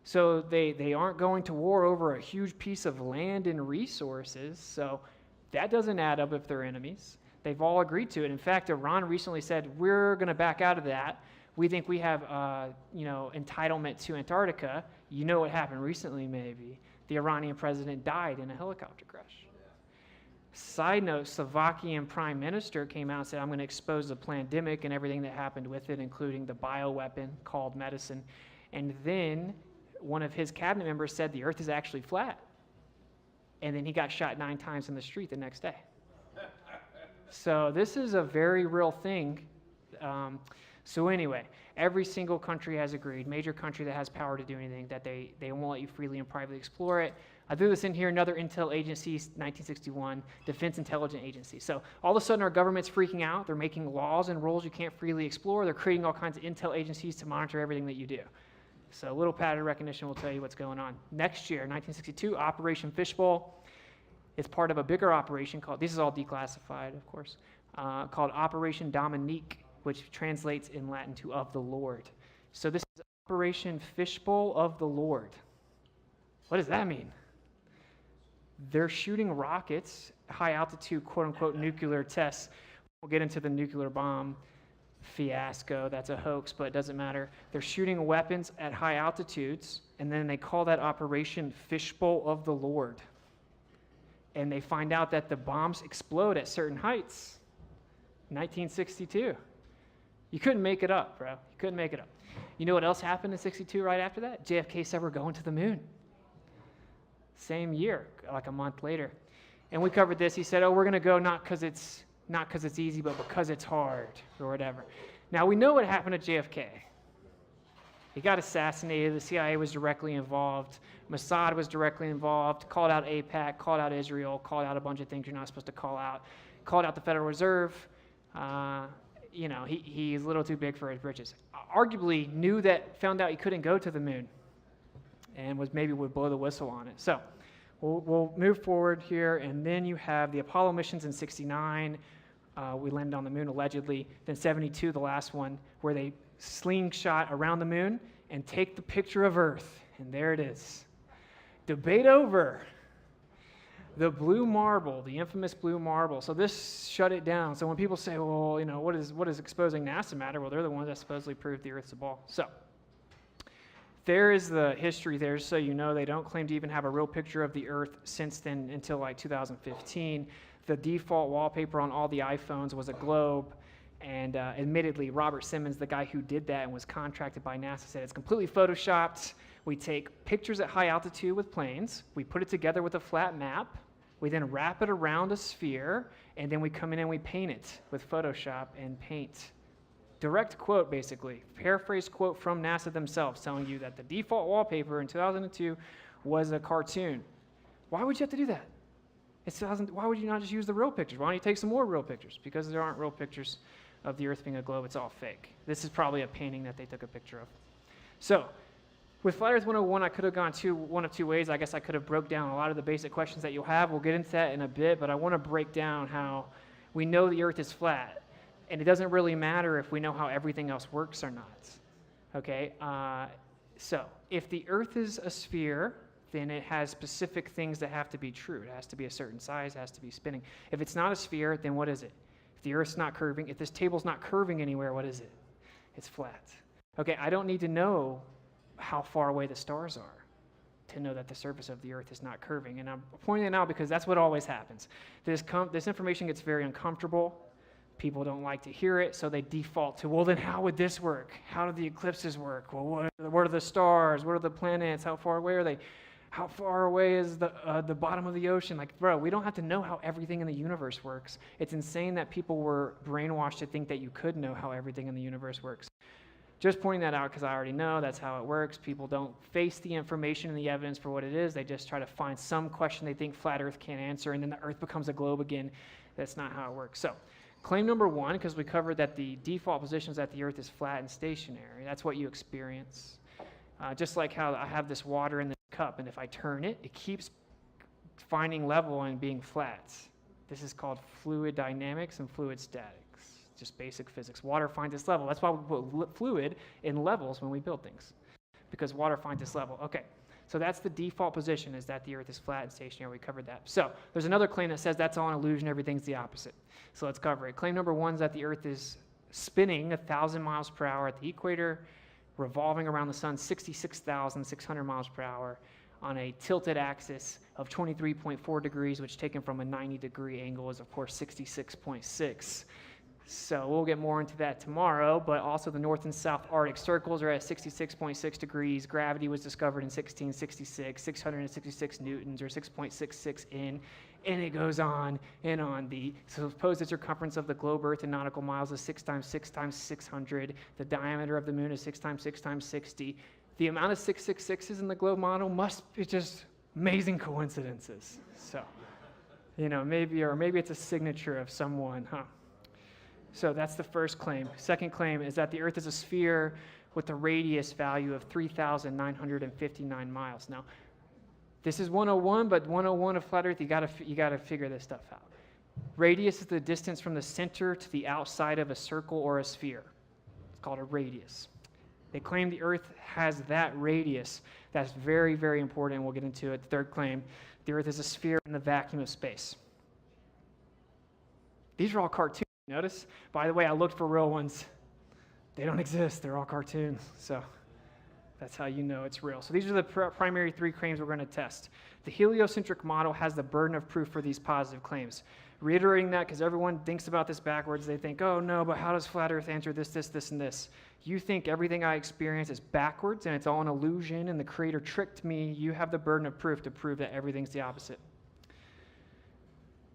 So they aren't going to war over a huge piece of land and resources. So that doesn't add up if they're enemies. They've all agreed to it. In fact, Iran recently said, we're going to back out of that. We think we have, entitlement to Antarctica. You know what happened recently, maybe. The Iranian president died in a helicopter crash. Side note, Slovakian prime minister came out and said, I'm going to expose the pandemic and everything that happened with it, including the bioweapon called medicine. And then one of his cabinet members said the Earth is actually flat. And then he got shot 9 times in the street the next day. So this is a very real thing. So anyway, every single country has agreed, major country that has power to do anything, that they won't let you freely and privately explore it. I threw this in here, another intel agency, 1961, Defense Intelligence Agency. So all of a sudden our government's freaking out. They're making laws and rules you can't freely explore. They're creating all kinds of intel agencies to monitor everything that you do. So a little pattern recognition will tell you what's going on. Next year, 1962, Operation Fishbowl. It's part of a bigger operation called, this is all declassified, of course, called Operation Dominique, which translates in Latin to of the Lord. So this is Operation Fishbowl of the Lord. What does that mean? They're shooting rockets, high altitude, quote unquote, nuclear tests. We'll get into the nuclear bomb fiasco. That's a hoax, but it doesn't matter. They're shooting weapons at high altitudes, and then they call that Operation Fishbowl of the Lord. And they find out that the bombs explode at certain heights. 1962. You couldn't make it up, bro. You couldn't make it up. You know what else happened in 62 right after that? JFK said we're going to the moon. Same year, like a month later. And we covered this. He said, oh, we're going to go not because it's easy, but because it's hard, or whatever. Now, we know what happened to JFK. He got assassinated. The CIA was directly involved. Mossad was directly involved, called out AIPAC, called out Israel, called out a bunch of things you're not supposed to call out, called out the Federal Reserve. He's a little too big for his britches. Arguably found out he couldn't go to the moon and would blow the whistle on it. So we'll move forward here, and then you have the Apollo missions in 69. We landed on the moon allegedly. Then 72, the last one, where they slingshot around the moon and take the picture of Earth. And there it is. Debate over. The blue marble, the infamous blue marble. So this shut it down. So when people say, well, what is exposing NASA matter? Well, they're the ones that supposedly proved the Earth's a ball. So there is the history there, so you know they don't claim to even have a real picture of the Earth since then until like 2015. The default wallpaper on all the iPhones was a globe. And admittedly, Robert Simmons, the guy who did that and was contracted by NASA, said it's completely photoshopped. We take pictures at high altitude with planes. We put it together with a flat map. We then wrap it around a sphere. And then we come in and we paint it with Photoshop and paint. Direct quote, basically. Paraphrased quote from NASA themselves telling you that the default wallpaper in 2002 was a cartoon. Why would you have to do that? Why would you not just use the real pictures? Why don't you take some more real pictures? Because there aren't real pictures of the Earth being a globe. It's all fake. This is probably a painting that they took a picture of. So with Flat Earth 101, I could have gone one of two ways. I guess I could have broke down a lot of the basic questions that you'll have. We'll get into that in a bit, but I want to break down how we know the Earth is flat. And it doesn't really matter if we know how everything else works or not. Okay? So if the Earth is a sphere, then it has specific things that have to be true. It has to be a certain size, it has to be spinning. If it's not a sphere, then what is it? If the Earth's not curving, if this table's not curving anywhere, what is it? It's flat. Okay, I don't need to know how far away the stars are to know that the surface of the Earth is not curving. And I'm pointing it out because that's what always happens. This information gets very uncomfortable. People don't like to hear it, so they default to, well, then how would this work? How do the eclipses work? Well, what are the stars? What are the planets? How far away are they? How far away is the bottom of the ocean? Like, bro, we don't have to know how everything in the universe works. It's insane that people were brainwashed to think that you could know how everything in the universe works. Just pointing that out because I already know that's how it works. People don't face the information and the evidence for what it is. They just try to find some question they think Flat Earth can't answer, and then the Earth becomes a globe again. That's not how it works. So claim number one, because we covered that the default position is that the Earth is flat and stationary. That's what you experience. Just like how I have this water in this cup, and if I turn it, it keeps finding level and being flat. This is called fluid dynamics and fluid statics, just basic physics. Water finds its level. That's why we put fluid in levels when we build things, because water finds its level. Okay, so that's the default position, is that the Earth is flat and stationary. We covered that. So there's another claim that says that's all an illusion, everything's the opposite. So let's cover it. Claim number one is that the Earth is spinning 1,000 miles per hour at the equator, revolving around the sun 66,600 miles per hour on a tilted axis of 23.4 degrees, which taken from a 90-degree angle is, of course, 66.6. So we'll get more into that tomorrow, but also the North and South Arctic circles are at 66.6 degrees. Gravity was discovered in 1666, 666 newtons, or 6.66 in, and it goes on and on. The supposed circumference of the globe Earth in nautical miles is 6 times 6 times 600. The diameter of the moon is 6 times 6 times 60. The amount of 666s in the globe model must be just amazing coincidences. So, maybe it's a signature of someone, huh? So that's the first claim. Second claim is that the Earth is a sphere with a radius value of 3,959 miles. Now, this is 101, but 101 of Flat Earth, you gotta figure this stuff out. Radius is the distance from the center to the outside of a circle or a sphere. It's called a radius. They claim the Earth has that radius. That's very, very important, and we'll get into it. The third claim, the Earth is a sphere in the vacuum of space. These are all cartoons. Notice, by the way, I looked for real ones. They don't exist. They're all cartoons. So that's how you know it's real. So these are the primary three claims we're going to test. The heliocentric model has the burden of proof for these positive claims. Reiterating that because everyone thinks about this backwards. They think, oh no, but how does Flat Earth answer this, this, this, and this? You think everything I experience is backwards and it's all an illusion and the Creator tricked me. You have the burden of proof to prove that everything's the opposite.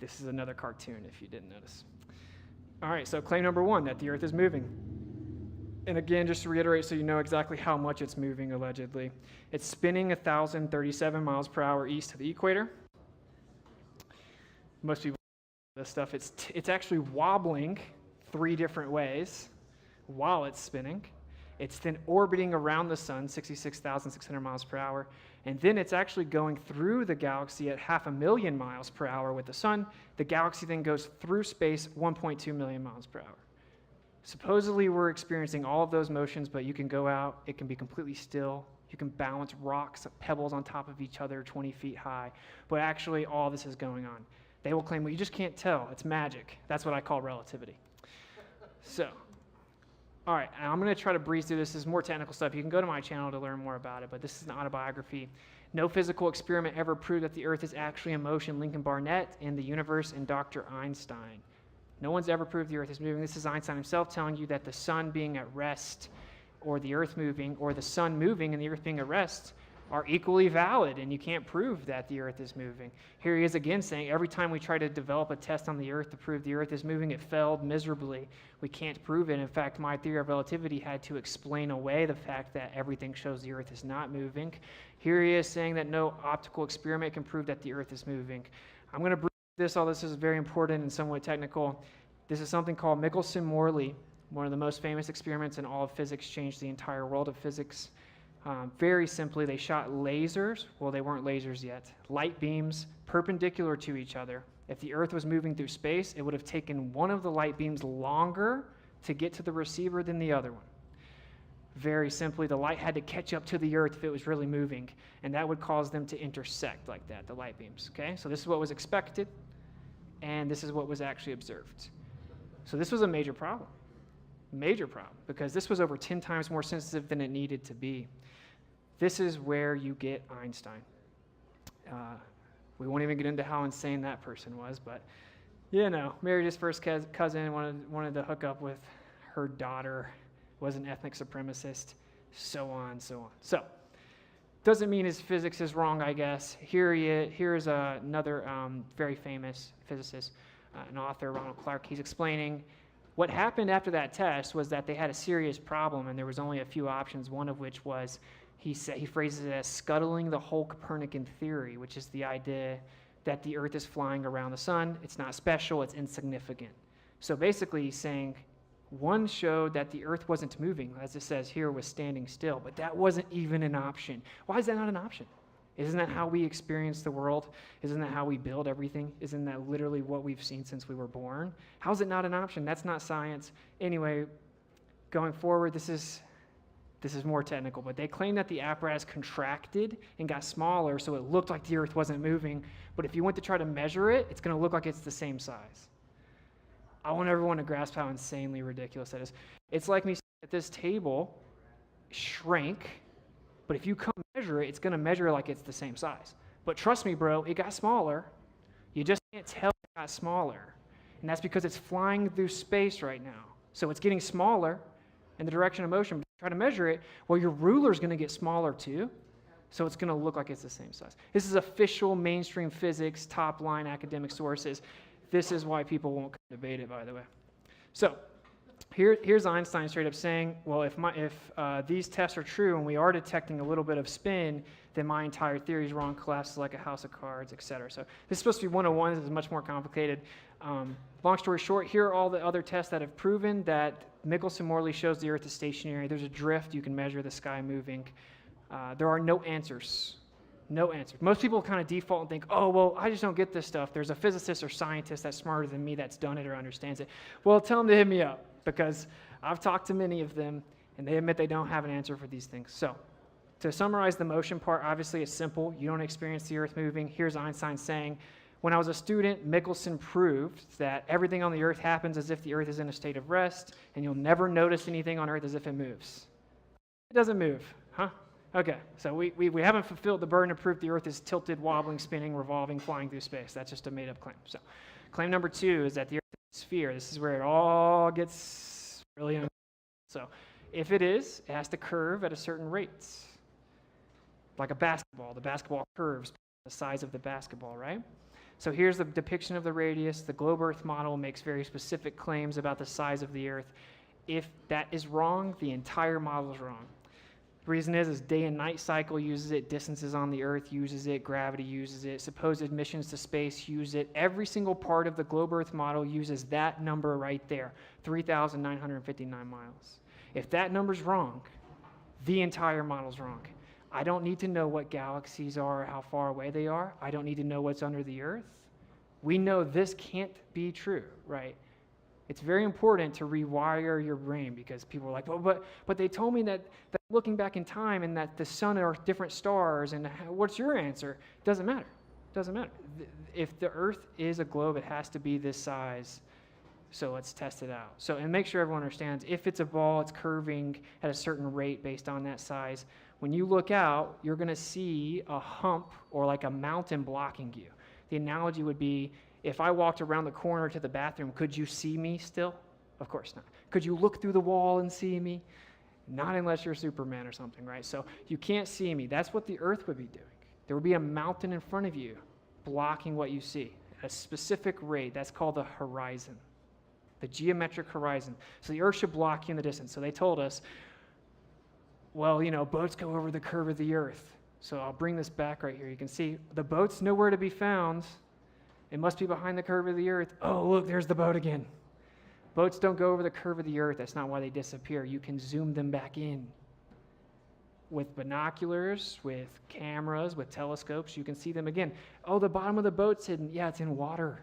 This is another cartoon if you didn't notice. All right, so claim number 1, that the Earth is moving. And again, just to reiterate so you know exactly how much it's moving allegedly. It's spinning 1,037 miles per hour east of the equator. Most people know this stuff. It's actually wobbling 3 different ways while it's spinning. It's then orbiting around the sun, 66,600 miles per hour. And then it's actually going through the galaxy at 500,000 miles per hour with the sun. The galaxy then goes through space 1.2 million miles per hour. Supposedly we're experiencing all of those motions, but you can go out, it can be completely still. You can balance rocks, pebbles on top of each other 20 feet high. But actually all this is going on. They will claim, well, you just can't tell. It's magic. That's what I call relativity. So, all right, I'm going to try to breeze through this. This is more technical stuff. You can go to my channel to learn more about it, but this is an autobiography. No physical experiment ever proved that the Earth is actually in motion. Lincoln Barnett in The Universe and Dr. Einstein. No one's ever proved the Earth is moving. This is Einstein himself telling you that the sun being at rest or the Earth moving or the sun moving and the Earth being at rest are equally valid, and you can't prove that the Earth is moving. Here he is again saying every time we try to develop a test on the Earth to prove the Earth is moving, it failed miserably. We can't prove it. In fact, my theory of relativity had to explain away the fact that everything shows the Earth is not moving. Here he is saying that no optical experiment can prove that the Earth is moving. I'm going to breeze this. All this is very important and somewhat technical. This is something called Michelson-Morley. One of the most famous experiments in all of physics, changed the entire world of physics. Very simply, they shot lasers. Well, they weren't lasers yet. Light beams perpendicular to each other. If the Earth was moving through space, it would have taken one of the light beams longer to get to the receiver than the other one. Very simply, the light had to catch up to the Earth if it was really moving, and that would cause them to intersect like that, the light beams. Okay, so this is what was expected, and this is what was actually observed. So this was a major problem. Major problem, because this was over 10 times more sensitive than it needed to be. This is where you get Einstein. We won't even get into how insane that person was, but you know, married his first cousin, wanted to hook up with her daughter, was an ethnic supremacist, so on, so on. So, doesn't mean his physics is wrong, I guess. Here's another very famous physicist, an author, Ronald Clark. He's explaining what happened after that test was that they had a serious problem, and there was only a few options, one of which was, he phrases it as scuttling the whole Copernican theory, which is the idea that the Earth is flying around the sun. It's not special, it's insignificant. So basically he's saying, one showed that the Earth wasn't moving, as it says here, was standing still, but that wasn't even an option. Why is that not an option? Isn't that how we experience the world? Isn't that how we build everything? Isn't that literally what we've seen since we were born? How is it not an option? That's not science. Anyway, going forward, this is more technical, but they claim that the apparatus contracted and got smaller, so it looked like the Earth wasn't moving, but if you went to try to measure it, it's going to look like it's the same size. I want everyone to grasp how insanely ridiculous that is. It's like me saying that this table shrank, but if you come measure it, it's going to measure like it's the same size. But trust me, bro, it got smaller. You just can't tell it got smaller. And that's because it's flying through space right now. So it's getting smaller in the direction of motion. But try to measure it, well, your ruler's going to get smaller too. So it's going to look like it's the same size. This is official mainstream physics, top-line academic sources. This is why people won't debate it, by the way. So here's Einstein straight up saying, well, if these tests are true and we are detecting a little bit of spin, then my entire theory is wrong, collapses like a house of cards, etc. So this is supposed to be 101. This is much more complicated. Long story short, here are all the other tests that have proven that Michelson-Morley shows the Earth is stationary. There's a drift. You can measure the sky moving. There are no answers. No answers. Most people kind of default and think, oh, well, I just don't get this stuff. There's a physicist or scientist that's smarter than me that's done it or understands it. Well, tell them to hit me up, because I've talked to many of them, and they admit they don't have an answer for these things. So to summarize the motion part, obviously it's simple. You don't experience the Earth moving. Here's Einstein saying, when I was a student, Michelson proved that everything on the Earth happens as if the Earth is in a state of rest, and you'll never notice anything on Earth as if it moves. It doesn't move, huh? Okay, so we haven't fulfilled the burden of proof the Earth is tilted, wobbling, spinning, revolving, flying through space. That's just a made-up claim. So claim number 2 is that the Earth is a sphere. This is where it all gets really uncomfortable. So if it is, it has to curve at a certain rate. Like a basketball. The basketball curves the size of the basketball, right? So here's the depiction of the radius. The globe Earth model makes very specific claims about the size of the Earth. If that is wrong, the entire model is wrong. The reason is day and night cycle uses it, distances on the Earth uses it, gravity uses it, supposed missions to space use it. Every single part of the globe Earth model uses that number right there, 3,959 miles. If that number's wrong, the entire model's wrong. I don't need to know what galaxies are, how far away they are. I don't need to know what's under the Earth. We know this can't be true, right? It's very important to rewire your brain because people are like, well, but they told me that looking back in time and that the sun are different stars and what's your answer? Doesn't matter. Doesn't matter. If the Earth is a globe, it has to be this size. So let's test it out. So, and make sure everyone understands, if it's a ball, it's curving at a certain rate based on that size. When you look out, you're going to see a hump or like a mountain blocking you. The analogy would be, if I walked around the corner to the bathroom, could you see me still? Of course not. Could you look through the wall and see me? Not unless you're Superman or something, right? So you can't see me. That's what the Earth would be doing. There would be a mountain in front of you blocking what you see at a specific rate. That's called the horizon, the geometric horizon. So the Earth should block you in the distance. So they told us, well, you know, boats go over the curve of the Earth. So I'll bring this back right here. You can see the boat's nowhere to be found. It must be behind the curve of the Earth. Oh, look, there's the boat again. Boats don't go over the curve of the Earth. That's not why they disappear. You can zoom them back in. With binoculars, with cameras, with telescopes, you can see them again. Oh, the bottom of the boat's hidden. Yeah, it's in water.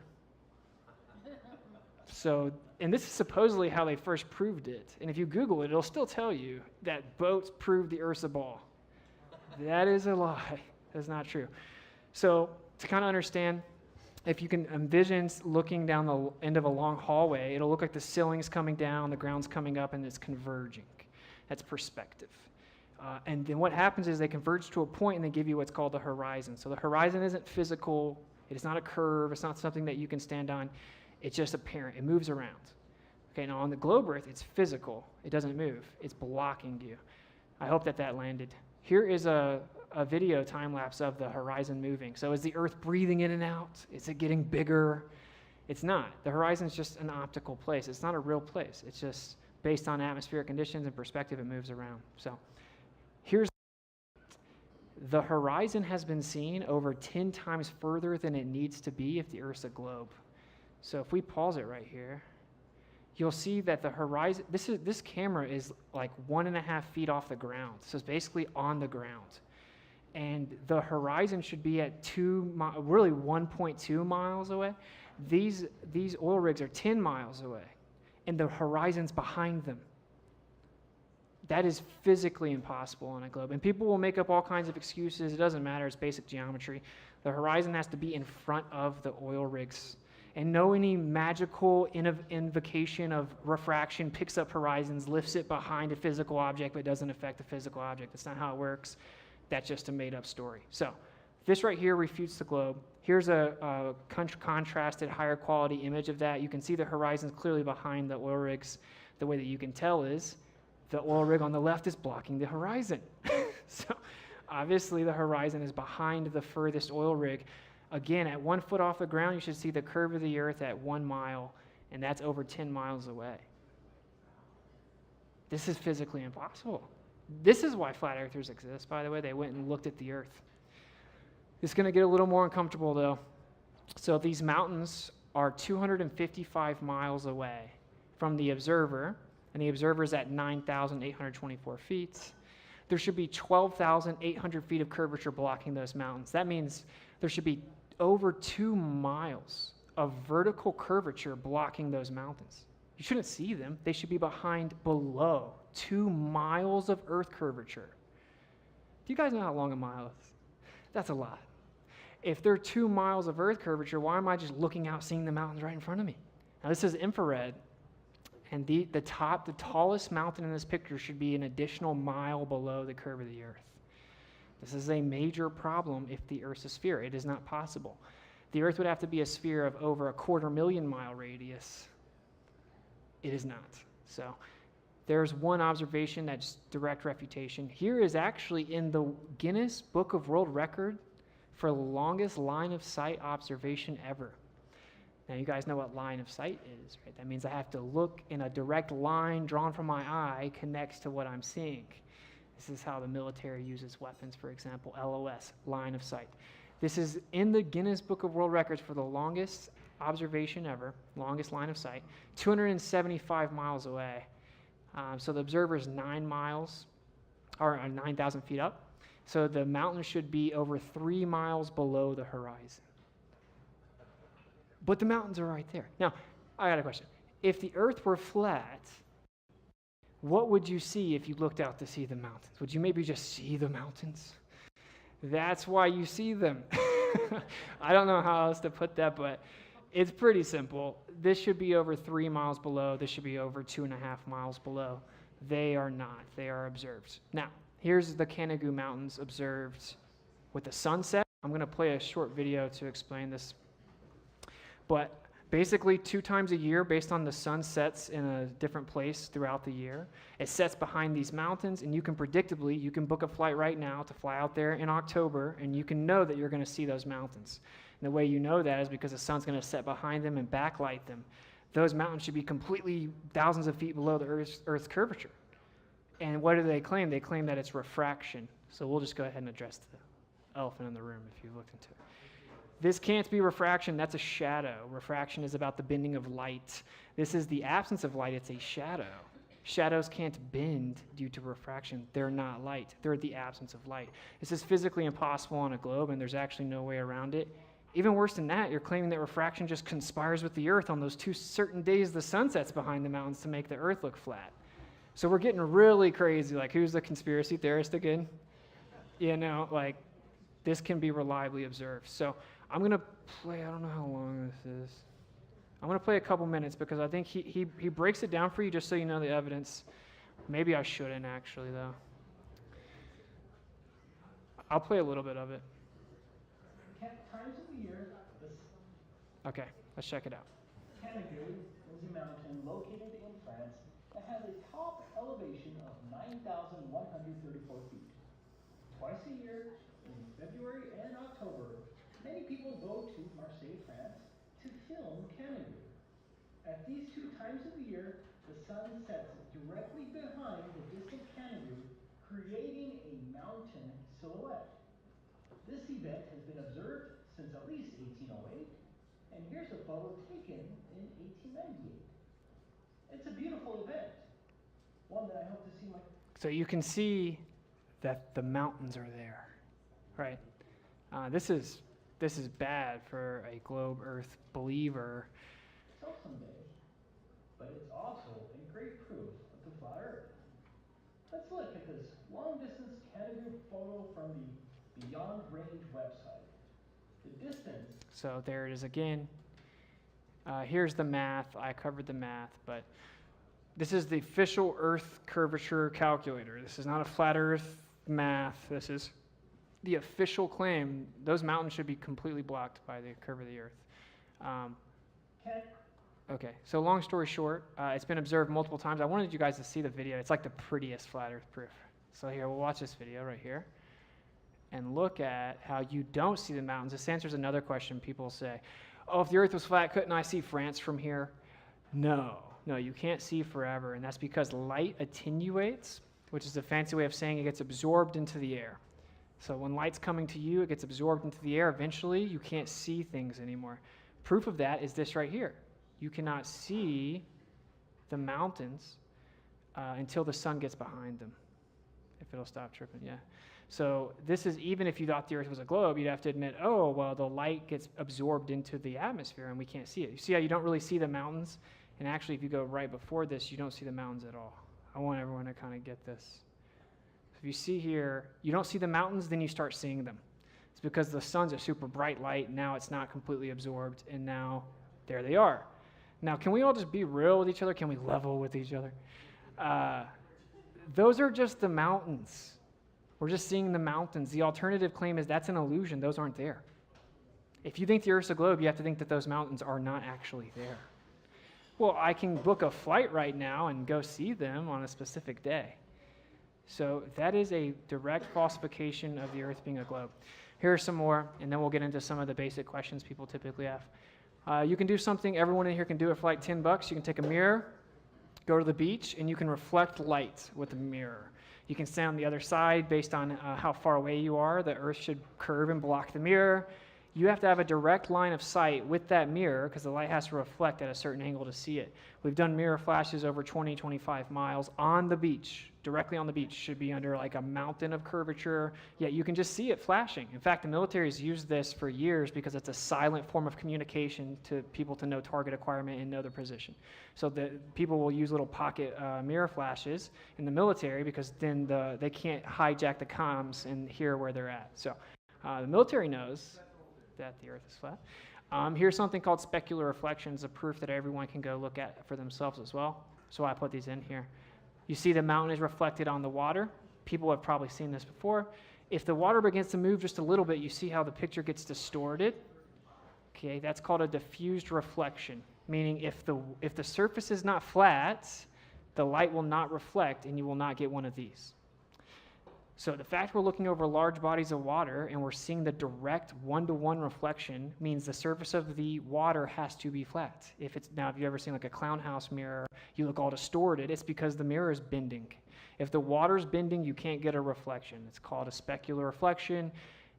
So, and this is supposedly how they first proved it. And if you Google it, it'll still tell you that boats proved the Earth's a ball. That is a lie. That's not true. So, to kind of understand, if you can envision looking down the end of a long hallway, it'll look like the ceiling's coming down, the ground's coming up, and it's converging. That's perspective. And then what happens is they converge to a point and they give you what's called the horizon. So the horizon isn't physical. It is not a curve. It's not something that you can stand on. It's just apparent. It moves around. Okay, now on the globe Earth, it's physical. It doesn't move. It's blocking you. I hope that landed. Here is a video time lapse of the horizon moving. So is the Earth breathing in and out? Is it getting bigger? It's not. The horizon is just an optical place. It's not a real place. It's just based on atmospheric conditions and perspective, it moves around. So here's the horizon has been seen over 10 times further than it needs to be if the Earth's a globe. So if we pause it right here, you'll see that the horizon, this camera is like 1.5 feet off the ground. So it's basically on the ground. And the horizon should be at really 1.2 miles away. These oil rigs are 10 miles away, and the horizon's behind them. That is physically impossible on a globe. And people will make up all kinds of excuses. It doesn't matter. It's basic geometry. The horizon has to be in front of the oil rigs. And no any magical invocation of refraction picks up horizons, lifts it behind a physical object, but doesn't affect the physical object. That's not how it works. That's just a made-up story. So this right here refutes the globe. Here's a contrasted, higher quality image of that. You can see the horizon's clearly behind the oil rigs. The way that you can tell is the oil rig on the left is blocking the horizon. So obviously the horizon is behind the furthest oil rig. Again, at 1 foot off the ground, you should see the curve of the Earth at 1 mile, and that's over 10 miles away. This is physically impossible. This is why flat earthers exist, by the way. They went and looked at the Earth. It's going to get a little more uncomfortable, though. So these mountains are 255 miles away from the observer, and the observer is at 9,824 feet. There should be 12,800 feet of curvature blocking those mountains. That means there should be over 2 miles of vertical curvature blocking those mountains. You shouldn't see them. They should be below 2 miles of Earth curvature. Do you guys know how long a mile is? That's a lot. If there are 2 miles of Earth curvature, why am I just looking out, seeing the mountains right in front of me? Now, this is infrared, and the tallest mountain in this picture should be an additional mile below the curve of the Earth. This is a major problem if the Earth's a sphere. It is not possible. The Earth would have to be a sphere of over a 250,000 mile radius. It is not. So there's one observation that's direct refutation. Here is actually in the Guinness Book of World Record for the longest line of sight observation ever. Now, you guys know what line of sight is, right? That means I have to look in a direct line drawn from my eye connects to what I'm seeing. This is how the military uses weapons, for example, LOS, line of sight. This is in the Guinness Book of World Records for the longest observation ever, longest line of sight, 275 miles away. So the observer is 9 miles, or 9,000 feet up. So the mountain should be over 3 miles below the horizon. But the mountains are right there. Now, I got a question. If the earth were flat, what would you see if you looked out to see the mountains? Would you maybe just see the mountains? That's why you see them. I don't know how else to put that, but it's pretty simple. This should be over 3 miles below. This should be over 2.5 miles below. They are not. They are observed. Now, here's the Canigou Mountains observed with the sunset. I'm going to play a short video to explain this. But basically 2 times a year, based on the sun sets in a different place throughout the year, it sets behind these mountains, and you can book a flight right now to fly out there in October, and you can know that you're going to see those mountains. And the way you know that is because the sun's going to set behind them and backlight them. Those mountains should be completely thousands of feet below the Earth's curvature. And what do they claim? They claim that it's refraction. So we'll just go ahead and address the elephant in the room if you've looked into it. This can't be refraction. That's a shadow. Refraction is about the bending of light. This is the absence of light. It's a shadow. Shadows can't bend due to refraction. They're not light. They're the absence of light. This is physically impossible on a globe, and there's actually no way around it. Even worse than that, you're claiming that refraction just conspires with the Earth on those 2 certain days the sun sets behind the mountains to make the Earth look flat. So we're getting really crazy. Like, who's the conspiracy theorist again? You know, like, this can be reliably observed. So I'm going to play, I don't know how long this is. I'm going to play a couple minutes because I think he breaks it down for you just so you know the evidence. Maybe I shouldn't actually, though. I'll play a little bit of it. Times of the year, Okay, let's check it out. Canigou is a mountain located in France that has a top elevation of 9,134 feet. Twice a year, in February and October, many people go to Marseille, France, to film Canigou. At these 2 times of the year, the sun sets directly behind the distant Canigou, creating a mountain silhouette. This event has been observed since at least 1808, and here's a photo taken in 1898. It's a beautiful event, one that I hope to see my... So you can see that the mountains are there, right? This is bad for a globe Earth believer. So someday, but it's also a great proof of the flat Earth. Let's look at this long-distance Canigou photo from the Beyond Range website. The distance. So there it is again. Here's the math. I covered the math, but this is the official Earth curvature calculator. This is not a flat Earth math. This is the official claim. Those mountains should be completely blocked by the curve of the Earth. Okay, so long story short, it's been observed multiple times. I wanted you guys to see the video. It's like the prettiest flat Earth proof. So here, we'll watch this video right here and look at how you don't see the mountains. This answers another question people say. Oh, if the Earth was flat, couldn't I see France from here? No, you can't see forever, and that's because light attenuates, which is a fancy way of saying it gets absorbed into the air. So when light's coming to you, it gets absorbed into the air. Eventually, you can't see things anymore. Proof of that is this right here. You cannot see the mountains until the sun gets behind them, if it'll stop tripping, yeah. So this is, even if you thought the Earth was a globe, you'd have to admit, oh, well, the light gets absorbed into the atmosphere and we can't see it. You see how you don't really see the mountains? And actually, if you go right before this, you don't see the mountains at all. I want everyone to kind of get this. If you see here, you don't see the mountains, then you start seeing them. It's because the sun's a super bright light, and now it's not completely absorbed, and now there they are. Now, can we all just be real with each other? Can we level with each other? Those are just the mountains. We're just seeing the mountains. The alternative claim is that's an illusion. Those aren't there. If you think the Earth's a globe, you have to think that those mountains are not actually there. Well, I can book a flight right now and go see them on a specific day. So that is a direct falsification of the Earth being a globe. Here are some more, and then we'll get into some of the basic questions people typically have. You can do something, everyone in here can do it for like $10. You can take a mirror, go to the beach, and you can reflect light with a mirror. You can stand on the other side based on how far away you are. The earth should curve and block the mirror. You have to have a direct line of sight with that mirror because the light has to reflect at a certain angle to see it. We've done mirror flashes over 20, 25 miles on the beach, directly on the beach. Should be under like a mountain of curvature, yet you can just see it flashing. In fact, the military has used this for years because it's a silent form of communication to people to know target acquirement and know their position. So the people will use little pocket mirror flashes in the military because then they can't hijack the comms and hear where they're at. So the military knows that the earth is flat. Here's something called specular reflections, a proof that everyone can go look at for themselves as well. So I put these in here. You see the mountain is reflected on the water. People have probably seen this before. If the water begins to move just a little bit, you see how the picture gets distorted. Okay, that's called a diffused reflection, meaning if the surface is not flat, the light will not reflect and you will not get one of these. So the fact we're looking over large bodies of water and we're seeing the direct one-to-one reflection means the surface of the water has to be flat. If you've ever seen like a clown house mirror, you look all distorted, it's because the mirror is bending. If the water's bending, you can't get a reflection. It's called a specular reflection.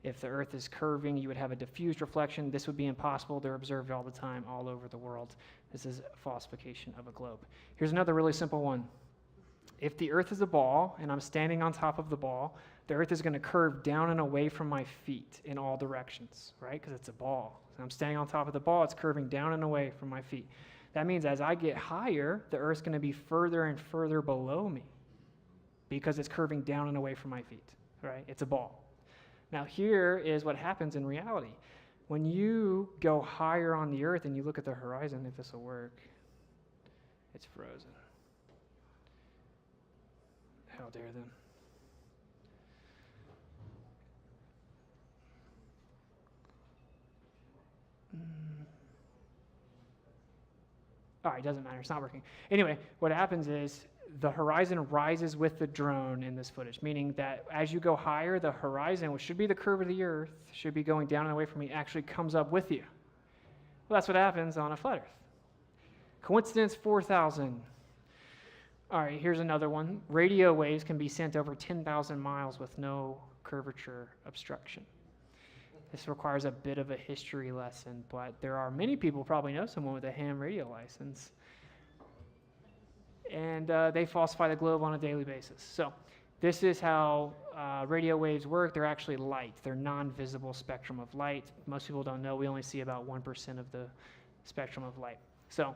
If the earth is curving, you would have a diffused reflection. This would be impossible. They're observed all the time, all over the world. This is a falsification of a globe. Here's another really simple one. If the earth is a ball and I'm standing on top of the ball, the earth is going to curve down and away from my feet in all directions, right? Because it's a ball. So I'm standing on top of the ball, it's curving down and away from my feet. That means as I get higher, the earth's going to be further and further below me because it's curving down and away from my feet, right? It's a ball. Now here is what happens in reality. When you go higher on the earth and you look at the horizon, if this will work, it's frozen. How dare them. All right, doesn't matter. It's not working. Anyway, what happens is the horizon rises with the drone in this footage, meaning that as you go higher, the horizon, which should be the curve of the earth, should be going down and away from you, actually comes up with you. Well, that's what happens on a flat earth. Coincidence 4,000. All right, here's another one. Radio waves can be sent over 10,000 miles with no curvature obstruction. This requires a bit of a history lesson, but there are many people probably know someone with a ham radio license. And they falsify the globe on a daily basis. So this is how radio waves work. They're actually light. They're non-visible spectrum of light. Most people don't know. We only see about 1% of the spectrum of light. So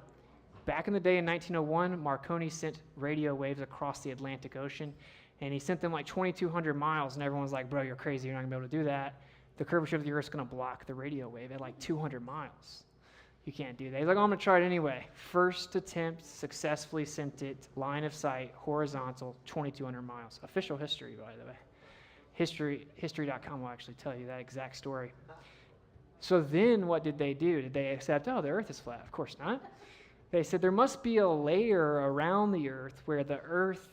back in the day in 1901, Marconi sent radio waves across the Atlantic Ocean, and he sent them like 2,200 miles, and everyone's like, bro, you're crazy, you're not going to be able to do that. The curvature of the Earth is going to block the radio wave at like 200 miles. You can't do that. He's like, oh, I'm going to try it anyway. First attempt, successfully sent it, line of sight, horizontal, 2,200 miles. Official history, by the way. History.com will actually tell you that exact story. So then what did they do? Did they accept, oh, the Earth is flat? Of course not. They said there must be a layer around the Earth where the Earth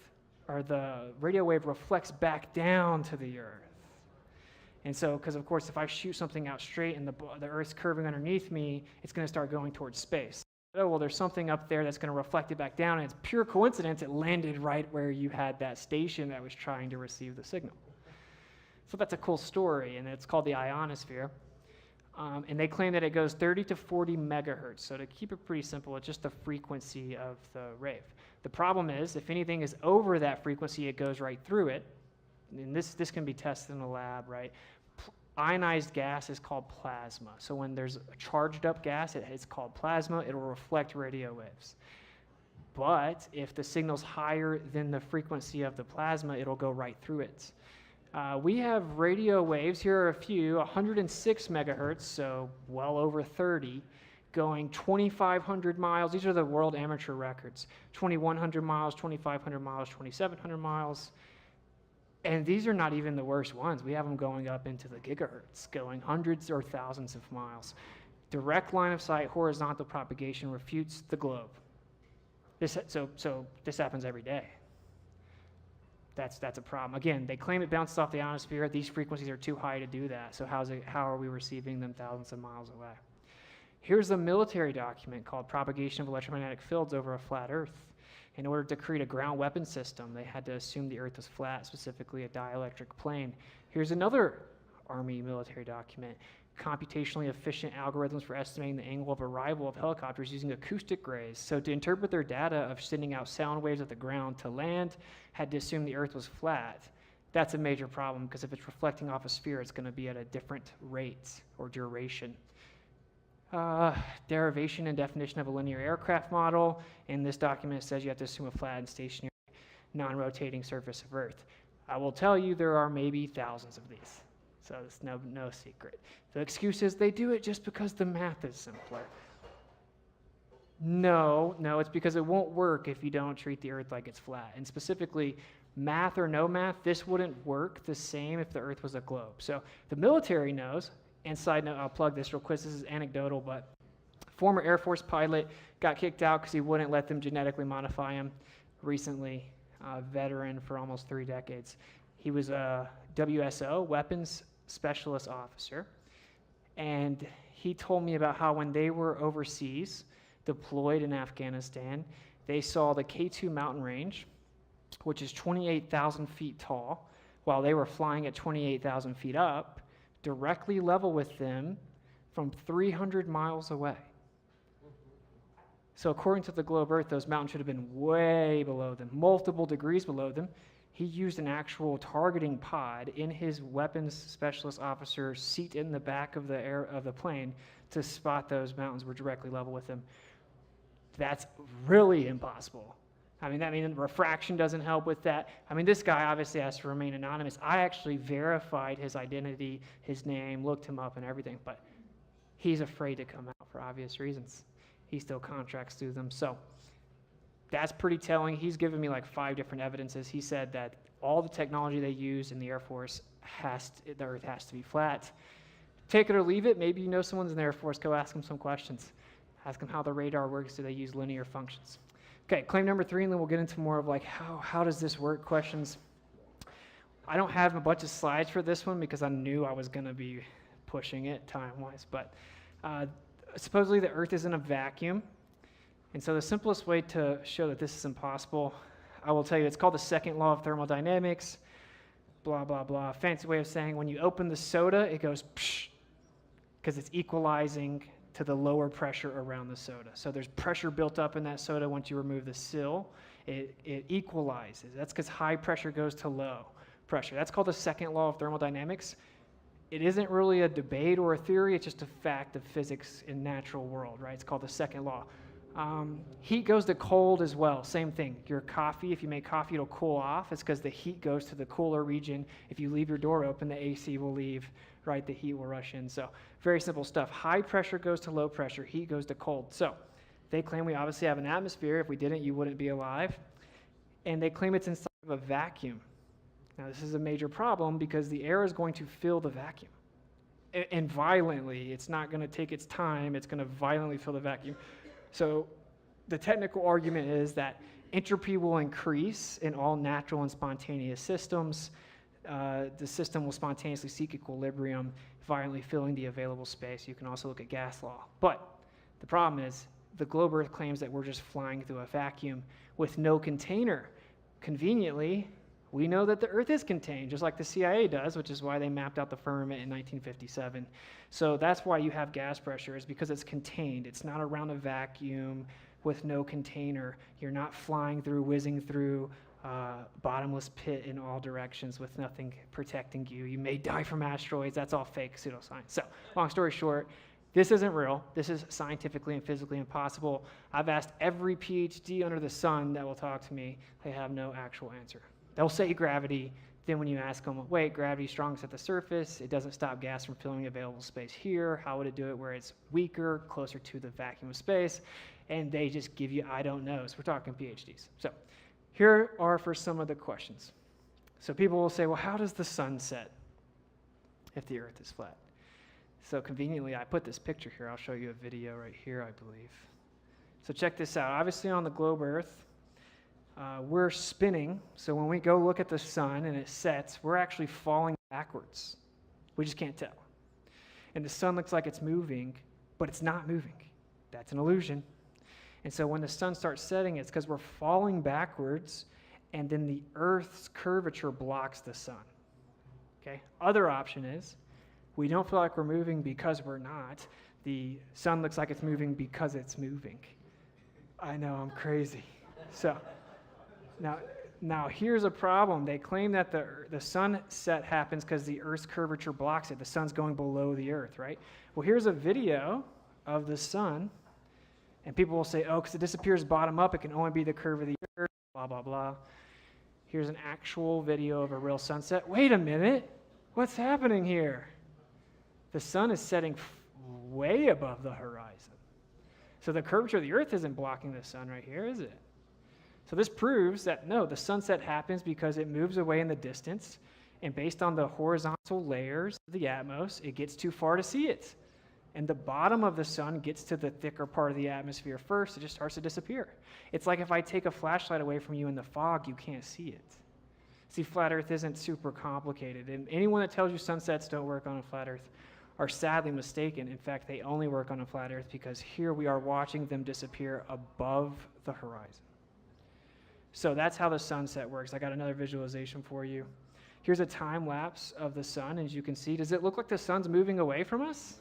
or the radio wave reflects back down to the Earth. And so, because of course, if I shoot something out straight and the Earth's curving underneath me, it's going to start going towards space. Oh, well, there's something up there that's going to reflect it back down, and it's pure coincidence it landed right where you had that station that was trying to receive the signal. So that's a cool story, and it's called the ionosphere. And they claim that it goes 30 to 40 megahertz. So to keep it pretty simple, it's just the frequency of the wave. The problem is, if anything is over that frequency, it goes right through it. And this can be tested in the lab, right? Ionized gas is called plasma. So when there's a charged up gas, it's called plasma. It'll reflect radio waves. But if the signal's higher than the frequency of the plasma, it'll go right through it. We have radio waves, here are a few, 106 megahertz, so well over 30, going 2,500 miles. These are the world amateur records. 2,100 miles, 2,500 miles, 2,700 miles. And these are not even the worst ones. We have them going up into the gigahertz, going hundreds or thousands of miles. Direct line of sight, horizontal propagation refutes the globe. So this happens every day. That's a problem. Again, they claim it bounces off the ionosphere. These frequencies are too high to do that. So how are we receiving them thousands of miles away? Here's a military document called Propagation of Electromagnetic Fields Over a Flat Earth. In order to create a ground weapon system, they had to assume the Earth was flat, specifically a dielectric plane. Here's another Army military document. Computationally efficient algorithms for estimating the angle of arrival of helicopters using acoustic rays. So to interpret their data of sending out sound waves at the ground to land, had to assume the Earth was flat. That's a major problem because if it's reflecting off a sphere, it's going to be at a different rate or duration. Derivation and definition of a linear aircraft model. In this document, it says you have to assume a flat and stationary, non-rotating surface of Earth. I will tell you there are maybe thousands of these. So it's no secret. The excuse is they do it just because the math is simpler. No, it's because it won't work if you don't treat the Earth like it's flat. And specifically, math or no math, this wouldn't work the same if the Earth was a globe. So the military knows, and side note, I'll plug this real quick, this is anecdotal, but former Air Force pilot got kicked out because he wouldn't let them genetically modify him recently, a veteran for almost 3 decades. He was a WSO, Weapons Specialist Officer, and he told me about how when they were overseas, deployed in Afghanistan, they saw the K2 mountain range, which is 28,000 feet tall, while they were flying at 28,000 feet up, directly level with them from 300 miles away. So according to the globe Earth, those mountains should have been way below them, multiple degrees below them. He used an actual targeting pod in his weapons specialist officer seat in the back of the plane to spot those mountains were directly level with him. That's really impossible. I mean, refraction doesn't help with that. I mean, this guy obviously has to remain anonymous. I actually verified his identity, his name, looked him up and everything, but he's afraid to come out for obvious reasons. He still contracts through them. So that's pretty telling. He's given me like 5 different evidences. He said that all the technology they use in the Air Force the Earth has to be flat. Take it or leave it. Maybe you know someone's in the Air Force. Go ask them some questions. Ask them how the radar works. Do they use linear functions? Okay, claim number 3, and then we'll get into more of like how does this work questions. I don't have a bunch of slides for this one because I knew I was going to be pushing it time-wise, but supposedly the Earth is in a vacuum. And so the simplest way to show that this is impossible, I will tell you, it's called the second law of thermodynamics, blah, blah, blah. Fancy way of saying when you open the soda, it goes psh, because it's equalizing to the lower pressure around the soda. So there's pressure built up in that soda once you remove the sill. It equalizes. That's because high pressure goes to low pressure. That's called the second law of thermodynamics. It isn't really a debate or a theory, it's just a fact of physics in natural world, right? It's called the second law. Heat goes to cold as well, same thing. Your coffee, if you make coffee, it'll cool off. It's because the heat goes to the cooler region. If you leave your door open, the AC will leave, right? The heat will rush in. So very simple stuff. High pressure goes to low pressure, heat goes to cold. So they claim we obviously have an atmosphere. If we didn't, you wouldn't be alive. And they claim it's inside of a vacuum. Now, this is a major problem because the air is going to fill the vacuum. And violently, it's not going to take its time, it's going to violently fill the vacuum. So the technical argument is that entropy will increase in all natural and spontaneous systems. The system will spontaneously seek equilibrium, violently filling the available space. You can also look at gas law. But the problem is the globe Earth claims that we're just flying through a vacuum with no container. Conveniently, we know that the Earth is contained, just like the CIA does, which is why they mapped out the firmament in 1957. So that's why you have gas pressure, is because it's contained. It's not around a vacuum with no container. You're not flying through, whizzing through bottomless pit in all directions with nothing protecting you. You may die from asteroids. That's all fake pseudoscience. So long story short, this isn't real. This is scientifically and physically impossible. I've asked every PhD under the sun that will talk to me. They have no actual answer. They'll say gravity, then when you ask them, wait, gravity's strongest at the surface, it doesn't stop gas from filling available space here, how would it do it where it's weaker, closer to the vacuum of space? And they just give you, I don't know. So we're talking PhDs. So here are for some of the questions. So people will say, well, how does the sun set if the Earth is flat? So conveniently, I put this picture here. I'll show you a video right here, I believe. So check this out. Obviously on the globe Earth, we're spinning. So when we go look at the sun and it sets, we're actually falling backwards. We just can't tell. And the sun looks like it's moving, but it's not moving. That's an illusion. And so when the sun starts setting, it's because we're falling backwards, and then the Earth's curvature blocks the sun. Okay? Other option is we don't feel like we're moving because we're not. The sun looks like it's moving because it's moving. I know, I'm crazy. So now here's a problem. They claim that the sunset happens because the Earth's curvature blocks it. The sun's going below the Earth, right? Well, here's a video of the sun, and people will say, oh, because it disappears bottom up, it can only be the curve of the Earth, blah, blah, blah. Here's an actual video of a real sunset. Wait a minute. What's happening here? The sun is setting way above the horizon. So the curvature of the Earth isn't blocking the sun right here, is it? So this proves that, no, the sunset happens because it moves away in the distance, and based on the horizontal layers of the atmos, it gets too far to see it. And the bottom of the sun gets to the thicker part of the atmosphere first, it just starts to disappear. It's like if I take a flashlight away from you in the fog, you can't see it. See, flat Earth isn't super complicated, and anyone that tells you sunsets don't work on a flat Earth are sadly mistaken. In fact, they only work on a flat Earth because here we are watching them disappear above the horizon. So that's how the sunset works. I got another visualization for you. Here's a time lapse of the sun. As you can see, does it look like the sun's moving away from us?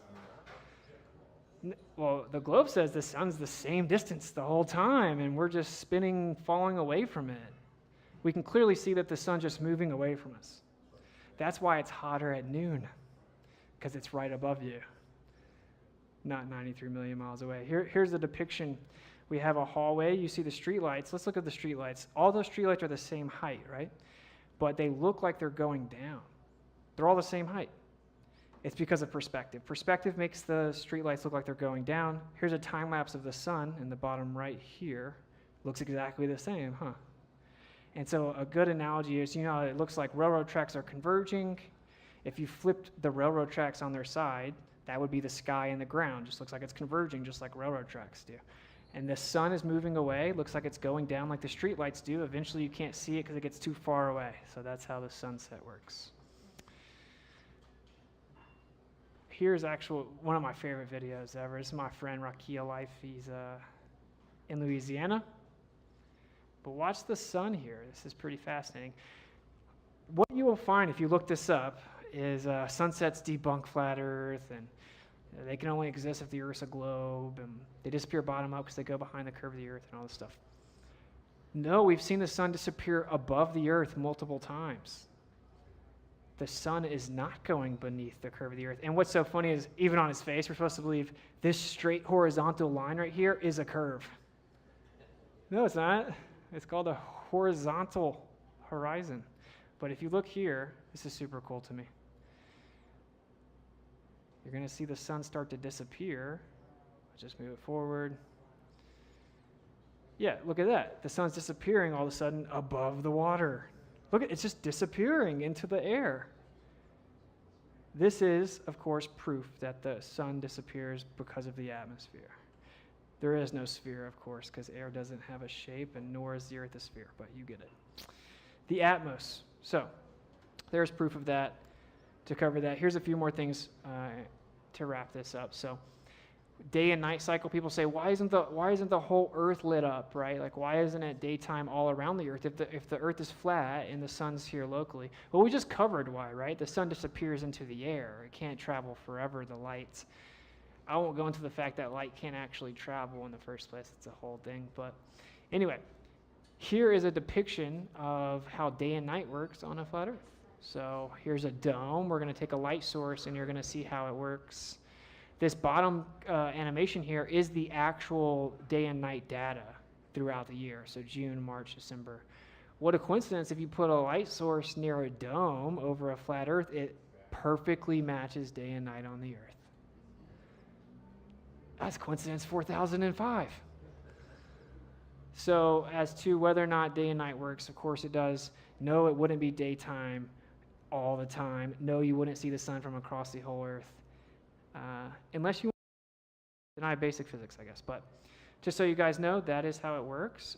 Well, the globe says the sun's the same distance the whole time, and we're just spinning, falling away from it. We can clearly see that the sun's just moving away from us. That's why it's hotter at noon, because it's right above you, not 93 million miles away. Here's the depiction. We have a hallway. You see the streetlights. Let's look at the streetlights. All those streetlights are the same height, right? But they look like they're going down. They're all the same height. It's because of perspective. Perspective makes the streetlights look like they're going down. Here's a time lapse of the sun in the bottom right here. Looks exactly the same, huh? And so a good analogy is, you know, it looks like railroad tracks are converging. If you flipped the railroad tracks on their side, that would be the sky and the ground. Just looks like it's converging, just like railroad tracks do. And the sun is moving away. Looks like it's going down like the streetlights do. Eventually you can't see it because it gets too far away. So that's how the sunset works. Here's one of my favorite videos ever. This is my friend Rakia Life. He's in Louisiana. But watch the sun here. This is pretty fascinating. What you will find if you look this up is sunsets debunk flat Earth, and they can only exist if the Earth's a globe, and they disappear bottom up because they go behind the curve of the Earth and all this stuff. No, we've seen the sun disappear above the Earth multiple times. The sun is not going beneath the curve of the Earth. And what's so funny is, even on his face, we're supposed to believe this straight horizontal line right here is a curve. No, it's not. It's called a horizontal horizon. But if you look here, this is super cool to me. You're going to see the sun start to disappear. I'll just move it forward. Yeah, look at that. The sun's disappearing all of a sudden above the water. Look, it's just disappearing into the air. This is, of course, proof that the sun disappears because of the atmosphere. There is no sphere, of course, because air doesn't have a shape, and nor is the Earth a sphere, but you get it. The atmos. So, there's proof of that. To cover that, here's a few more things to wrap this up. So, day and night cycle, people say, why isn't the whole Earth lit up, right? Like, why isn't it daytime all around the Earth if the Earth is flat and the sun's here locally? Well, we just covered why, right? The sun disappears into the air. It can't travel forever, the light. I won't go into the fact that light can't actually travel in the first place. It's a whole thing. But anyway, here is a depiction of how day and night works on a flat Earth. So here's a dome. We're going to take a light source, and you're going to see how it works. This bottom animation here is the actual day and night data throughout the year. So June, March, December. What a coincidence. If you put a light source near a dome over a flat Earth, it perfectly matches day and night on the Earth. That's coincidence 4005. So as to whether or not day and night works, of course it does. No, it wouldn't be daytime all the time. No, you wouldn't see the sun from across the whole Earth. Unless you deny basic physics, I guess. But just so you guys know, that is how it works.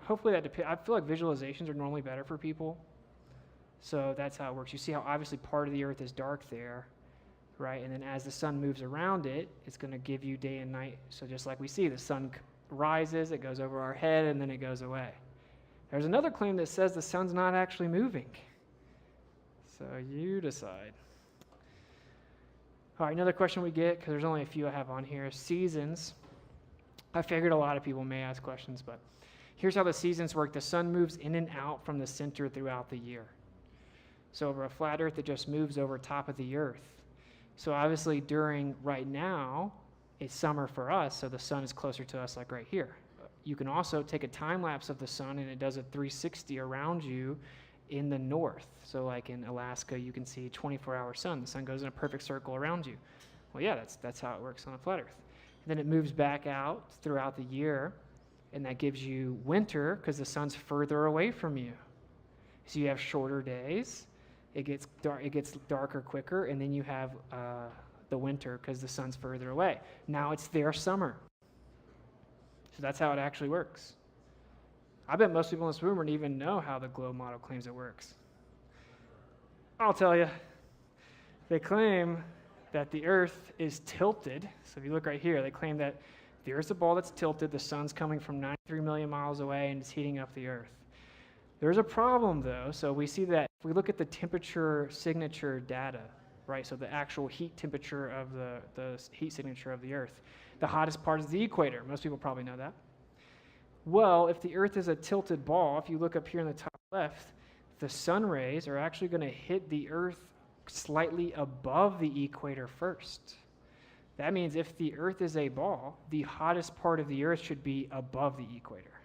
Hopefully I feel like visualizations are normally better for people. So that's how it works. You see how obviously part of the earth is dark there, right? And then as the sun moves around it, it's going to give you day and night. So just like we see, the sun rises, it goes over our head, and then it goes away. There's another claim that says the sun's not actually moving. So you decide. All right, another question we get, because there's only a few I have on here, seasons. I figured a lot of people may ask questions, but here's how the seasons work. The sun moves in and out from the center throughout the year. So over a flat earth, it just moves over top of the earth. So obviously right now, it's summer for us, so the sun is closer to us like right here. You can also take a time lapse of the sun and it does a 360 around you in the north. So like in Alaska, you can see 24-hour sun. The sun goes in a perfect circle around you. Well, yeah, that's how it works on a flat earth. And then it moves back out throughout the year, and that gives you winter because the sun's further away from you. So you have shorter days. It gets darker quicker, and then you have the winter because the sun's further away. Now it's their summer. So that's how it actually works. I bet most people in this room don't even know how the globe model claims it works. I'll tell you. They claim that the earth is tilted. So if you look right here, they claim that the earth's a ball that's tilted, the sun's coming from 93 million miles away, and it's heating up the earth. There's a problem, though. So we see that if we look at the temperature signature data, right, so the actual heat temperature of the heat signature of the earth, the hottest part is the equator. Most people probably know that. Well, if the earth is a tilted ball, if you look up here in the top left, the sun rays are actually going to hit the earth slightly above the equator first. That means if the earth is a ball, the hottest part of the earth should be above the equator,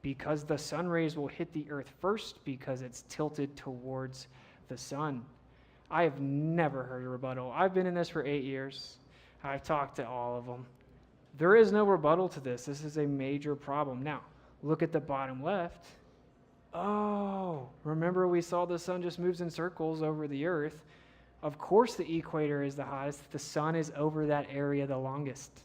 because the sun rays will hit the earth first because it's tilted towards the sun. I have never heard a rebuttal. I've been in this for 8 years. I've talked to all of them. There is no rebuttal to this. This is a major problem. Now, look at the bottom left. Oh, remember we saw the sun just moves in circles over the earth. Of course the equator is the hottest. The sun is over that area the longest.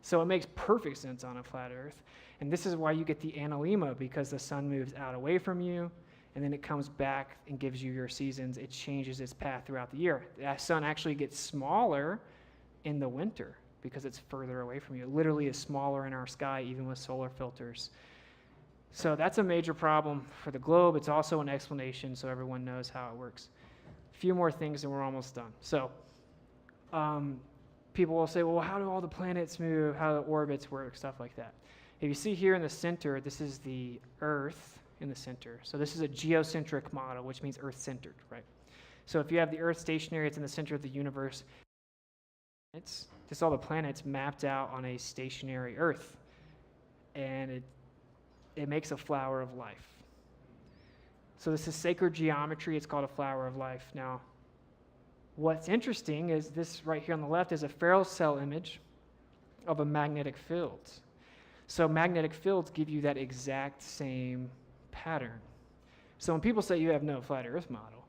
So it makes perfect sense on a flat earth. And this is why you get the analemma, because the sun moves out away from you, and then it comes back and gives you your seasons. It changes its path throughout the year. That sun actually gets smaller in the winter because it's further away from you. It literally is smaller in our sky, even with solar filters. So that's a major problem for the globe. It's also an explanation so everyone knows how it works. A few more things and we're almost done. So people will say, well, how do all the planets move? How do the orbits work? Stuff like that. If you see here in the center, this is the Earth in the center. So this is a geocentric model, which means Earth-centered, right? So if you have the Earth stationary, it's in the center of the universe. It's just all the planets mapped out on a stationary Earth. And it makes a flower of life. So this is sacred geometry. It's called a flower of life. Now, what's interesting is this right here on the left is a Farrell cell image of a magnetic field. So magnetic fields give you that exact same pattern. So when people say you have no flat Earth model,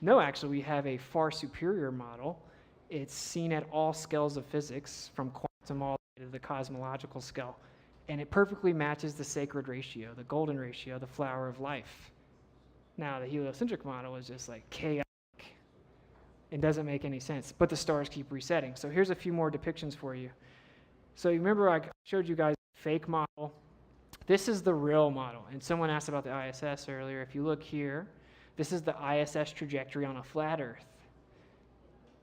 no, actually we have a far superior model. It's seen at all scales of physics, from quantum all the way to the cosmological scale. And it perfectly matches the sacred ratio, the golden ratio, the flower of life. Now, the heliocentric model is just like chaotic. It doesn't make any sense, but the stars keep resetting. So here's a few more depictions for you. So you remember I showed you guys a fake model. This is the real model. And someone asked about the ISS earlier. If you look here, this is the ISS trajectory on a flat Earth.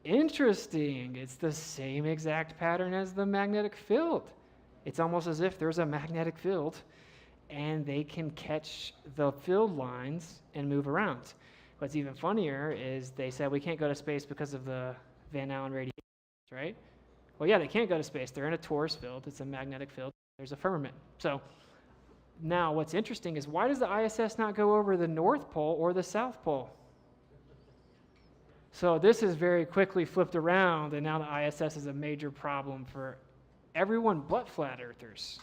Interesting. It's the same exact pattern as the magnetic field. It's almost as if there's a magnetic field and they can catch the field lines and move around. What's even funnier is they said we can't go to space because of the Van Allen radiation, right? Well, yeah, they can't go to space. They're in a torus field. It's a magnetic field. There's a firmament. So now what's interesting is why does the ISS not go over the North Pole or the South Pole? So this is very quickly flipped around, and now the ISS is a major problem for everyone but flat earthers.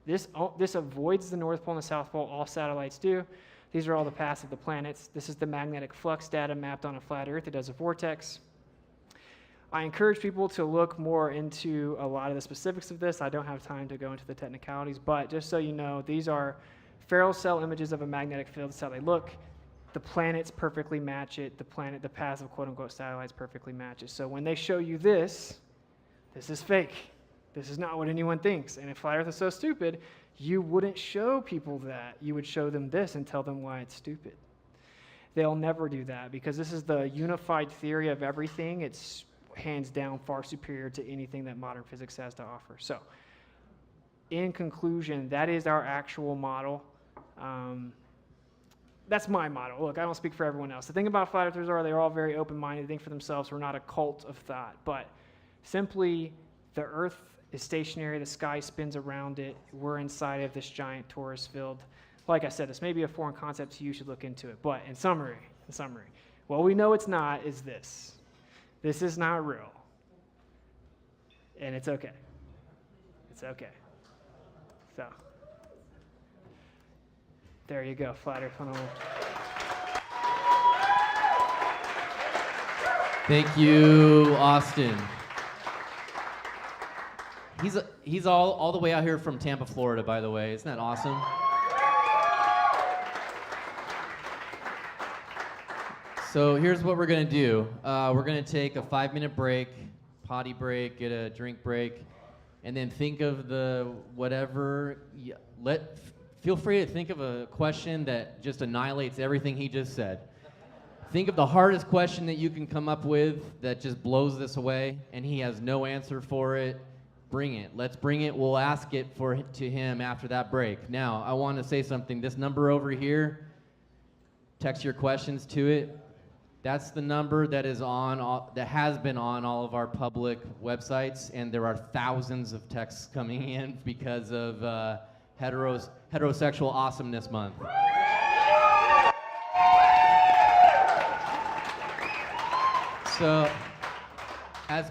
This avoids the North Pole and the South Pole. All satellites do. These are all the paths of the planets. This is the magnetic flux data mapped on a flat Earth. It does a vortex. I encourage people to look more into a lot of the specifics of this. I don't have time to go into the technicalities, but just so you know, these are Farrell cell images of a magnetic field. That's how they look. The planets perfectly match it. The passive quote-unquote satellites perfectly match it. So when they show you this is fake. This is not what anyone thinks. And if Flat Earth is so stupid, you wouldn't show people that. You would show them this and tell them why it's stupid. They'll never do that because this is the unified theory of everything. It's hands down far superior to anything that modern physics has to offer. So in conclusion, that is our actual model. That's my model. Look, I don't speak for everyone else. The thing about flat earthers are they're all very open-minded. They think for themselves. We're not a cult of thought. But simply, the Earth is stationary. The sky spins around it. We're inside of this giant torus field. Like I said, this may be a foreign concept to you. You should look into it. But in summary, what we know it's not is this. This is not real. And it's okay. It's okay. So, there you go, Flat Earth 101. Thank you, Austin. He's all the way out here from Tampa, Florida, by the way. Isn't that awesome? So here's what we're going to do. We're going to take a 5-minute break, potty break, get a drink break, and then think of the whatever. Feel free to think of a question that just annihilates everything he just said. Think of the hardest question that you can come up with that just blows this away, and he has no answer for it. Bring it. Let's bring it. We'll ask it to him after that break. Now, I want to say something. This number over here, text your questions to it. That's the number that is that has been on all of our public websites, and there are thousands of texts coming in because of Heterosexual Awesomeness Month. So, as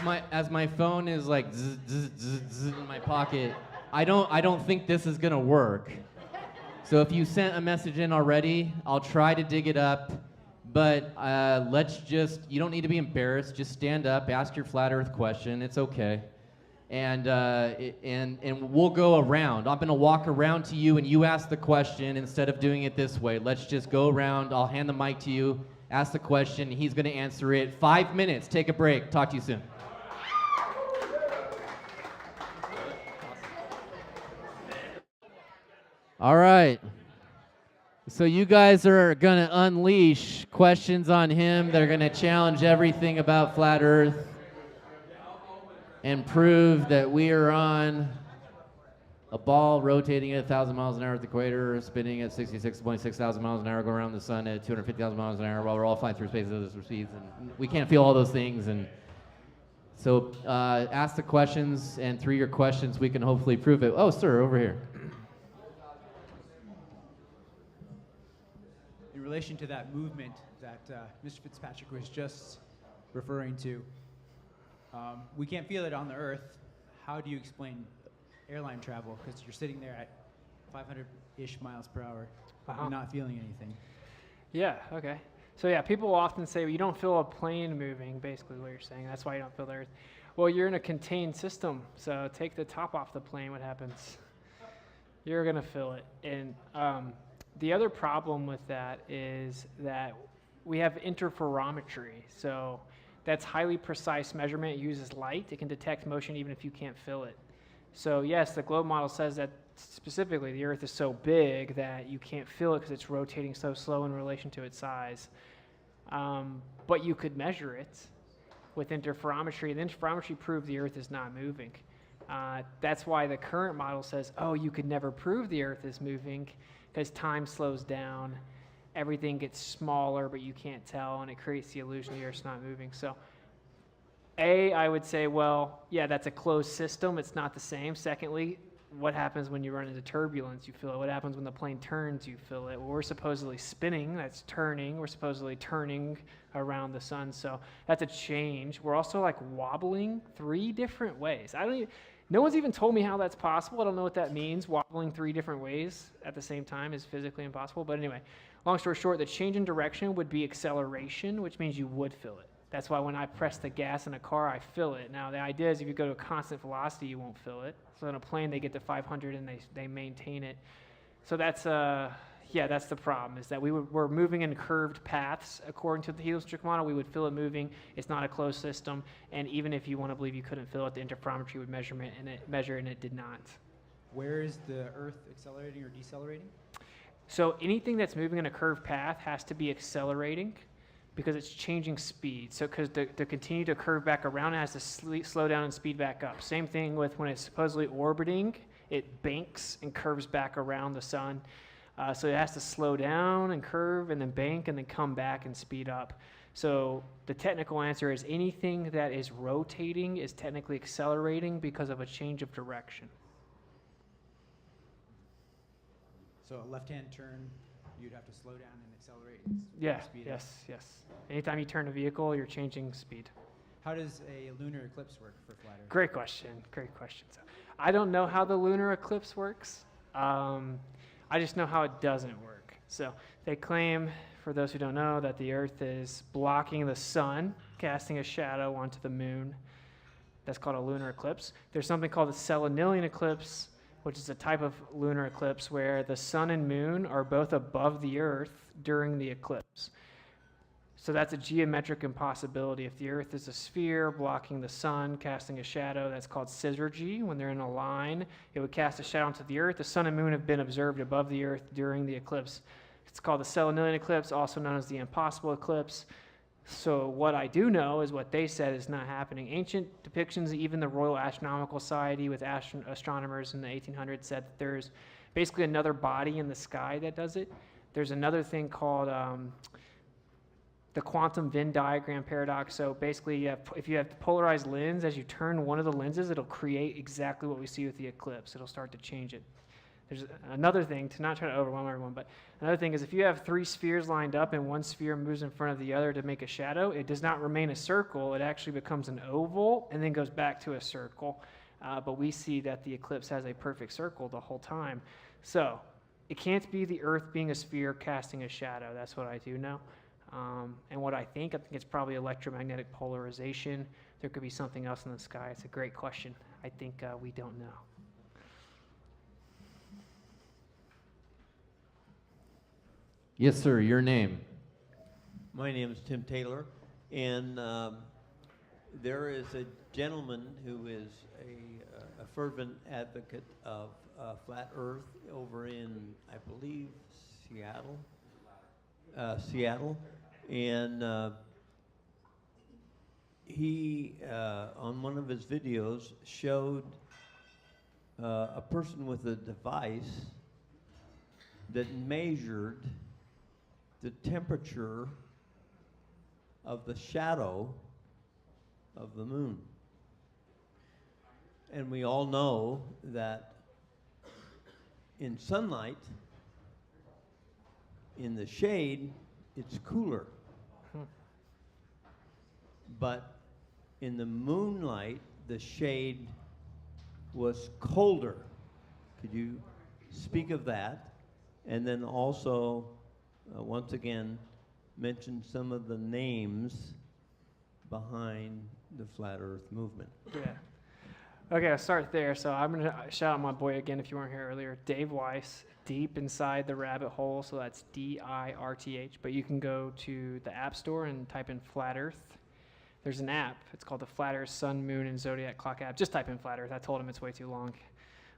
my phone is like zzz, zzz, zzz, zzz in my pocket, I don't think this is gonna work. So if you sent a message in already, I'll try to dig it up. But you don't need to be embarrassed. Just stand up, ask your flat Earth question. It's okay. And we'll go around. I'm gonna walk around to you and you ask the question instead of doing it this way. Let's just go around. I'll hand the mic to you, ask the question, he's gonna answer it. 5 minutes, take a break. Talk to you soon. All right. So you guys are gonna unleash questions on him. They're gonna challenge everything about flat Earth and prove that we are on a ball rotating at 1,000 miles an hour at the equator, spinning at 66.6 thousand miles an hour, going around the sun at 250,000 miles an hour while we're all flying through space at those speeds. And we can't feel all those things. And so ask the questions, and through your questions, we can hopefully prove it. Oh, sir, over here. In relation to that movement that Mr. Fitzpatrick was just referring to, we can't feel it on the Earth. How do you explain airline travel? Because you're sitting there at 500-ish miles per hour and not feeling anything. Yeah, okay. So yeah, people often say, well, you don't feel a plane moving, basically what you're saying. That's why you don't feel the Earth. Well, you're in a contained system, so take the top off the plane, what happens? You're gonna feel it. And the other problem with that is that we have interferometry. So that's highly precise measurement. It uses light. It can detect motion even if you can't feel it. So yes, the globe model says that specifically the Earth is so big that you can't feel it because it's rotating so slow in relation to its size. But you could measure it with interferometry. And interferometry proved the Earth is not moving. That's why the current model says, oh, you could never prove the Earth is moving because time slows down. Everything gets smaller, but you can't tell, and it creates the illusion the Earth's not moving. So I would say, well, yeah, that's a closed system. It's not the same. Secondly, what happens when you run into turbulence? You feel it. What happens when the plane turns? You feel it. Well, we're supposedly spinning. That's turning. We're supposedly turning around the sun. So that's a change. We're also like wobbling 3 different ways. No one's even told me how that's possible. I don't know what that means. Wobbling 3 different ways at the same time is physically impossible. But anyway, long story short, the change in direction would be acceleration, which means you would feel it. That's why when I press the gas in a car, I fill it. Now, the idea is if you go to a constant velocity, you won't fill it. So in a plane, they get to 500 and they maintain it. So that's that's the problem, is that we're moving in curved paths. According to the heliocentric model, we would fill it moving. It's not a closed system. And even if you want to believe you couldn't fill it, the interferometry would measure and it did not. Where is the Earth accelerating or decelerating? So anything that's moving in a curved path has to be accelerating because it's changing speed. So because to continue to curve back around, it has to slow down and speed back up. Same thing with when it's supposedly orbiting, it banks and curves back around the sun. So it has to slow down and curve and then bank and then come back and speed up. So the technical answer is anything that is rotating is technically accelerating because of a change of direction. So a left-hand turn, you'd have to slow down and accelerate and speed up. Yes. Anytime you turn a vehicle, you're changing speed. How does a lunar eclipse work for flat Earth? Great question. So I don't know how the lunar eclipse works. I just know how it doesn't work. So they claim, for those who don't know, that the Earth is blocking the sun, casting a shadow onto the moon. That's called a lunar eclipse. There's something called a Saloon eclipse, which is a type of lunar eclipse where the sun and moon are both above the Earth during the eclipse. So that's a geometric impossibility. If the Earth is a sphere blocking the sun, casting a shadow, that's called syzygy. When they're in a line, it would cast a shadow onto the Earth. The sun and moon have been observed above the Earth during the eclipse. It's called the Saloon eclipse, also known as the impossible eclipse. So what I do know is what they said is not happening. Ancient depictions, even the Royal Astronomical Society with astronomers in the 1800s said that there's basically another body in the sky that does it. There's another thing called the quantum Venn diagram paradox. So basically, if you have the polarized lens, as you turn one of the lenses, it'll create exactly what we see with the eclipse. It'll start to change it. There's another thing, to not try to overwhelm everyone, but another thing is if you have three spheres lined up and one sphere moves in front of the other to make a shadow, it does not remain a circle. It actually becomes an oval and then goes back to a circle. But we see that the eclipse has a perfect circle the whole time. So it can't be the Earth being a sphere casting a shadow. That's what I do know. And what I think it's probably electromagnetic polarization. There could be something else in the sky. It's a great question. I think we don't know. Yes, sir. Your name? My name is Tim Taylor, and there is a gentleman who is a fervent advocate of flat Earth over in, I believe, Seattle, and he, on one of his videos, showed a person with a device that measured the temperature of the shadow of the moon. And we all know that in sunlight, in the shade, it's cooler. But in the moonlight, the shade was colder. Could you speak of that? And then also, once again, mention some of the names behind the Flat Earth movement. Yeah. Okay, I'll start there. So I'm going to shout out my boy again if you weren't here earlier, Dave Weiss, Deep Inside the Rabbit Hole. So that's DIRTH. But you can go to the App Store and type in Flat Earth. There's an app. It's called the Flat Earth Sun, Moon, and Zodiac Clock app. Just type in Flat Earth. I told him it's way too long.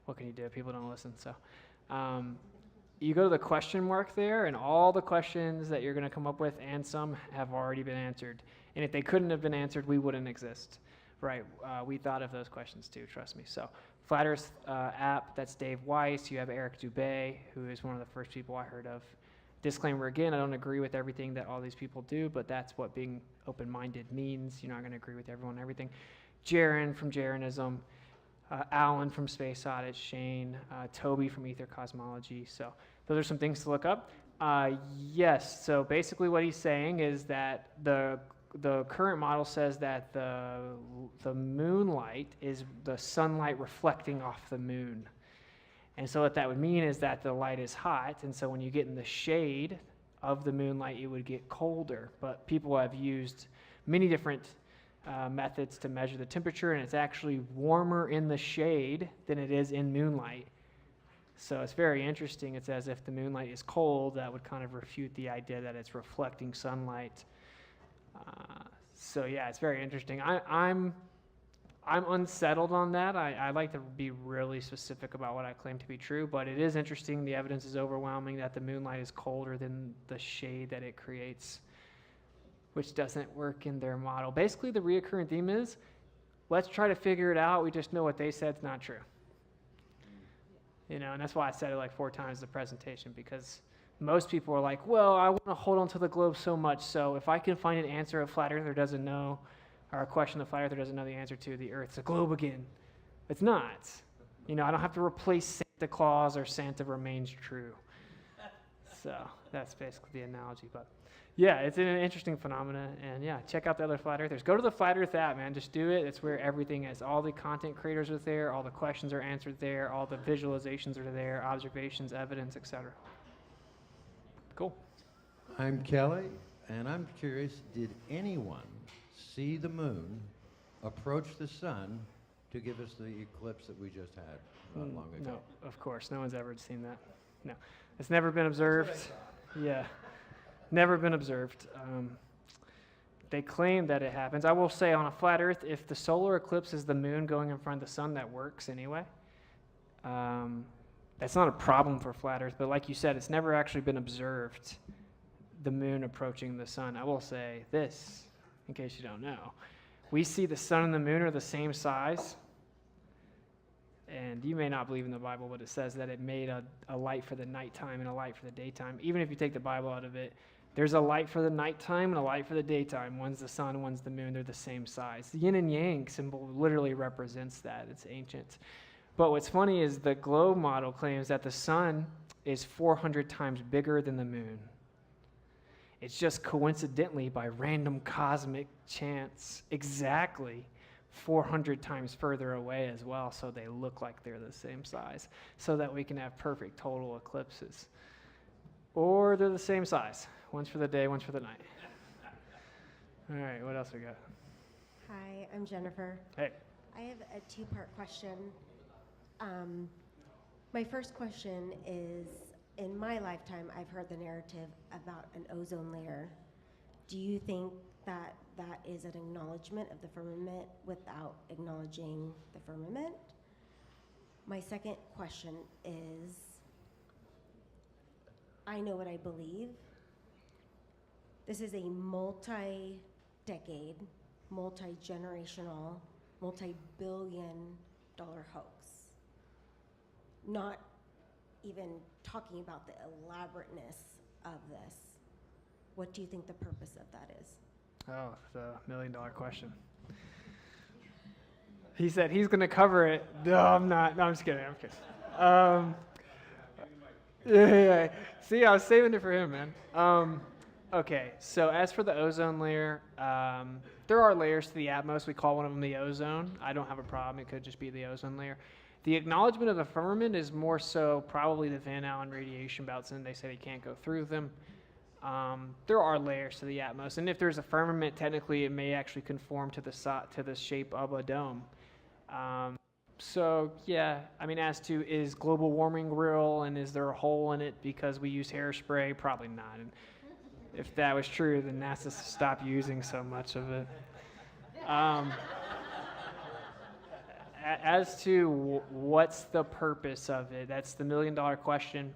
What can you do? People don't listen. So you go to the question mark there, and all the questions that you're going to come up with, and some have already been answered. And if they couldn't have been answered, we wouldn't exist. Right? We thought of those questions too, trust me. So Flat Earth app, that's Dave Weiss. You have Eric Dubé, who is one of the first people I heard of. Disclaimer again, I don't agree with everything that all these people do, but that's what being open-minded means. You're not going to agree with everyone and everything. Jaron from Jaronism, Alan from Space Audit, Shane, Toby from Ether Cosmology. So those are some things to look up. Yes, so basically what he's saying is that the current model says that the moonlight is the sunlight reflecting off the moon. And so what that would mean is that the light is hot, and so when you get in the shade of the moonlight, it would get colder. But people have used many different methods to measure the temperature, and it's actually warmer in the shade than it is in moonlight. So it's very interesting. It's as if the moonlight is cold. That would kind of refute the idea that it's reflecting sunlight. So yeah, it's very interesting. I'm unsettled on that. I like to be really specific about what I claim to be true, but it is interesting. The evidence is overwhelming that the moonlight is colder than the shade that it creates, which doesn't work in their model. Basically, the reoccurring theme is, let's try to figure it out. We just know what they said is not true. You know, and that's why I said it like 4 times in the presentation, because most people are like, well, I want to hold on to the globe so much, so if I can find an answer a flat earther doesn't know, or a question a flat earther doesn't know the answer to, the Earth's a globe again. It's not. You know, I don't have to replace Santa Claus or Santa remains true. So that's basically the analogy. But yeah, it's an interesting phenomenon. And yeah, check out the other flat earthers. Go to the Flat Earth app, man. Just do it. It's where everything is. All the content creators are there. All the questions are answered there. All the visualizations are there. Observations, evidence, etc. Cool. I'm Kelly, and I'm curious, did anyone see the moon approach the sun to give us the eclipse that we just had not long ago? No, of course. No one's ever seen that. No. It's never been observed. Yeah. Never been observed. They claim that it happens. I will say on a flat earth, if the solar eclipse is the moon going in front of the sun, that works anyway. That's not a problem for flat earth, but like you said, it's never actually been observed, the moon approaching the sun. I will say this, in case you don't know. We see the sun and the moon are the same size, and you may not believe in the Bible, but it says that it made a light for the nighttime and a light for the daytime. Even if you take the Bible out of it, there's a light for the nighttime and a light for the daytime. One's the sun, one's the moon. They're the same size. The yin and yang symbol literally represents that. It's ancient. But what's funny is the globe model claims that the sun is 400 times bigger than the moon. It's just coincidentally, by random cosmic chance, exactly 400 times further away as well, so they look like they're the same size, so that we can have perfect total eclipses. Or they're the same size. One's for the day, one's for the night. All right, what else we got? Hi, I'm Jennifer. Hey. I have a 2-part question. My first question is, in my lifetime, I've heard the narrative about an ozone layer. Do you think that that is an acknowledgement of the firmament without acknowledging the firmament? My second question is, I know what I believe. This is a multi-decade, multi-generational, multi-billion-dollar hoax. Not even talking about the elaborateness of this. What do you think the purpose of that is? Oh, the $1,000,000 question. He said he's going to cover it. No, I'm not. No, I'm just kidding. I'm kidding. Yeah. See, I was saving it for him, man. Okay, so as for the ozone layer, there are layers to the atmosphere. We call one of them the ozone. I don't have a problem. It could just be the ozone layer. The acknowledgement of the firmament is more so probably the Van Allen radiation belts, and they said he can't go through them. There are layers to the atmosphere, and if there's a firmament, technically it may actually conform to the shape of a dome. So yeah, I mean, as to is global warming real, and is there a hole in it because we use hairspray? Probably not. And if that was true, then NASA stopped using so much of it. As to what's the purpose of it, that's the $1,000,000 question.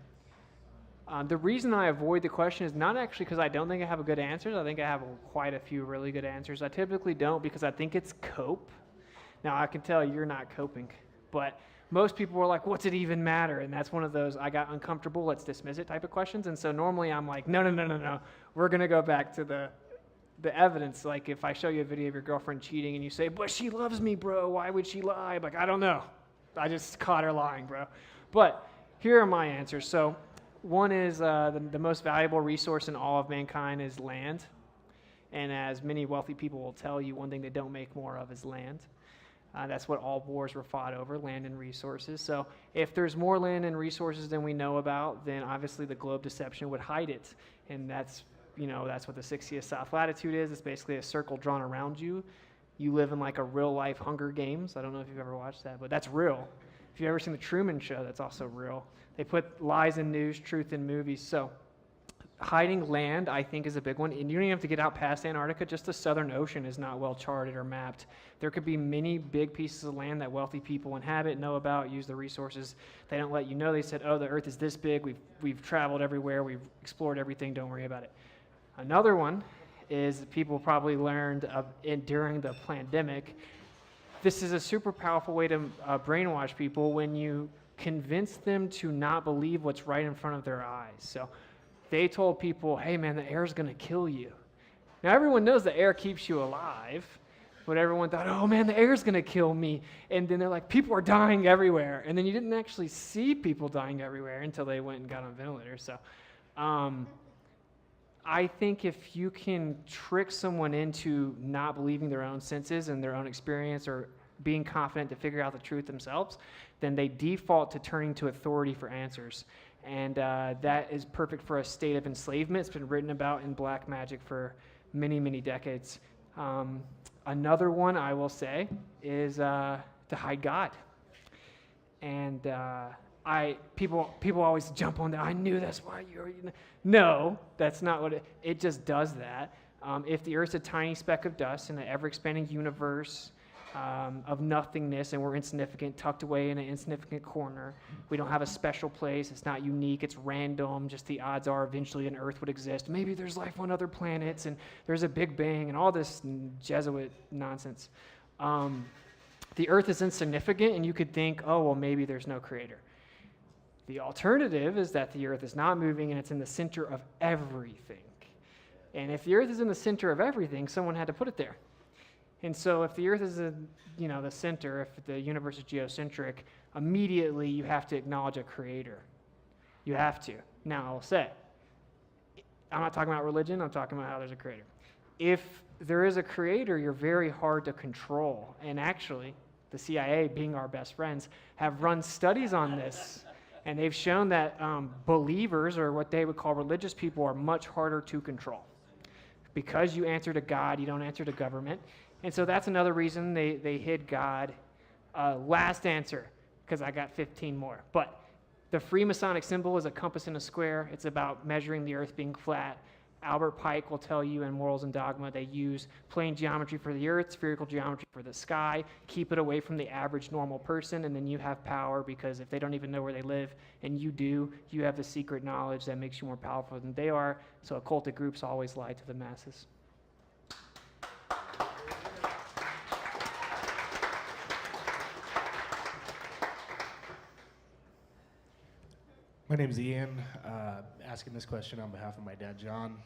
The reason I avoid the question is not actually because I don't think I have a good answer. I think I have quite a few really good answers. I typically don't because I think it's cope. Now, I can tell you're not coping, but most people are like, what's it even matter? And that's one of those, I got uncomfortable, let's dismiss it type of questions. And so normally I'm like, no. We're going to go back to the evidence. Like if I show you a video of your girlfriend cheating and you say, but she loves me, bro. Why would she lie? I'm like, I don't know. I just caught her lying, bro. But here are my answers. So one is the most valuable resource in all of mankind is land. And as many wealthy people will tell you, one thing they don't make more of is land. That's what all wars were fought over, land and resources. So if there's more land and resources than we know about, then obviously the globe deception would hide it. And that's what the 60th south latitude is. It's basically a circle drawn around you. You live in like a real life Hunger Games. I don't know if you've ever watched that, but that's real. If you've ever seen the Truman Show, that's also real. They put lies in news, truth in movies. So hiding land, I think, is a big one. And you don't even have to get out past Antarctica. Just the Southern Ocean is not well charted or mapped. There could be many big pieces of land that wealthy people inhabit, know about, use the resources. They don't let you know. They said, oh, the Earth is this big. We've traveled everywhere. We've explored everything. Don't worry about it. Another one is people probably learned during the pandemic. This is a super powerful way to brainwash people when you convince them to not believe what's right in front of their eyes. So they told people, hey man, the air is going to kill you. Now everyone knows the air keeps you alive, but everyone thought, oh man, the air is going to kill me. And then they're like, people are dying everywhere. And then you didn't actually see people dying everywhere until they went and got on ventilators. So I think if you can trick someone into not believing their own senses and their own experience or being confident to figure out the truth themselves, then they default to turning to authority for answers. And that is perfect for a state of enslavement. It's been written about in black magic for many, many decades. Another one I will say is to hide God. And people always jump on that. I knew that's why you're. No, that's not what it just does that. If the Earth's a tiny speck of dust in an ever-expanding universe of nothingness, and we're insignificant, tucked away in an insignificant corner, we don't have a special place. It's not unique. It's random. Just the odds are eventually an Earth would exist. Maybe there's life on other planets, and there's a Big Bang, and all this Jesuit nonsense. The Earth is insignificant, and you could think, oh, well, maybe there's no creator. The alternative is that the Earth is not moving and it's in the center of everything. And if the Earth is in the center of everything, someone had to put it there. And so if the Earth is the center, if the universe is geocentric, immediately you have to acknowledge a creator. You have to. Now, I'll say, I'm not talking about religion, I'm talking about how there's a creator. If there is a creator, you're very hard to control. And actually, the CIA, being our best friends, have run studies on this. And they've shown that believers, or what they would call religious people, are much harder to control. Because you answer to God, you don't answer to government. And so that's another reason they hid God. Last answer, because I got 15 more. But the Freemasonic symbol is a compass in a square. It's about measuring the Earth being flat. Albert Pike will tell you in Morals and Dogma they use plane geometry for the Earth, spherical geometry for the sky, keep it away from the average normal person, and then you have power, because if they don't even know where they live and you do, you have the secret knowledge that makes you more powerful than they are. So occultic groups always lie to the masses. My name's Ian, asking this question on behalf of my dad, John.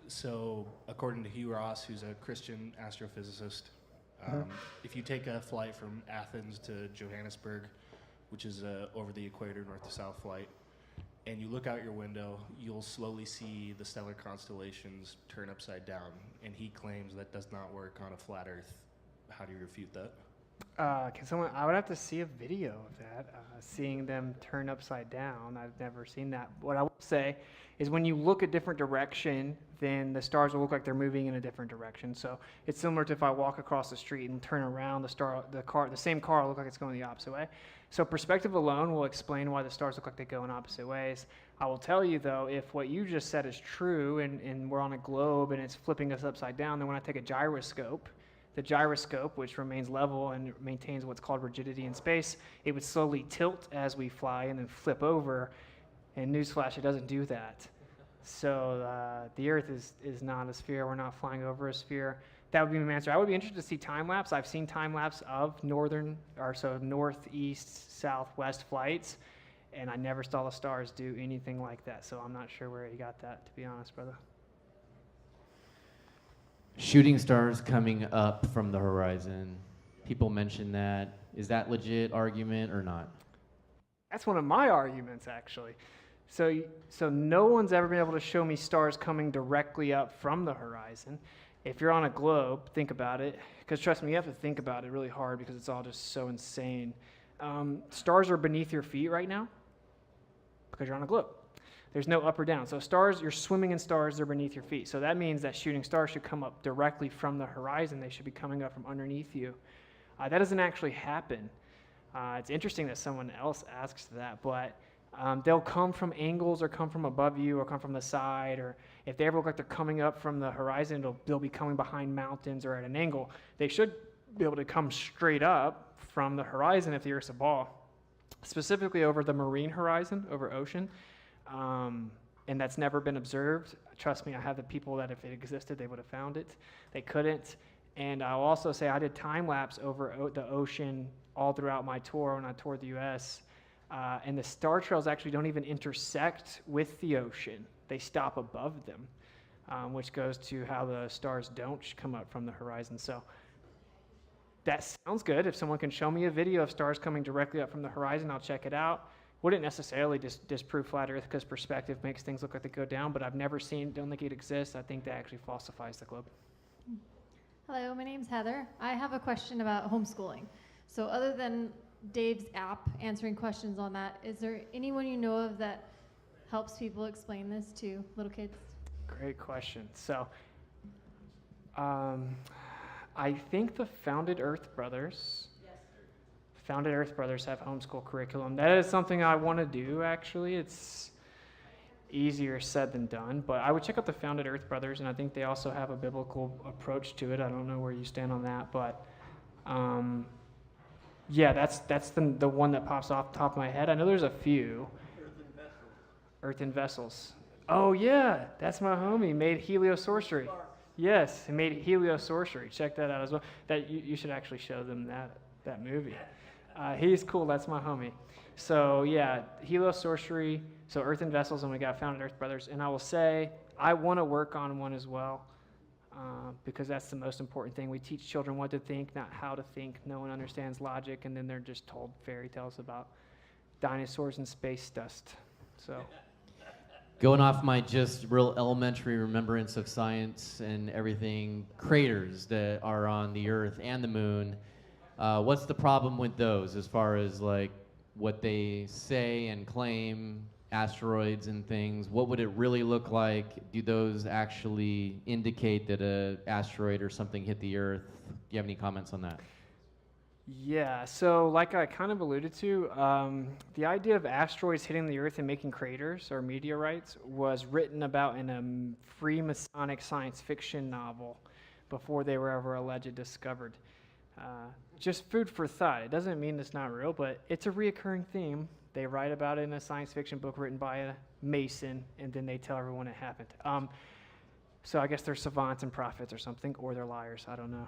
So, according to Hugh Ross, who's a Christian astrophysicist, if you take a flight from Athens to Johannesburg, which is over the equator, north to south flight, and you look out your window, you'll slowly see the stellar constellations turn upside down. And he claims that does not work on a flat Earth. How do you refute that? I would have to see a video of that, seeing them turn upside down. I've never seen that. What I will say is when you look a different direction, then the stars will look like they're moving in a different direction. So it's similar to if I walk across the street and turn around, the same car will look like it's going the opposite way. So perspective alone will explain why the stars look like they go in opposite ways. I will tell you though, if what you just said is true and we're on a globe and it's flipping us upside down, then when I take a gyroscope, the gyroscope, which remains level and maintains what's called rigidity in space, it would slowly tilt as we fly and then flip over. And newsflash, it doesn't do that. So the Earth is not a sphere. We're not flying over a sphere. That would be my answer. I would be interested to see time lapse. I've seen time lapse of northeast, southwest flights, and I never saw the stars do anything like that. So I'm not sure where he got that, to be honest, brother. Shooting stars coming up from the horizon. People mention that. Is that legit argument or not? That's one of my arguments, actually. So no one's ever been able to show me stars coming directly up from the horizon. If you're on a globe, think about it. Because trust me, you have to think about it really hard because it's all just so insane. Stars are beneath your feet right now because you're on a globe. There's no up or down. So stars, you're swimming in stars, they're beneath your feet. So that means that shooting stars should come up directly from the horizon. They should be coming up from underneath you. That doesn't actually happen. It's interesting that someone else asks that, but they'll come from angles or come from above you or come from the side, or if they ever look like they're coming up from the horizon, they'll be coming behind mountains or at an angle. They should be able to come straight up from the horizon if the Earth's a ball, specifically over the marine horizon, over ocean, and that's never been observed. Trust me, I have the people that if it existed, they would have found it. They couldn't. And I'll also say I did time-lapse over the ocean all throughout my tour when I toured the U.S., and the star trails actually don't even intersect with the ocean. They stop above them, which goes to how the stars don't come up from the horizon. So that sounds good. If someone can show me a video of stars coming directly up from the horizon, I'll check it out. Wouldn't necessarily disprove flat Earth because perspective makes things look like they go down, but I've never seen, don't think it exists. I think that actually falsifies the globe. Hello, my name's Heather. I have a question about homeschooling. So other than Dave's app answering questions on that, is there anyone you know of that helps people explain this to little kids? Great question. So I think the Founded Earth Brothers have homeschool curriculum. That is something I want to do, actually. It's easier said than done, but I would check out the Founded Earth Brothers, and I think they also have a biblical approach to it. I don't know where you stand on that, but yeah, that's the one that pops off the top of my head. I know there's a few. Earth and Vessels. Oh yeah, that's my homie. Made heliosorcery. Yes, he made heliosorcery. Check that out as well. That you should actually show them that movie. He's cool. That's my homie. So yeah, heliosorcery. So Earth and Vessels, and we got Founded Earth Brothers. And I will say I want to work on one as well, because that's the most important thing. We teach children what to think, not how to think. No one understands logic, and then they're just told fairy tales about dinosaurs and space dust. So. Going off my just real elementary remembrance of science and everything, craters that are on the Earth and the Moon, what's the problem with those as far as like what they say and claim, asteroids and things? What would it really look like? Do those actually indicate that an asteroid or something hit the Earth? Do you have any comments on that? Yeah, so like I kind of alluded to, the idea of asteroids hitting the Earth and making craters or meteorites was written about in a Freemasonic science fiction novel before they were ever alleged discovered. Just food for thought. It doesn't mean it's not real, but it's a reoccurring theme. They write about it in a science fiction book written by a Mason, and then they tell everyone it happened. So I guess they're savants and prophets or something, or they're liars. I don't know.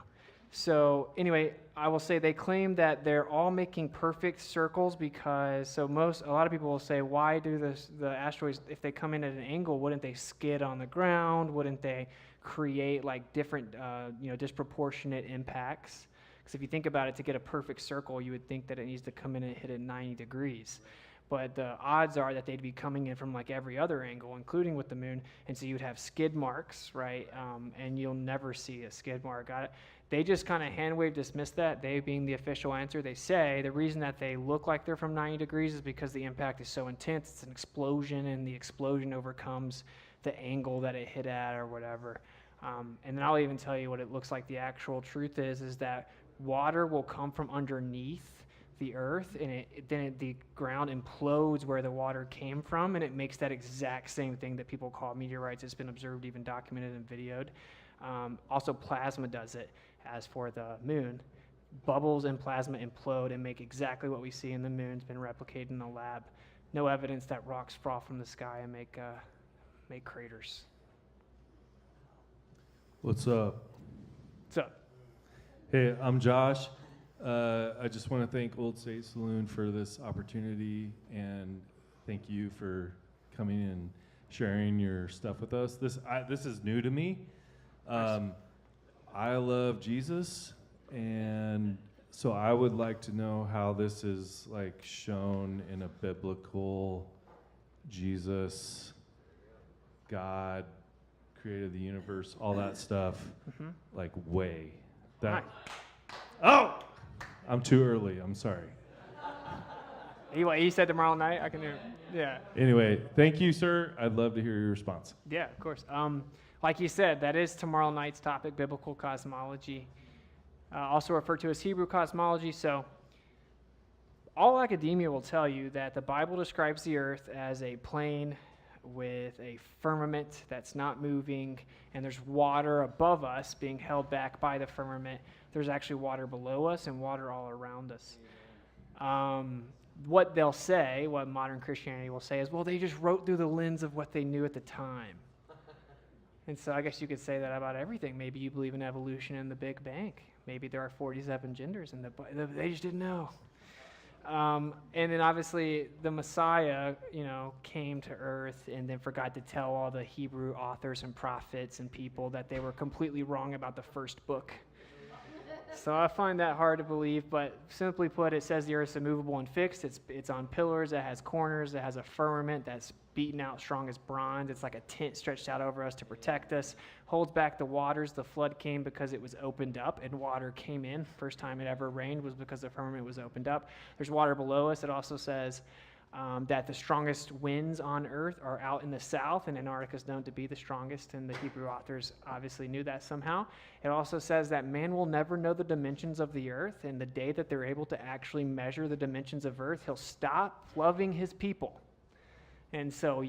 So anyway, I will say they claim that they're all making perfect circles because, a lot of people will say, why do the asteroids, if they come in at an angle, wouldn't they skid on the ground? Wouldn't they create like different, disproportionate impacts? Because if you think about it, to get a perfect circle, you would think that it needs to come in and hit at 90 degrees. But the odds are that they'd be coming in from like every other angle, including with the moon, and so you'd have skid marks, right? And you'll never see a skid mark. They just kind of hand-wave dismiss that, they being the official answer. They say the reason that they look like they're from 90 degrees is because the impact is so intense. It's an explosion, and the explosion overcomes the angle that it hit at or whatever. And then I'll even tell you what it looks like the actual truth is that water will come from underneath the Earth, and the ground implodes where the water came from, and it makes that exact same thing that people call meteorites. It's been observed, even documented and videoed. Also, plasma does it. As for the moon, bubbles and plasma implode and make exactly what we see in the moon. It's been replicated in the lab. No evidence that rocks fall from the sky and make craters. What's up? What's up? Hey, I'm Josh. I just want to thank Old State Saloon for this opportunity, and thank you for coming and sharing your stuff with us. This is new to me. I love Jesus, and so I would like to know how this is like shown in a biblical Jesus, God created the universe, all that stuff, like way. That. Oh, I'm too early. I'm sorry. He said tomorrow night. I can hear. Yeah. Anyway, thank you, sir. I'd love to hear your response. Yeah, of course. Like you said, that is tomorrow night's topic, biblical cosmology, also referred to as Hebrew cosmology. So all academia will tell you that the Bible describes the earth as a plane with a firmament that's not moving, and there's water above us being held back by the firmament. There's actually water below us and water all around us. What they'll say, what modern Christianity will say is, well, they just wrote through the lens of what they knew at the time. And so I guess you could say that about everything. Maybe you believe in evolution and the Big Bang. Maybe there are 47 genders, and they just didn't know. And then obviously the Messiah, came to earth and then forgot to tell all the Hebrew authors and prophets and people that they were completely wrong about the first book. So I find that hard to believe, but simply put, it says the earth is immovable and fixed. It's on pillars, it has corners, it has a firmament that's beaten out strong as bronze. It's like a tent stretched out over us to protect us, holds back the waters. The flood came because it was opened up and water came in. First time it ever rained was because the firmament was opened up. There's water below us. It also says that the strongest winds on earth are out in the south, and Antarctica is known to be the strongest, and the Hebrew authors obviously knew that somehow. It also says that man will never know the dimensions of the earth, and the day that they're able to actually measure the dimensions of earth, he'll stop loving his people. And so,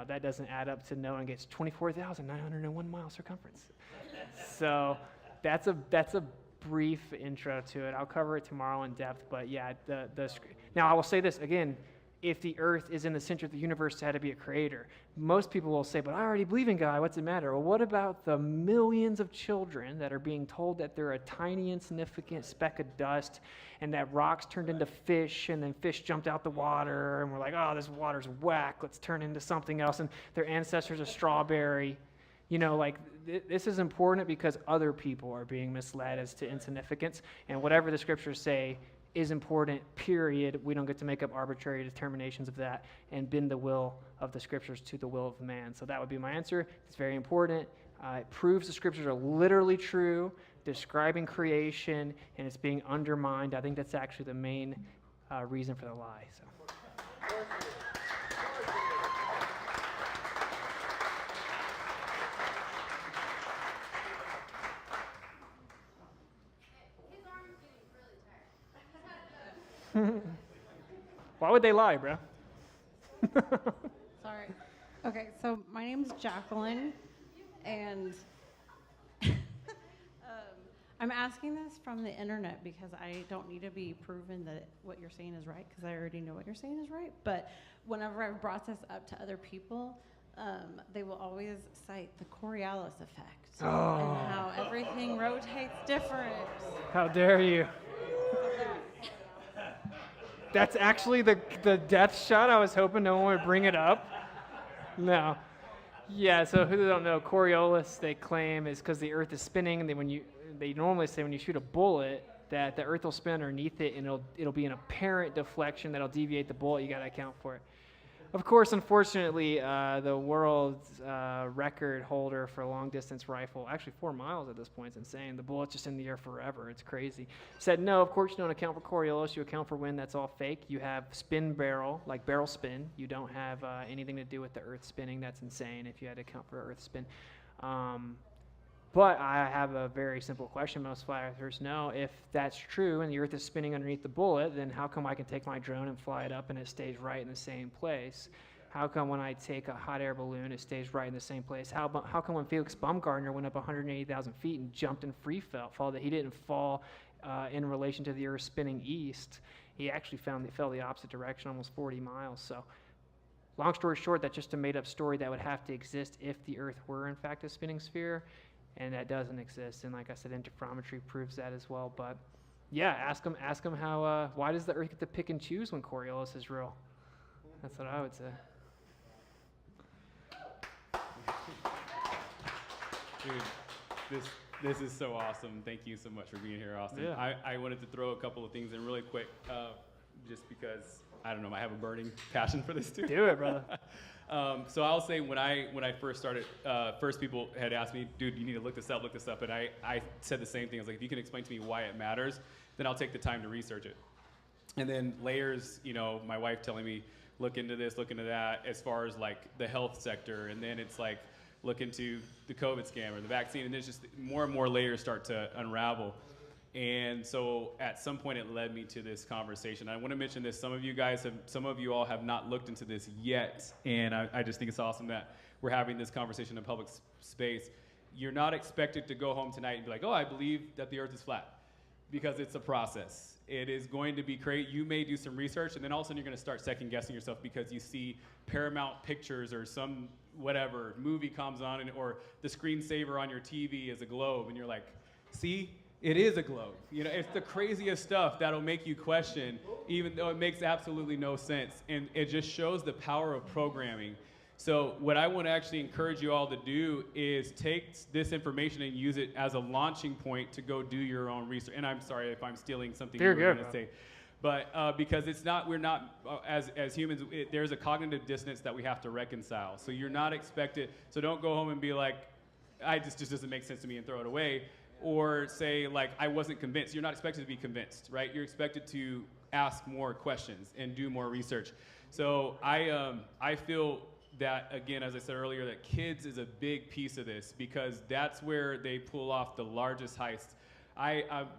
that doesn't add up to knowing it's 24,901 miles circumference. So that's a brief intro to it. I'll cover it tomorrow in depth, but yeah, now I will say this again. If the earth is in the center of the universe, it had to be a creator. Most people will say, but I already believe in God, what's it matter? Well, what about the millions of children that are being told that they're a tiny, insignificant speck of dust, and that rocks turned into fish, and then fish jumped out the water, and we're like, oh, this water's whack, let's turn into something else, and their ancestors are strawberry. This is important because other people are being misled as to insignificance, and whatever the scriptures say is important, period. We don't get to make up arbitrary determinations of that and bend the will of the scriptures to the will of man. So that would be my answer. It's very important. It proves the scriptures are literally true, describing creation, and it's being undermined. I think that's actually the main reason for the lie. So. Why would they lie, bro? Sorry. Okay, so my name's Jacqueline, and I'm asking this from the internet because I don't need to be proven that what you're saying is right, because I already know what you're saying is right. But whenever I've brought this up to other people, they will always cite the Coriolis effect and how everything rotates different. How dare you? That's actually the death shot. I was hoping no one would bring it up. No. Yeah, so who don't know, Coriolis, they claim, is because the earth is spinning, and they normally say when you shoot a bullet that the earth will spin underneath it, and it'll be an apparent deflection that'll deviate the bullet. You got to account for it. Of course, unfortunately, the world's record holder for a long-distance rifle, actually 4 miles at this point, it's insane. The bullet's just in the air forever. It's crazy. Said, no, of course you don't account for Coriolis. You account for wind. That's all fake. You have spin barrel, like barrel spin. You don't have anything to do with the earth spinning. That's insane if you had to account for earth spin. But I have a very simple question. Most flat earthers know if that's true and the earth is spinning underneath the bullet, then how come I can take my drone and fly it up and it stays right in the same place? How come when I take a hot air balloon, it stays right in the same place? How come when Felix Baumgartner went up 180,000 feet and jumped and free fall, that he didn't fall in relation to the earth spinning east? He actually fell the opposite direction, almost 40 miles. So long story short, that's just a made-up story that would have to exist if the earth were in fact a spinning sphere. And that doesn't exist, and like I said, interferometry proves that as well. But yeah, ask them how. Why does the Earth get to pick and choose when Coriolis is real? That's what I would say. Dude, this is so awesome. Thank you so much for being here, Austin. Yeah. I wanted to throw a couple of things in really quick, just because I don't know, I have a burning passion for this too. Do it, brother. So I'll say when I first started, first people had asked me, dude, you need to look this up, and I said the same thing. I was like, if you can explain to me why it matters, then I'll take the time to research it. And then layers, you know, my wife telling me, look into this, look into that, as far as like the health sector. And then it's like, look into the COVID scam or the vaccine. And there's just more and more layers start to unravel. And so at some point it led me to this conversation. I want to mention this. Some of you all have not looked into this yet. And I just think it's awesome that we're having this conversation in public space. You're not expected to go home tonight and be like, oh, I believe that the earth is flat, because it's a process. It is going to be great. You may do some research, and then all of a sudden you're going to start second guessing yourself because you see Paramount Pictures or some whatever movie comes on, or the screensaver on your TV is a globe, and you're like, see, it is a globe. You know, it's the craziest stuff that'll make you question, even though it makes absolutely no sense. And it just shows the power of programming. So what I want to actually encourage you all to do is take this information and use it as a launching point to go do your own research. And I'm sorry if I'm stealing something you were going to say. But because we're not, as humans, there's a cognitive dissonance that we have to reconcile. So you're not expected, so don't go home and be like, just doesn't make sense to me, and throw it away. Or say, like, I wasn't convinced. You're not expected to be convinced, right? You're expected to ask more questions and do more research. So I feel that, again, as I said earlier, that kids is a big piece of this, because that's where they pull off the largest heists.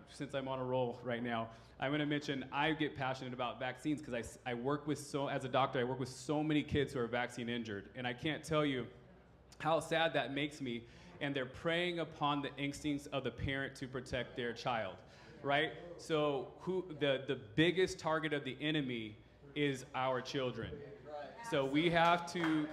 Since I'm on a roll right now, I'm going to mention I get passionate about vaccines because I work with as a doctor, I work with so many kids who are vaccine injured, and I can't tell you how sad that makes me. And they're preying upon the instincts of the parent to protect their child, right? So the biggest target of the enemy is our children. So we have to,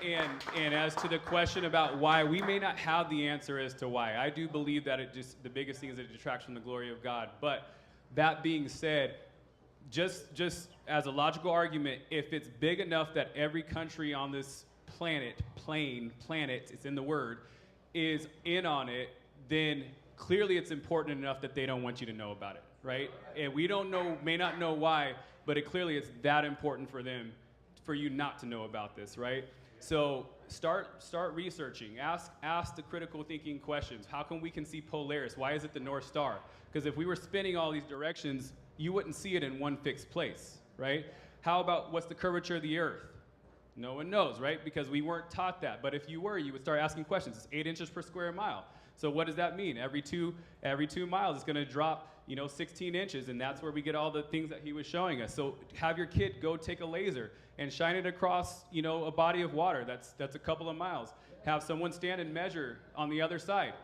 and as to the question about why, we may not have the answer as to why. I do believe that the biggest thing is that it detracts from the glory of God. But that being said, just as a logical argument, if it's big enough that every country on this planet, it's in the word, is in on it, then clearly it's important enough that they don't want you to know about it, right? And we may not know why, but clearly it's that important for them, for you not to know about this, right? So start researching. Ask the critical thinking questions. How come we can see Polaris? Why is it the North Star? Because if we were spinning all these directions, you wouldn't see it in one fixed place, right? How about what's the curvature of the Earth? No one knows, right? Because we weren't taught that. But if you were, you would start asking questions. It's 8 inches per square mile. So what does that mean? Every 2 miles, it's going to drop, 16 inches, and that's where we get all the things that he was showing us. So have your kid go take a laser and shine it across, a body of water that's a couple of miles. Have someone stand and measure on the other side.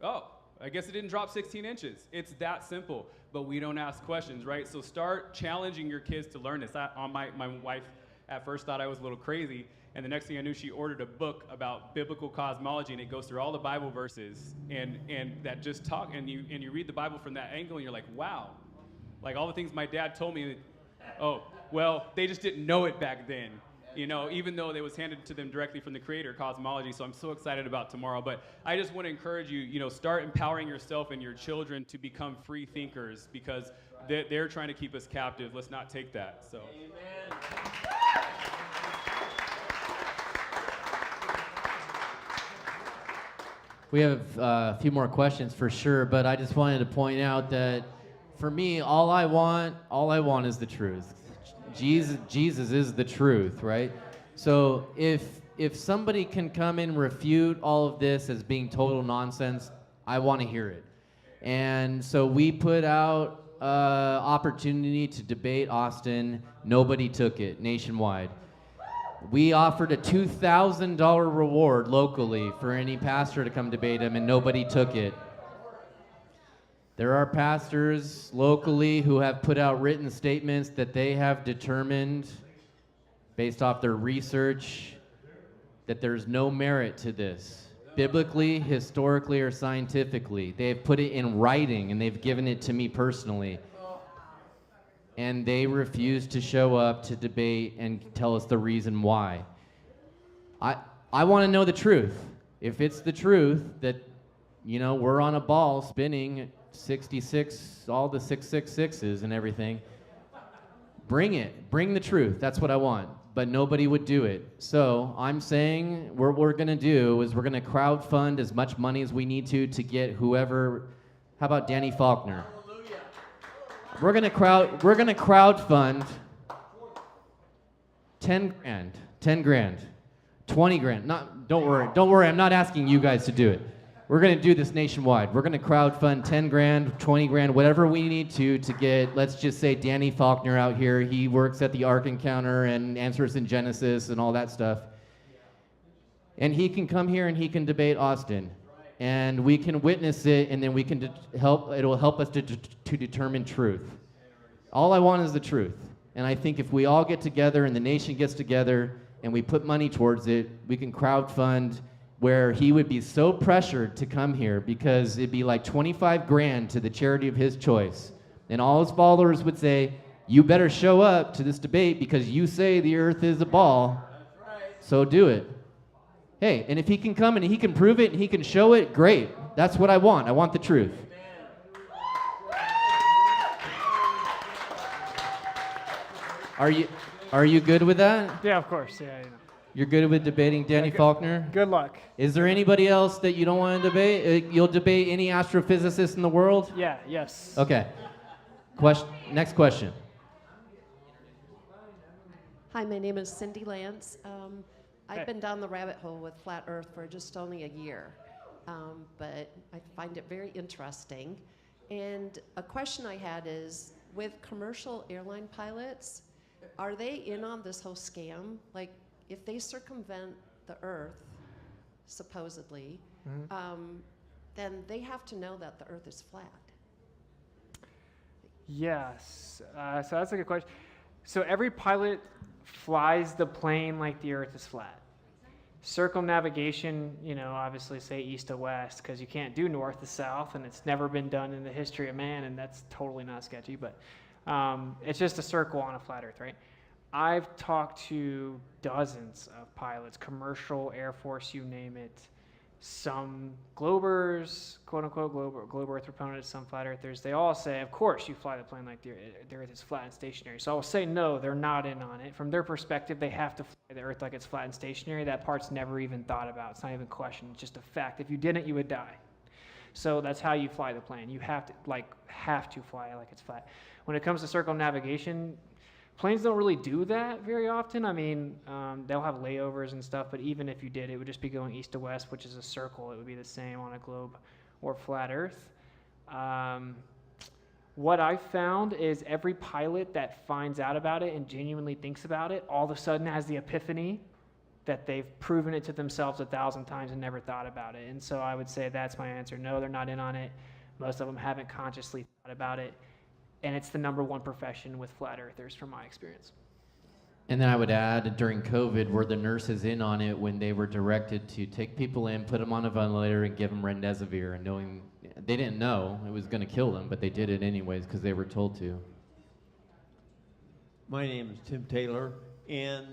Oh, I guess it didn't drop 16 inches. It's that simple, but we don't ask questions, right? So start challenging your kids to learn this. My wife at first thought I was a little crazy, and the next thing I knew, she ordered a book about biblical cosmology, and it goes through all the Bible verses, and that just talk, and you read the Bible from that angle, and you're like, wow, like all the things my dad told me, oh, well, they just didn't know it back then, even though it was handed to them directly from the creator, cosmology. So I'm so excited about tomorrow. But I just want to encourage you, start empowering yourself and your children to become free thinkers, because they're trying to keep us captive. Let's not take that. So. Amen. We have a few more questions for sure, but I just wanted to point out that for me, all I want is the truth. Jesus is the truth, right? So if somebody can come and refute all of this as being total nonsense, I want to hear it. And so we put out opportunity to debate Austin. Nobody took it nationwide. We offered a $2,000 reward locally for any pastor to come debate him, and nobody took it. There are pastors locally who have put out written statements that they have determined, based off their research, that there's no merit to this, biblically, historically, or scientifically. They have put it in writing, and they've given it to me personally. And they refuse to show up to debate and tell us the reason why. I want to know the truth. If it's the truth that, we're on a ball spinning 66, all the 666s and everything, bring it. Bring the truth. That's what I want. But nobody would do it. So I'm saying what we're going to do is we're going to crowdfund as much money as we need to get whoever How about Danny Faulkner? We're gonna crowdfund 10 grand, 10 grand, 20 grand. Don't worry, I'm not asking you guys to do it. We're gonna do this nationwide. We're gonna crowdfund 10 grand, 20 grand, whatever we need to get, let's just say Danny Faulkner out here. He works at the Ark Encounter and answers in Genesis and all that stuff. And he can come here and he can debate Austin. And we can witness it, and then we can it'll help us to determine truth. All I want is the truth. And I think if we all get together and the nation gets together and we put money towards it, we can crowdfund where he would be so pressured to come here because it'd be like 25 grand to the charity of his choice. And all his followers would say, you better show up to this debate because you say the earth is a ball, so do it. Hey, and if he can come and he can prove it and he can show it, great. That's what I want. I want the truth. Are you good with that? Yeah, of course. Yeah, you know. You're good with debating Danny Faulkner? Good luck. Is there anybody else that you don't want to debate? You'll debate any astrophysicist in the world? Yeah, yes. Okay. Next question. Hi, my name is Cindy Lance. I've been down the rabbit hole with flat Earth for just only a year, but I find it very interesting. And a question I had is, with commercial airline pilots, are they in on this whole scam? Like, if they circumvent the Earth, supposedly, then they have to know that the Earth is flat. Yes. So that's a good question. So every pilot flies the plane like the Earth is flat. Circumnavigation, obviously say east to west because you can't do north to south, and it's never been done in the history of man, and that's totally not sketchy, but it's just a circle on a flat Earth, right? I've talked to dozens of pilots, commercial, Air Force, you name it, some Globers, quote-unquote globe Earth proponents, some flat Earthers. They all say, of course, you fly the plane like the Earth is flat and stationary. So I'll say no, they're not in on it. From their perspective, they have to fly the Earth like it's flat and stationary. That part's never even thought about. It's not even questioned. It's just a fact. If you didn't, you would die. So that's how you fly the plane. You have to fly it like it's flat. When it comes to circumnavigation, planes don't really do that very often. I mean, they'll have layovers and stuff, but even if you did, it would just be going east to west, which is a circle. It would be the same on a globe or flat Earth. What I found is every pilot that finds out about it and genuinely thinks about it, all of a sudden has the epiphany that they've proven it to themselves 1,000 times and never thought about it. And so I would say that's my answer. No, they're not in on it. Most of them haven't consciously thought about it. And it's the number one profession with flat earthers from my experience. And then I would add, during COVID, were the nurses in on it when they were directed to take people in, put them on a ventilator, and give them remdesivir, and knowing they didn't know it was going to kill them, but they did it anyways because they were told to. My name is Tim Taylor, and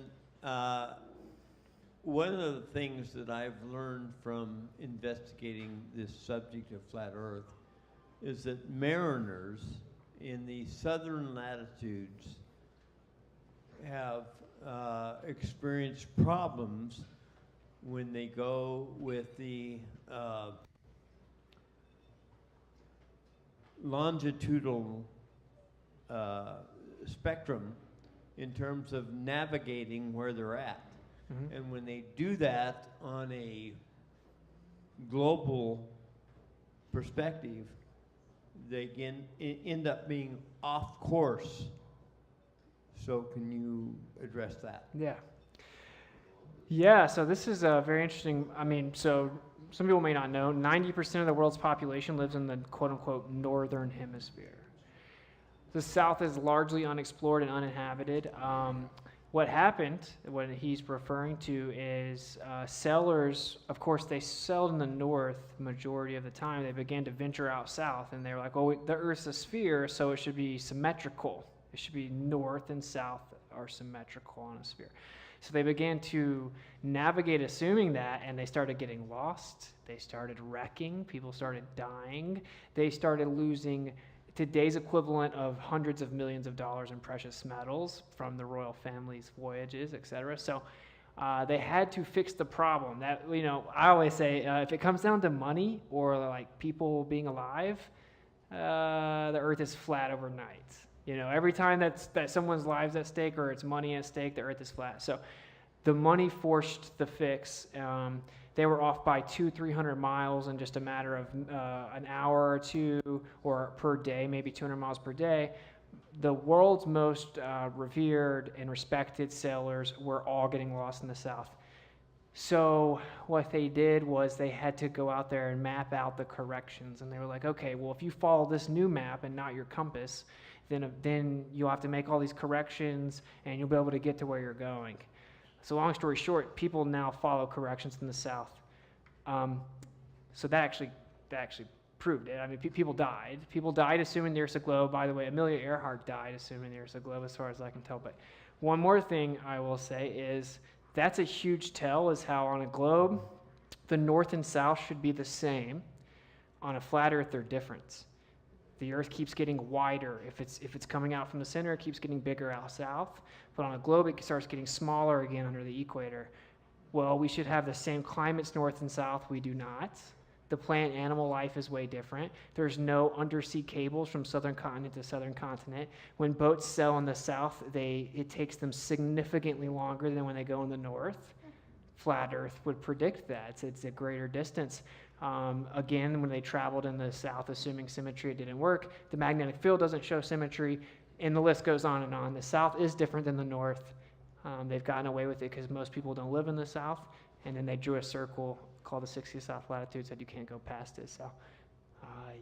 one of the things that I've learned from investigating this subject of flat Earth is that mariners in the southern latitudes have experienced problems when they go with the longitudinal spectrum in terms of navigating where they're at. Mm-hmm. And when they do that on a global perspective, they end up being off course. So can you address that? Yeah, so this is a very interesting, so some people may not know, 90% of the world's population lives in the quote-unquote northern hemisphere. The south is largely unexplored and uninhabited. What happened, what he's referring to, is sailors, of course, they sailed in the north majority of the time. They began to venture out south, and they were like, the Earth's a sphere, so it should be symmetrical. It should be north and south are symmetrical on a sphere. So they began to navigate assuming that, and they started getting lost. They started wrecking. People started dying. They started losing today's equivalent of hundreds of millions of dollars in precious metals from the royal family's voyages, etc. So they had to fix the problem. That, I always say, if it comes down to money or like people being alive, the Earth is flat overnight. You know, every time that someone's lives at stake or it's money at stake, the Earth is flat. So the money forced the fix. They were off by 200-300 miles in just a matter of an hour or two, or per day, maybe 200 miles per day. The world's most revered and respected sailors were all getting lost in the South. So what they did was they had to go out there and map out the corrections. And they were like, okay, well, if you follow this new map and not your compass, then you'll have to make all these corrections and you'll be able to get to where you're going. So long story short, people now follow corrections in the South. So that actually proved it. I mean, people died. People died assuming the Earth's a globe. By the way, Amelia Earhart died assuming the Earth's a globe, as far as I can tell. But one more thing I will say is that's a huge tell, is how on a globe, the north and south should be the same. On a flat Earth, they're different. The Earth keeps getting wider. If it's coming out from the center, it keeps getting bigger out south. But on a globe, it starts getting smaller again under the equator. Well, we should have the same climates north and south. We do not. The plant animal life is way different. There's no undersea cables from southern continent to southern continent. When boats sail in the south, it takes them significantly longer than when they go in the north. Flat Earth would predict that. It's a greater distance. Again, when they traveled in the south, assuming symmetry, it didn't work. The magnetic field doesn't show symmetry, and the list goes on and on. The south is different than the north. They've gotten away with it because most people don't live in the south, and then they drew a circle called the 60 south latitude, said you can't go past it. So,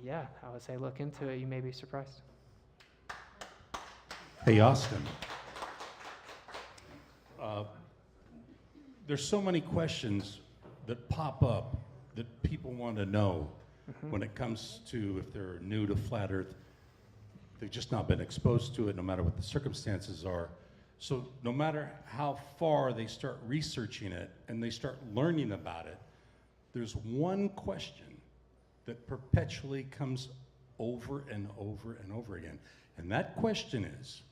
yeah, I would say look into it. You may be surprised. Hey, Austin. There's so many questions that pop up that people want to know when it comes to, if they're new to flat Earth, they've just not been exposed to it, no matter what the circumstances are. So no matter how far they start researching it and they start learning about it, there's one question that perpetually comes over and over and over again. And that question is,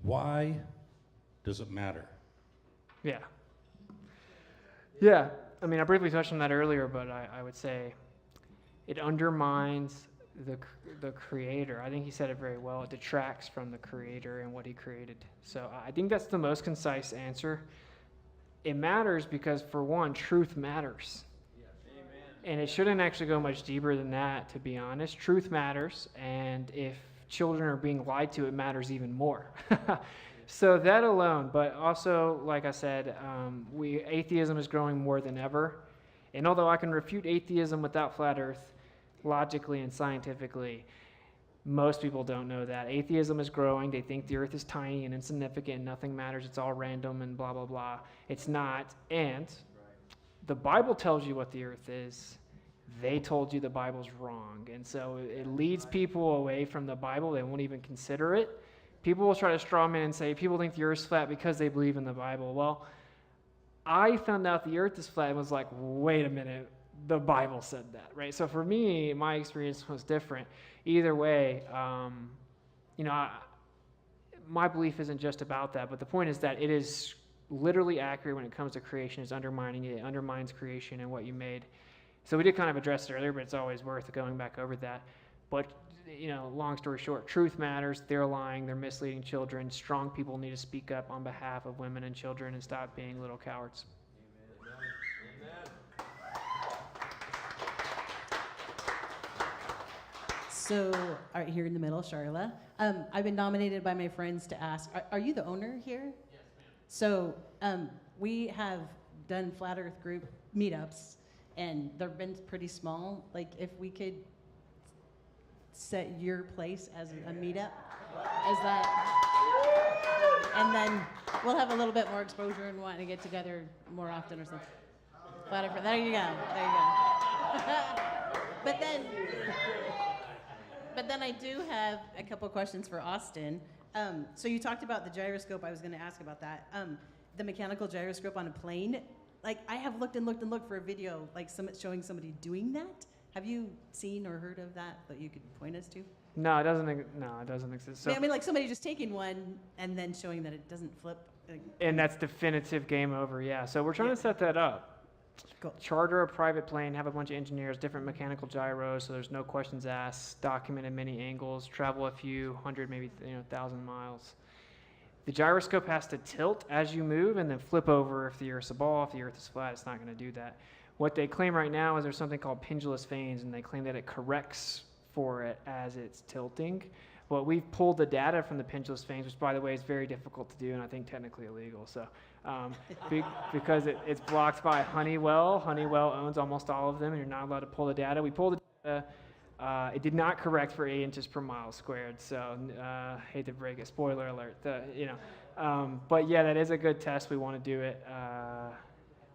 why does it matter? Yeah. Yeah. I mean, I briefly touched on that earlier, but I would say it undermines the creator. I think he said it very well. It detracts from the creator and what he created. So I think that's the most concise answer. It matters because, for one, truth matters. Yes. Amen. And it shouldn't actually go much deeper than that, to be honest. Truth matters, and if children are being lied to, it matters even more. So that alone, but also, like I said, atheism is growing more than ever. And although I can refute atheism without flat Earth, logically and scientifically, most people don't know that. Atheism is growing. They think the Earth is tiny and insignificant and nothing matters. It's all random and blah, blah, blah. It's not. And the Bible tells you what the Earth is. They told you the Bible's wrong. And so it leads people away from the Bible. They won't even consider it. People will try to straw man and say people think the Earth's flat because they believe in the Bible. Well, I found out the Earth is flat and was like, wait a minute, the Bible said that, right? So for me, my experience was different. Either way, my belief isn't just about that, but the point is that it is literally accurate when it comes to creation. It's undermining it. It undermines creation and what you made. So we did kind of address it earlier, but it's always worth going back over that. But long story short, truth matters. They're lying. They're misleading children. Strong people need to speak up on behalf of women and children and stop being little cowards. Amen. So, all right, here in the middle, Charla. I've been nominated by my friends to ask, are you the owner here? Yes, ma'am. So, we have done Flat Earth group meetups, and they've been pretty small. Like, if we could set your place as a meetup, and then we'll have a little bit more exposure and wanting to get together more often or something. Flat Earth, there you go. But then I do have a couple questions for Austin. So you talked about the gyroscope. I was going to ask about that. The mechanical gyroscope on a plane. Like, I have looked for a video, like showing somebody doing that. Have you seen or heard of that you could point us to? No, it doesn't exist. So, I mean, like somebody just taking one and then showing that it doesn't flip. And that's definitive game over, yeah. So we're trying to set that up. charter a private plane, have a bunch of engineers, different mechanical gyros, so there's no questions asked, documented many angles, travel a few hundred, maybe 1,000 miles. The gyroscope has to tilt as you move and then flip over if the Earth's a ball. If the Earth is flat, it's not going to do that. What they claim right now is there's something called pendulous vanes, and they claim that it corrects for it as it's tilting. Well, we've pulled the data from the pendulous vanes, which, by the way, is very difficult to do and I think technically illegal. So, because it's blocked by Honeywell. Honeywell owns almost all of them, and you're not allowed to pull the data. We pulled the data. It did not correct for 8 inches per mile squared. So, hate to break it. Spoiler alert. But yeah, that is a good test. We want to do it.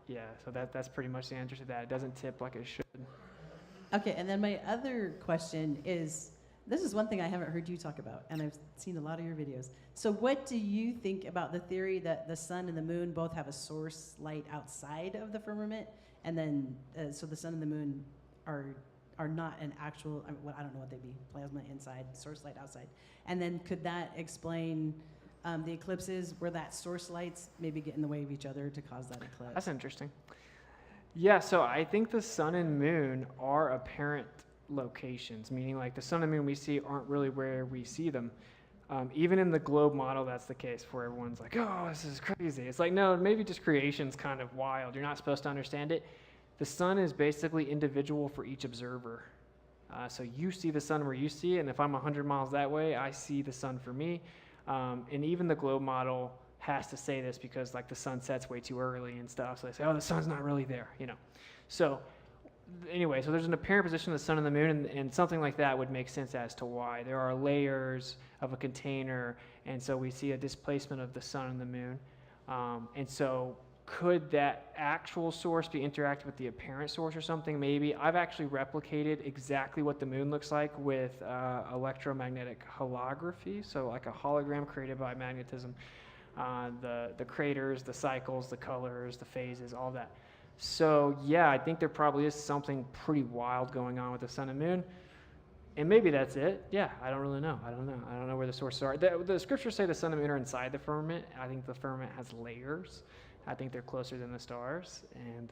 Yeah, so that's pretty much the answer to that. It doesn't tip like it should. Okay, and then my other question is, this is one thing I haven't heard you talk about, and I've seen a lot of your videos. So what do you think about the theory that the sun and the moon both have a source light outside of the firmament, and then so the sun and the moon are not an actual, I don't know what they'd be, plasma inside, source light outside. And then could that explain the eclipses where that source lights maybe get in the way of each other to cause that eclipse? That's interesting. Yeah, so I think the sun and moon are apparent locations, meaning like the sun and moon we see aren't really where we see them. Even in the globe model, that's the case, where everyone's like, oh, this is crazy. It's like, no, maybe just creation's kind of wild. You're not supposed to understand it. The sun is basically individual for each observer. So you see the sun where you see it, and if I'm 100 miles that way, I see the sun for me. And even the globe model has to say this because like the sun sets way too early and stuff. So they say, oh, the sun's not really there, So anyway, so there's an apparent position of the sun and the moon, and something like that would make sense as to why. There are layers of a container, and so we see a displacement of the sun and the moon. And so could that actual source be interacting with the apparent source or something? Maybe. I've actually replicated exactly what the moon looks like with electromagnetic holography, so like a hologram created by magnetism. The craters, the cycles, the colors, the phases, all that. So yeah, I think there probably is something pretty wild going on with the sun and moon. And maybe that's it. Yeah, I don't really know. I don't know where the sources are. The scriptures say the sun and moon are inside the firmament. I think the firmament has layers. I think they're closer than the stars. And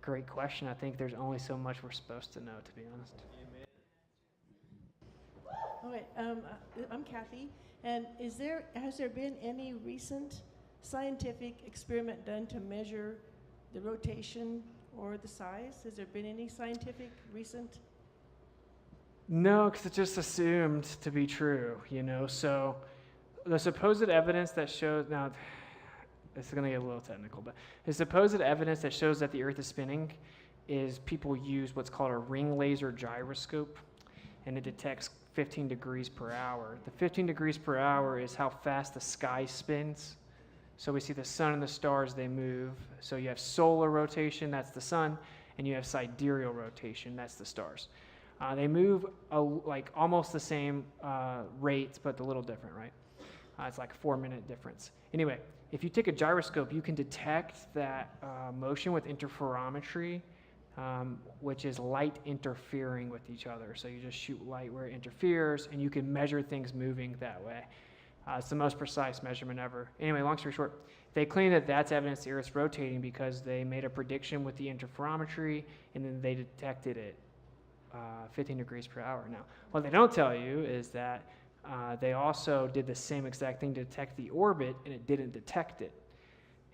great question. I think there's only so much we're supposed to know, to be honest. All right, I'm Kathy. And has there been any recent scientific experiment done to measure the rotation or the size? Has there been any scientific recent? No, because it's just assumed to be true, So the supposed evidence that shows, now this is going to get a little technical, but the supposed evidence that shows that the Earth is spinning is people use what's called a ring laser gyroscope, and it detects 15 degrees per hour. The 15 degrees per hour is how fast the sky spins. So we see the sun and the stars, they move. So you have solar rotation, that's the sun, and you have sidereal rotation, that's the stars. They move like almost the same rates, but a little different, right? It's like a 4-minute difference. Anyway, if you take a gyroscope, you can detect that motion with interferometry, which is light interfering with each other. So you just shoot light where it interferes, and you can measure things moving that way. It's the most precise measurement ever. Anyway, long story short, they claim that that's evidence the Earth's rotating because they made a prediction with the interferometry, and then they detected it 15 degrees per hour. Now, what they don't tell you is that they also did the same exact thing to detect the orbit, and it didn't detect it.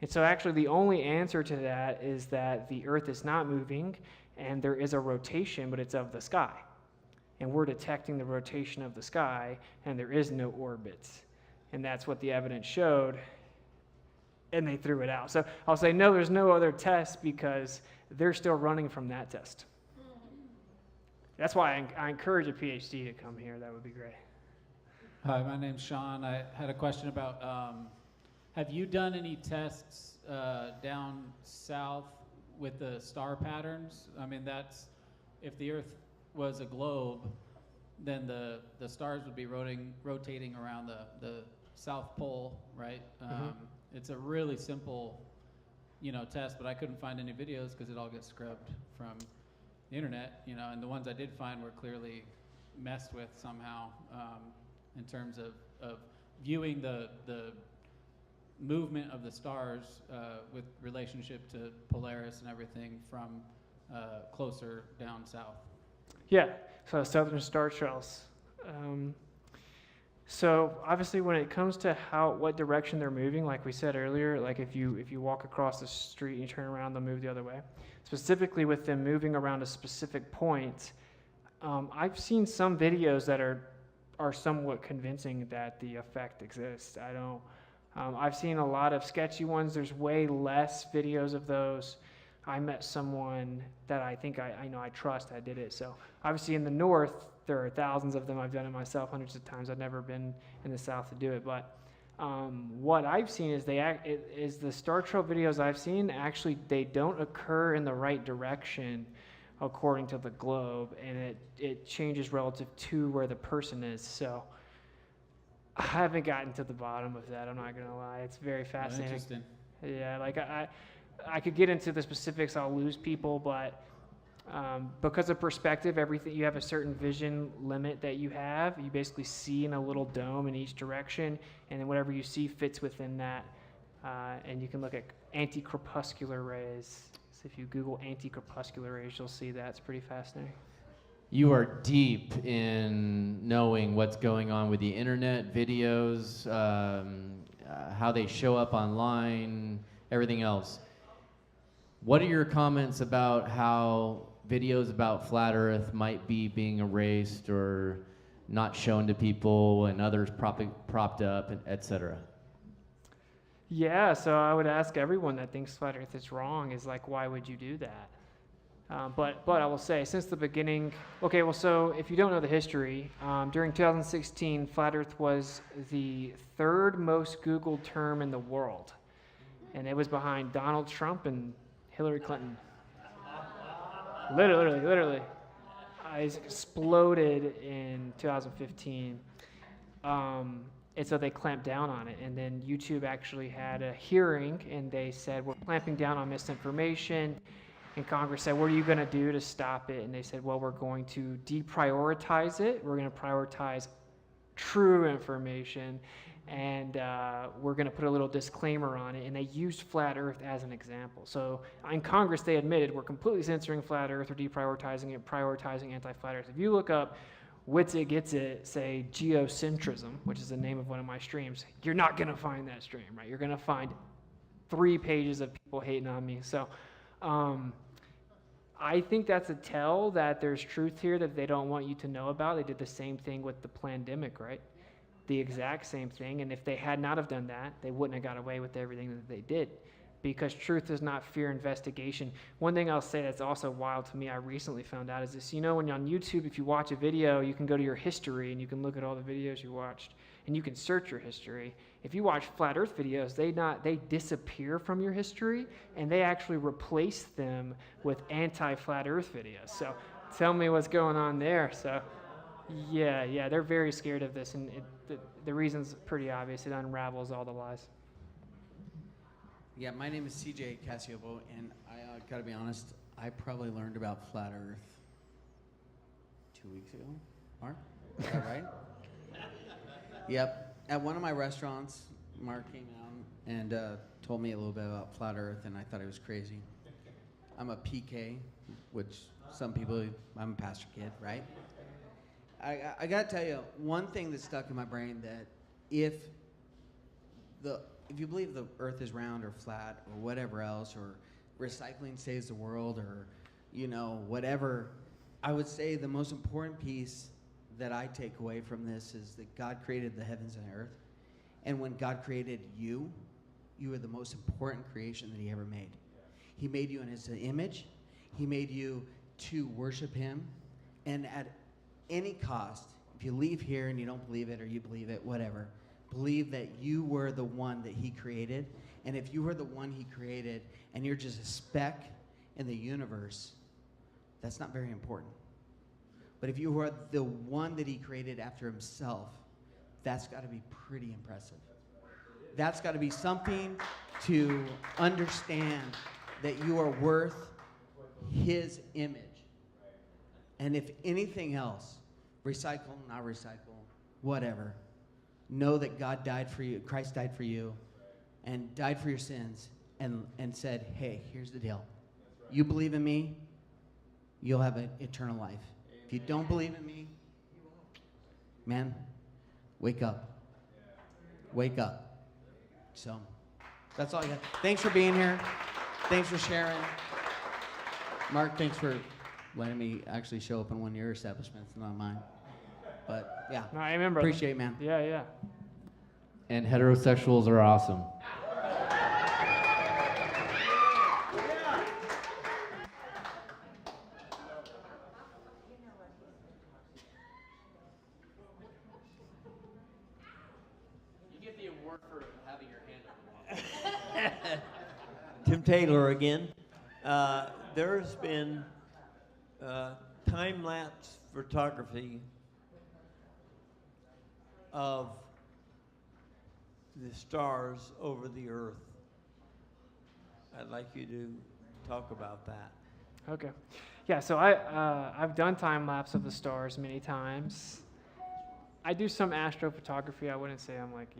And so actually the only answer to that is that the Earth is not moving, and there is a rotation, but it's of the sky. And we're detecting the rotation of the sky, and there is no orbit. And that's what the evidence showed, and they threw it out. So I'll say, no, there's no other test because they're still running from that test. That's why I encourage a PhD to come here. That would be great. Hi, my name's Sean. I had a question about, have you done any tests down south with the star patterns? I mean, if the Earth was a globe, then the stars would be rotating around the South Pole, right? It's a really simple, test, but I couldn't find any videos because it all gets scrubbed from the internet, and the ones I did find were clearly messed with somehow in terms of viewing the movement of the stars with relationship to Polaris and everything from closer down south? Yeah, so southern star trails. So obviously when it comes to what direction they're moving, like we said earlier, like if you walk across the street and you turn around, they'll move the other way. Specifically with them moving around a specific point, I've seen some videos that are somewhat convincing that the effect exists. I've seen a lot of sketchy ones. There's way less videos of those. I met someone that I think I know I trust that did it. So obviously in the north, there are thousands of them. I've done it myself hundreds of times. I've never been in the south to do it. But what I've seen is the star trail videos I've seen, actually they don't occur in the right direction according to the globe, and it changes relative to where the person is. So I haven't gotten to the bottom of that. I'm not going to lie. It's very fascinating. Interesting. Yeah, like I could get into the specifics. I'll lose people, but because of perspective, everything, you have a certain vision limit that you have. You basically see in a little dome in each direction, and then whatever you see fits within that. And you can look at anti-crepuscular rays. So if you Google anti-crepuscular rays, you'll see that. It's pretty fascinating. You are deep in knowing what's going on with the internet, videos, how they show up online, everything else. What are your comments about how videos about flat Earth might be being erased or not shown to people and others propped up, et cetera? Yeah, so I would ask everyone that thinks flat Earth is wrong is like, why would you do that? But I will say, since the beginning, okay, well, so if you don't know the history, during 2016, flat Earth was the third most Googled term in the world. And it was behind Donald Trump and Hillary Clinton. Literally. It exploded in 2015. And so they clamped down on it. And then YouTube actually had a hearing, and they said, we're clamping down on misinformation. And Congress said, what are you going to do to stop it? And they said, well, we're going to deprioritize it. We're going to prioritize true information. And we're going to put a little disclaimer on it. And they used flat Earth as an example. So in Congress, they admitted we're completely censoring flat Earth or deprioritizing it, prioritizing anti-flat Earth. If you look up Whitsitt Gets It, say geocentrism, which is the name of one of my streams, you're not going to find that stream, right? You're going to find 3 pages of people hating on me. So I think that's a tell that there's truth here that they don't want you to know about. They did the same thing with the pandemic, right? The exact same thing. And if they had not have done that, they wouldn't have got away with everything that they did, because truth does not fear investigation. One thing I'll say that's also wild to me, I recently found out, is this: when you're on YouTube, if you watch a video, you can go to your history and you can look at all the videos you watched, and you can search your history. If you watch flat Earth videos, they disappear from your history, and they actually replace them with anti-flat Earth videos. So tell me what's going on there. So yeah, they're very scared of this, and the reason's pretty obvious. It unravels all the lies. Yeah, my name is CJ Cassiopo, and I gotta be honest, I probably learned about flat Earth 2 weeks ago. Mark, is that right? Yep. At one of my restaurants, Mark came out and told me a little bit about flat Earth, and I thought it was crazy. I'm a PK, which some people, I'm a pastor kid, right? I gotta tell you, one thing that stuck in my brain, that if you believe the Earth is round or flat or whatever else, or recycling saves the world, or whatever, I would say the most important piece that I take away from this is that God created the heavens and earth, and when God created you were the most important creation that he ever made. He made you in his image. He made you to worship him, and at any cost, if you leave here and you don't believe it, or you believe it, whatever, believe that you were the one that he created. And if you were the one he created and you're just a speck in the universe, that's not very important. But if you were the one that he created after himself, that's got to be pretty impressive. That's got to be something to understand that you are worth his image. And if anything else, recycle, not recycle, whatever, know that God died for you, Christ died for you, and died for your sins and said, hey, here's the deal. You believe in me, you'll have an eternal life. If you don't believe in me, man, wake up. Wake up. So that's all I got. Thanks for being here. Thanks for sharing. Mark, thanks for letting me actually show up in one of your establishments, not mine. But yeah, No, I remember. appreciate it, man. Yeah, yeah. And heterosexuals are awesome. You get the award for having your hand up. Tim Taylor again. There's been time-lapse photography of the stars over the Earth. I'd like you to talk about that. Okay. Yeah, so I've done time-lapse of the stars many times. I do some astrophotography. I wouldn't say I'm like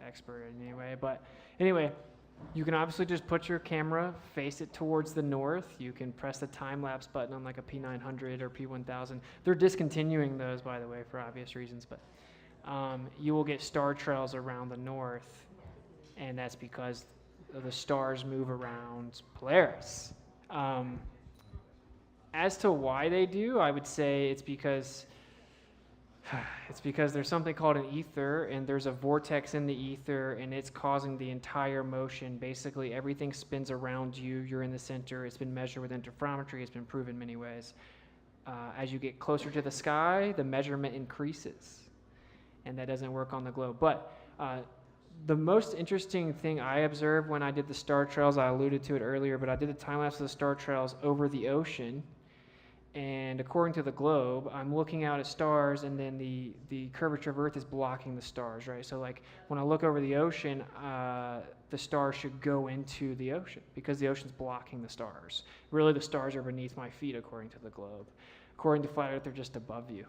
expert in any way, but anyway, you can obviously just put your camera, face it towards the north. You can press the time-lapse button on like a P900 or P1000. They're discontinuing those, by the way, for obvious reasons, but you will get star trails around the north, and that's because the stars move around Polaris. As to why they do, I would say it's because there's something called an ether, and there's a vortex in the ether, and it's causing the entire motion. Basically, everything spins around you. You're in the center. It's been measured with interferometry. It's been proven many ways. As you get closer to the sky, the measurement increases, and that doesn't work on the globe. But the most interesting thing I observed when I did the star trails, I alluded to it earlier, but I did the time-lapse of the star trails over the ocean. And according to the globe, I'm looking out at stars, and then the curvature of Earth is blocking the stars, right? So like when I look over the ocean, the stars should go into the ocean because the ocean's blocking the stars. Really, the stars are beneath my feet, according to the globe. According to Flat Earth, they're just above you.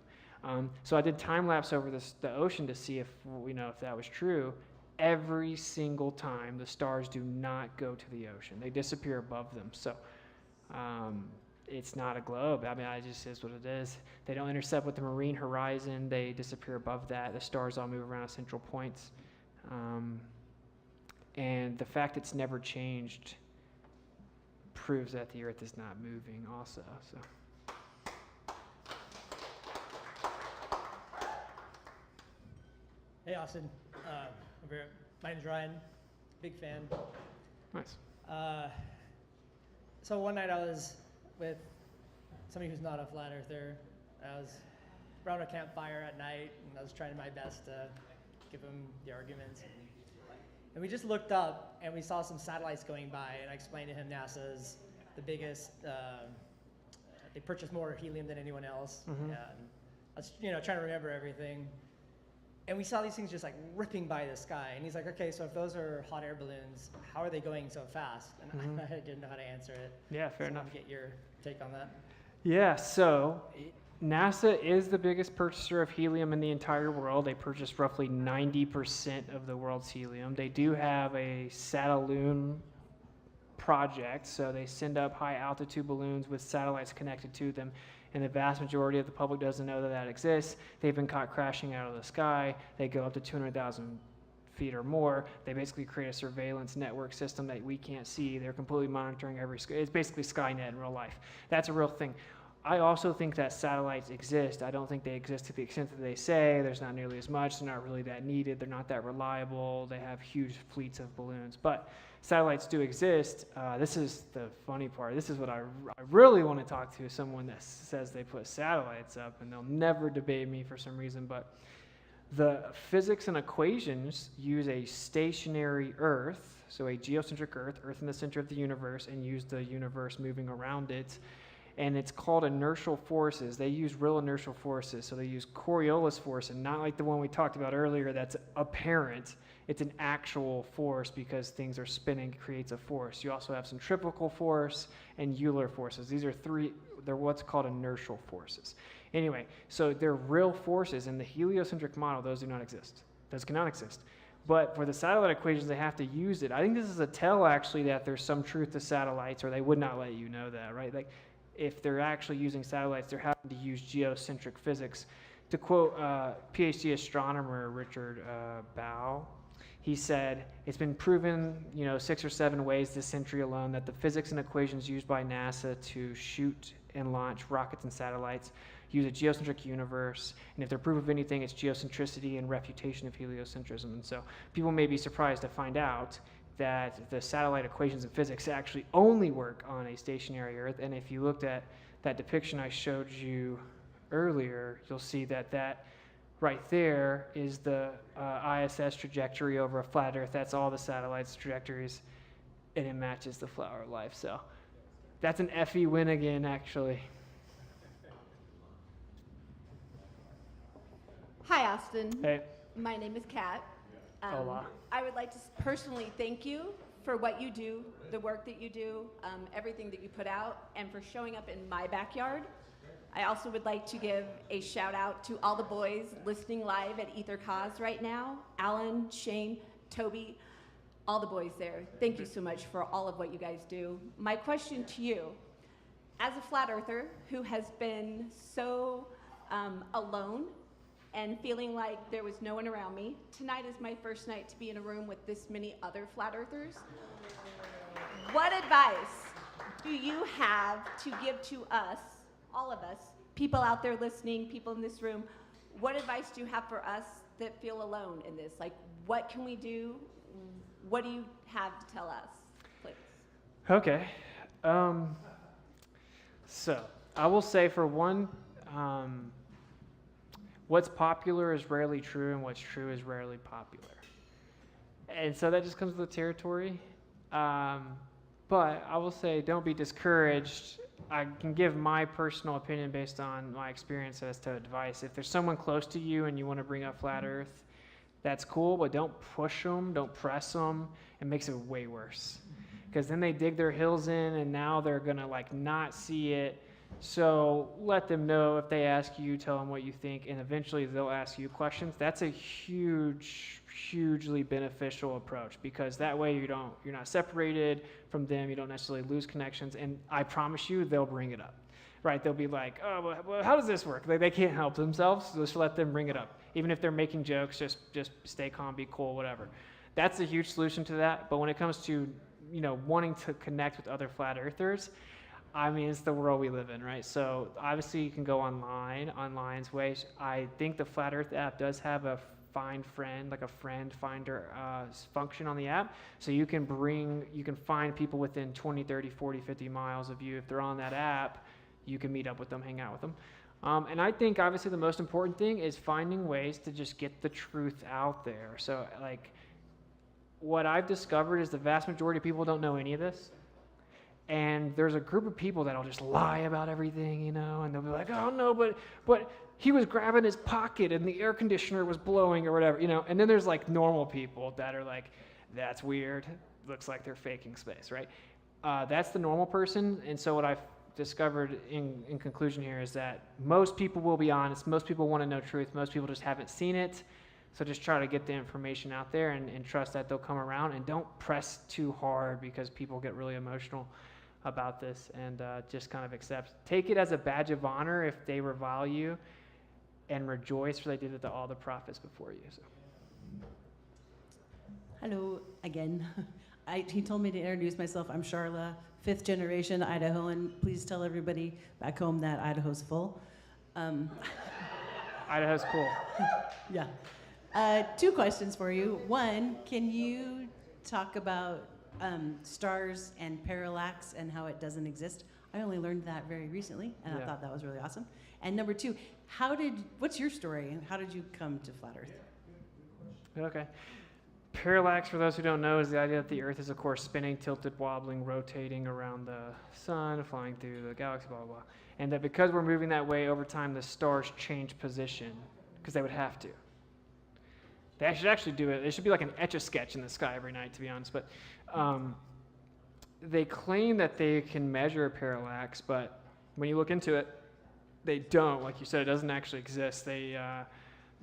So I did time lapse over the ocean to see if that was true. Every single time, the stars do not go to the ocean; they disappear above them. So. It's not a globe. I mean, it just is what it is. They don't intercept with the marine horizon. They disappear above that. The stars all move around central points. And the fact it's never changed proves that the Earth is not moving also. So. Hey, Austin. My name's Ryan. Big fan. Nice. So one night I was with somebody who's not a flat earther. I was around a campfire at night, and I was trying my best to give him the arguments. And we just looked up, and we saw some satellites going by, and I explained to him NASA's the biggest. They purchase more helium than anyone else. Mm-hmm. And I was, trying to remember everything. And we saw these things just like ripping by the sky. And he's like, okay, so if those are hot air balloons, how are they going so fast? And Mm-hmm. I didn't know how to answer it. Yeah, fair enough. I want to get your take on that. Yeah, so NASA is the biggest purchaser of helium in the entire world. They purchase roughly 90% of the world's helium. They do have a Saloon project, so they send up high altitude balloons with satellites connected to them. And the vast majority of the public doesn't know that exists. They've been caught crashing out of the sky. They go up to 200,000 feet or more. They basically create a surveillance network system that we can't see. They're completely monitoring it's basically Skynet in real life. That's a real thing. I also think that satellites exist. I don't think they exist to the extent that they say. There's not nearly as much. They're not really that needed. They're not that reliable. They have huge fleets of balloons. But satellites do exist. This is the funny part. This is what I really want to talk to someone that says they put satellites up, and they'll never debate me for some reason. But the physics and equations use a stationary Earth, so a geocentric Earth in the center of the universe, and use the universe moving around it. And it's called inertial forces. They use real inertial forces. So they use Coriolis force, and not like the one we talked about earlier that's apparent. It's an actual force because things are spinning, creates a force. You also have centrifugal force and Euler forces. These are they're what's called inertial forces. Anyway, so they're real forces. In the heliocentric model, those do not exist. Those cannot exist. But for the satellite equations, they have to use it. I think this is a tell, actually, that there's some truth to satellites, or they would not let you know that, right? Like, if they're actually using satellites, they're having to use geocentric physics. To quote PhD astronomer Richard Bow, he said, it's been proven, 6 or 7 ways this century alone that the physics and equations used by NASA to shoot and launch rockets and satellites use a geocentric universe, and if they're proof of anything, it's geocentricity and refutation of heliocentrism. And so people may be surprised to find out that the satellite equations and physics actually only work on a stationary Earth. And if you looked at that depiction I showed you earlier, you'll see that right there is the ISS trajectory over a flat Earth. That's all the satellites' trajectories, and it matches the flower of life. So that's an FE win again, actually. Hi, Austin. Hey. My name is Kat. Hola. I would like to personally thank you for what you do, the work that you do, everything that you put out, and for showing up in my backyard. I also would like to give a shout out to all the boys listening live at Ether Cause right now. Alan, Shane, Toby, all the boys there. Thank you so much for all of what you guys do. My question to you, as a flat earther who has been so alone and feeling like there was no one around me, tonight is my first night to be in a room with this many other flat earthers. What advice do you have to give to us, all of us, people out there listening, people in this room? What advice do you have for us that feel alone in this? Like, what can we do? What do you have to tell us, please? Okay. So I will say, for one, what's popular is rarely true, and what's true is rarely popular. And so that just comes with the territory. But I will say, don't be discouraged. I can give my personal opinion based on my experience as to advice. If there's someone close to you and you want to bring up flat Earth, that's cool, but don't push them, don't press them. It makes it way worse. Because then they dig their heels in, and now they're going to not see it. So let them know. If they ask you, tell them what you think, and eventually they'll ask you questions. That's a hugely beneficial approach, because that way you're not separated from them. You don't necessarily lose connections, and I promise you they'll bring it up. Right? They'll be like, oh, well, how does this work? They can't help themselves, so just let them bring it up. Even if they're making jokes, just stay calm, be cool, whatever. That's a huge solution to that. But when it comes to wanting to connect with other flat earthers, I mean, it's the world we live in, right? So obviously you can go online. Online's ways. I think the Flat Earth app does have a find friend, like a friend finder function on the app. So you can find people within 20, 30, 40, 50 miles of you. If they're on that app, you can meet up with them, hang out with them. And I think obviously the most important thing is finding ways to just get the truth out there. So what I've discovered is the vast majority of people don't know any of this. And there's a group of people that'll just lie about everything, and they'll be like, oh no, but he was grabbing his pocket and the air conditioner was blowing or whatever, And then there's normal people that are like, that's weird. Looks like they're faking space, right? That's the normal person. And so what I've discovered in conclusion here is that most people will be honest. Most people want to know truth. Most people just haven't seen it. So just try to get the information out there and trust that they'll come around, and don't press too hard, because people get really emotional about this, and just kind of take it as a badge of honor if they revile you, and rejoice, for they did it to all the prophets before you. So. Hello again. He told me to introduce myself. I'm Charla, 5th generation Idahoan. Please tell everybody back home that Idaho's full. Idaho's cool. Yeah. 2 questions for you. One, can you talk about stars and parallax and how it doesn't exist? I only learned that very recently, and I thought that was really awesome. And number 2, what's your story, and how did you come to Flat Earth? Okay. Parallax, for those who don't know, is the idea that the Earth is, of course, spinning, tilted, wobbling, rotating around the sun, flying through the galaxy, blah, blah, blah. And that because we're moving that way over time, the stars change position, because they would have to. They should actually do it. It should be like an Etch-a-Sketch in the sky every night, to be honest. But they claim that they can measure parallax, but when you look into it, they don't. Like you said, it doesn't actually exist.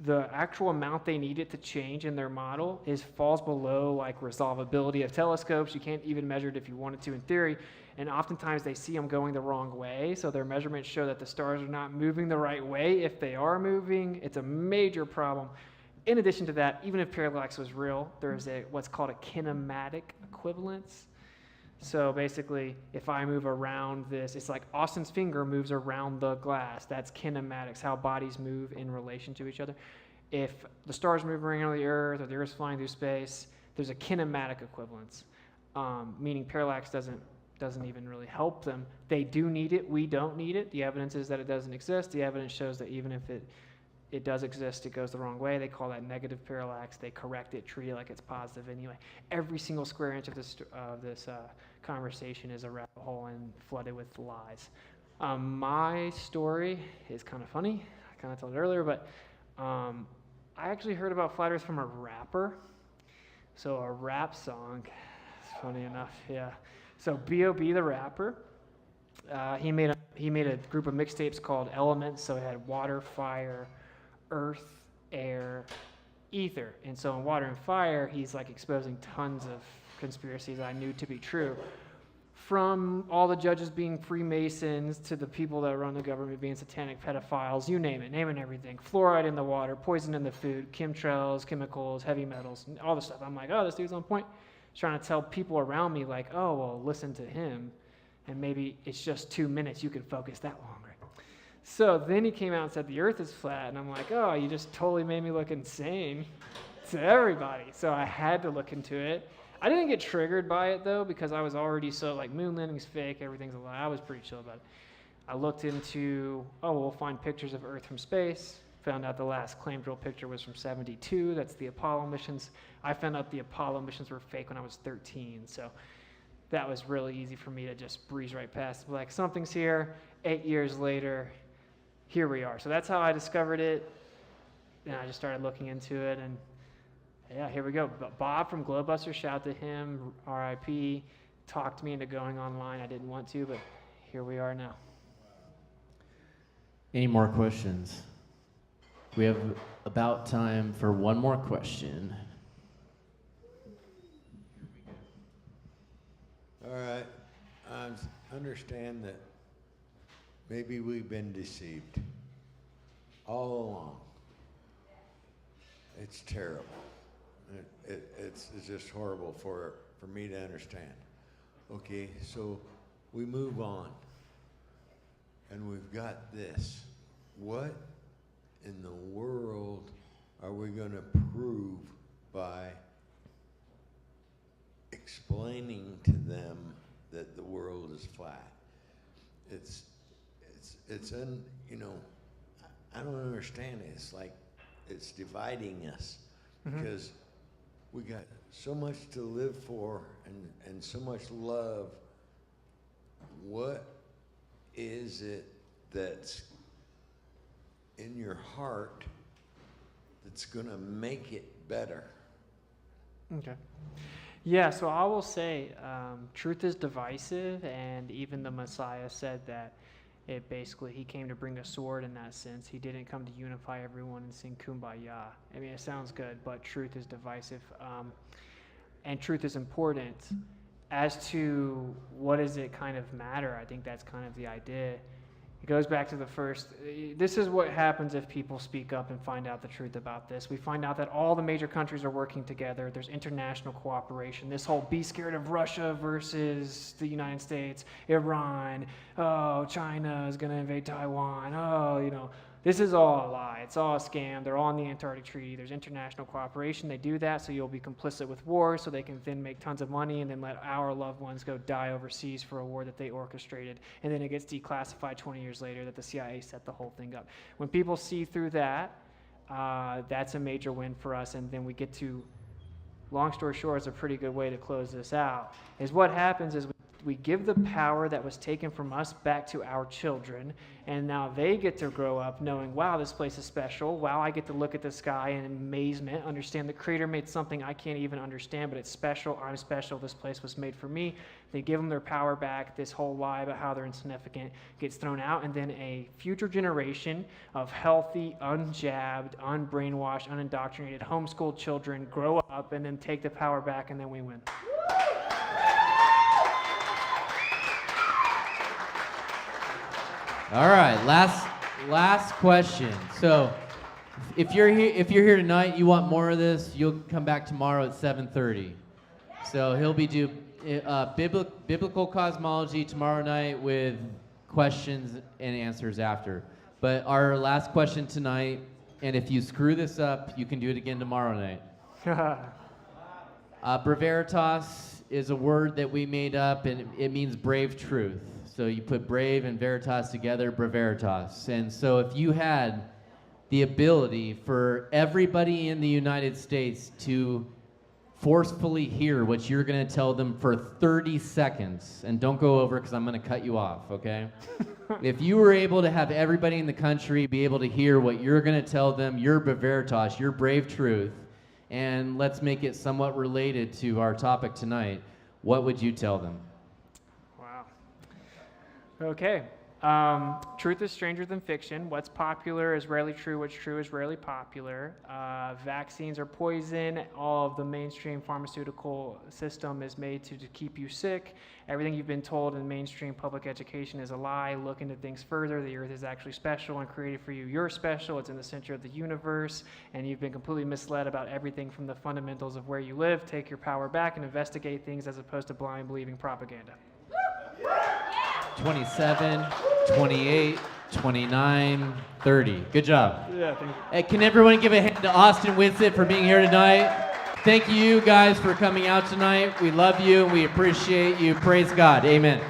the actual amount they needed to change in their model falls below like resolvability of telescopes. You can't even measure it if you wanted to in theory. And oftentimes they see them going the wrong way. So their measurements show that the stars are not moving the right way. If they are moving, it's a major problem. In addition to that, even if parallax was real, there is what's called a kinematic equivalence. So basically, if I move around this, it's like Austin's finger moves around the glass. That's kinematics, how bodies move in relation to each other. If the stars move around the Earth or the Earth's flying through space, there's a kinematic equivalence, meaning parallax doesn't even really help them. They do need it. We don't need it. The evidence is that it doesn't exist. The evidence shows that even if it does exist, it goes the wrong way. They call that negative parallax. They correct it, treat it like it's positive anyway. Every single square inch of this conversation is a rabbit hole and flooded with lies. My story is kind of funny. I kind of told it earlier, but I actually heard about flat Earth from a rapper. So a rap song, funny enough, yeah. So B.O.B. the rapper, he made a group of mixtapes called Elements. So it had water, fire, earth, air, ether. And so in water and fire, he's like exposing tons of conspiracies I knew to be true. From all the judges being Freemasons to the people that run the government being satanic pedophiles, you name it, naming everything. Fluoride in the water, poison in the food, chemtrails, chemicals, heavy metals, all this stuff. I'm like, oh, this dude's on point. Trying to tell people around me like, oh, well, listen to him. And maybe it's just 2 minutes. You can focus that long, right? So then he came out and said the Earth is flat. And I'm like, oh, you just totally made me look insane to everybody. So I had to look into it. I didn't get triggered by it, though, because I was already so, like, moon landing's fake, everything's a lie. I was pretty chill about it. I looked into, we'll find pictures of Earth from space. Found out the last claim drill picture was from 72. That's the Apollo missions. I found out the Apollo missions were fake when I was 13. So that was really easy for me to just breeze right past. Like, something's here. 8 years later, here we are. So that's how I discovered it. And I just started looking into it. And yeah, here we go. But Bob from Globebusters, shout out to him, RIP, talked me into going online. I didn't want to, but here we are now. Any more questions? We have about time for one more question. All right. I understand that maybe we've been deceived all along. It's terrible. It's just horrible for me to understand. Okay, so we move on, and we've got this. What in the world are we going to prove by explaining to them that the world is flat? I don't understand it. It's like it's dividing us because we got so much to live for and so much love. What is it that's in your heart that's going to make it better? Okay. Yeah, so I will say truth is divisive, and even the Messiah said that he came to bring a sword in that sense. He didn't come to unify everyone and sing Kumbaya. I mean, it sounds good, but truth is divisive. And truth is important. As to what does it kind of matter, I think that's kind of the idea. It goes back to the first, this is what happens if people speak up and find out the truth about this. We find out that all the major countries are working together. There's international cooperation. This whole be scared of Russia versus the United States, Iran, China is going to invade Taiwan, this is all a lie. It's all a scam. They're all in the Antarctic Treaty. There's international cooperation. They do that so you'll be complicit with war so they can then make tons of money and then let our loved ones go die overseas for a war that they orchestrated. And then it gets declassified 20 years later that the CIA set the whole thing up. When people see through that, that's a major win for us. And then we get to, long story short, is a pretty good way to close this out, is what happens is we give the power that was taken from us back to our children, and now they get to grow up knowing, wow, this place is special. Wow, I get to look at the sky in amazement, understand the Creator made something I can't even understand, but it's special. I'm special. This place was made for me. They give them their power back. This whole lie about how they're insignificant gets thrown out, and then a future generation of healthy, unjabbed, unbrainwashed, unindoctrinated, homeschooled children grow up and then take the power back, and then we win. All right, last question. So, if you're here tonight, you want more of this, you'll come back tomorrow at 7:30. So he'll be do biblical cosmology tomorrow night with questions and answers after. But our last question tonight, and if you screw this up, you can do it again tomorrow night. BRAVERITAS is a word that we made up, and it means brave truth. So you put brave and veritas together, BRAVERITAS. And so if you had the ability for everybody in the United States to forcefully hear what you're going to tell them for 30 seconds, and don't go over because I'm going to cut you off, okay? If you were able to have everybody in the country be able to hear what you're going to tell them, your BRAVERITAS, your brave truth, and let's make it somewhat related to our topic tonight, what would you tell them? Okay. Truth is stranger than fiction. What's popular is rarely true. What's true is rarely popular. Vaccines are poison. All of the mainstream pharmaceutical system is made to keep you sick. Everything you've been told in mainstream public education is a lie. Look into things further. The earth is actually special and created for you. You're special. It's in the center of the universe, and you've been completely misled about everything from the fundamentals of where you live. Take your power back and investigate things as opposed to blind believing propaganda. 27, 28, 29, 30. Good job. Yeah, thank you. Hey, can everyone give a hand to Austin Whitsitt for being here tonight? Thank you guys for coming out tonight. We love you and we appreciate you. Praise God. Amen.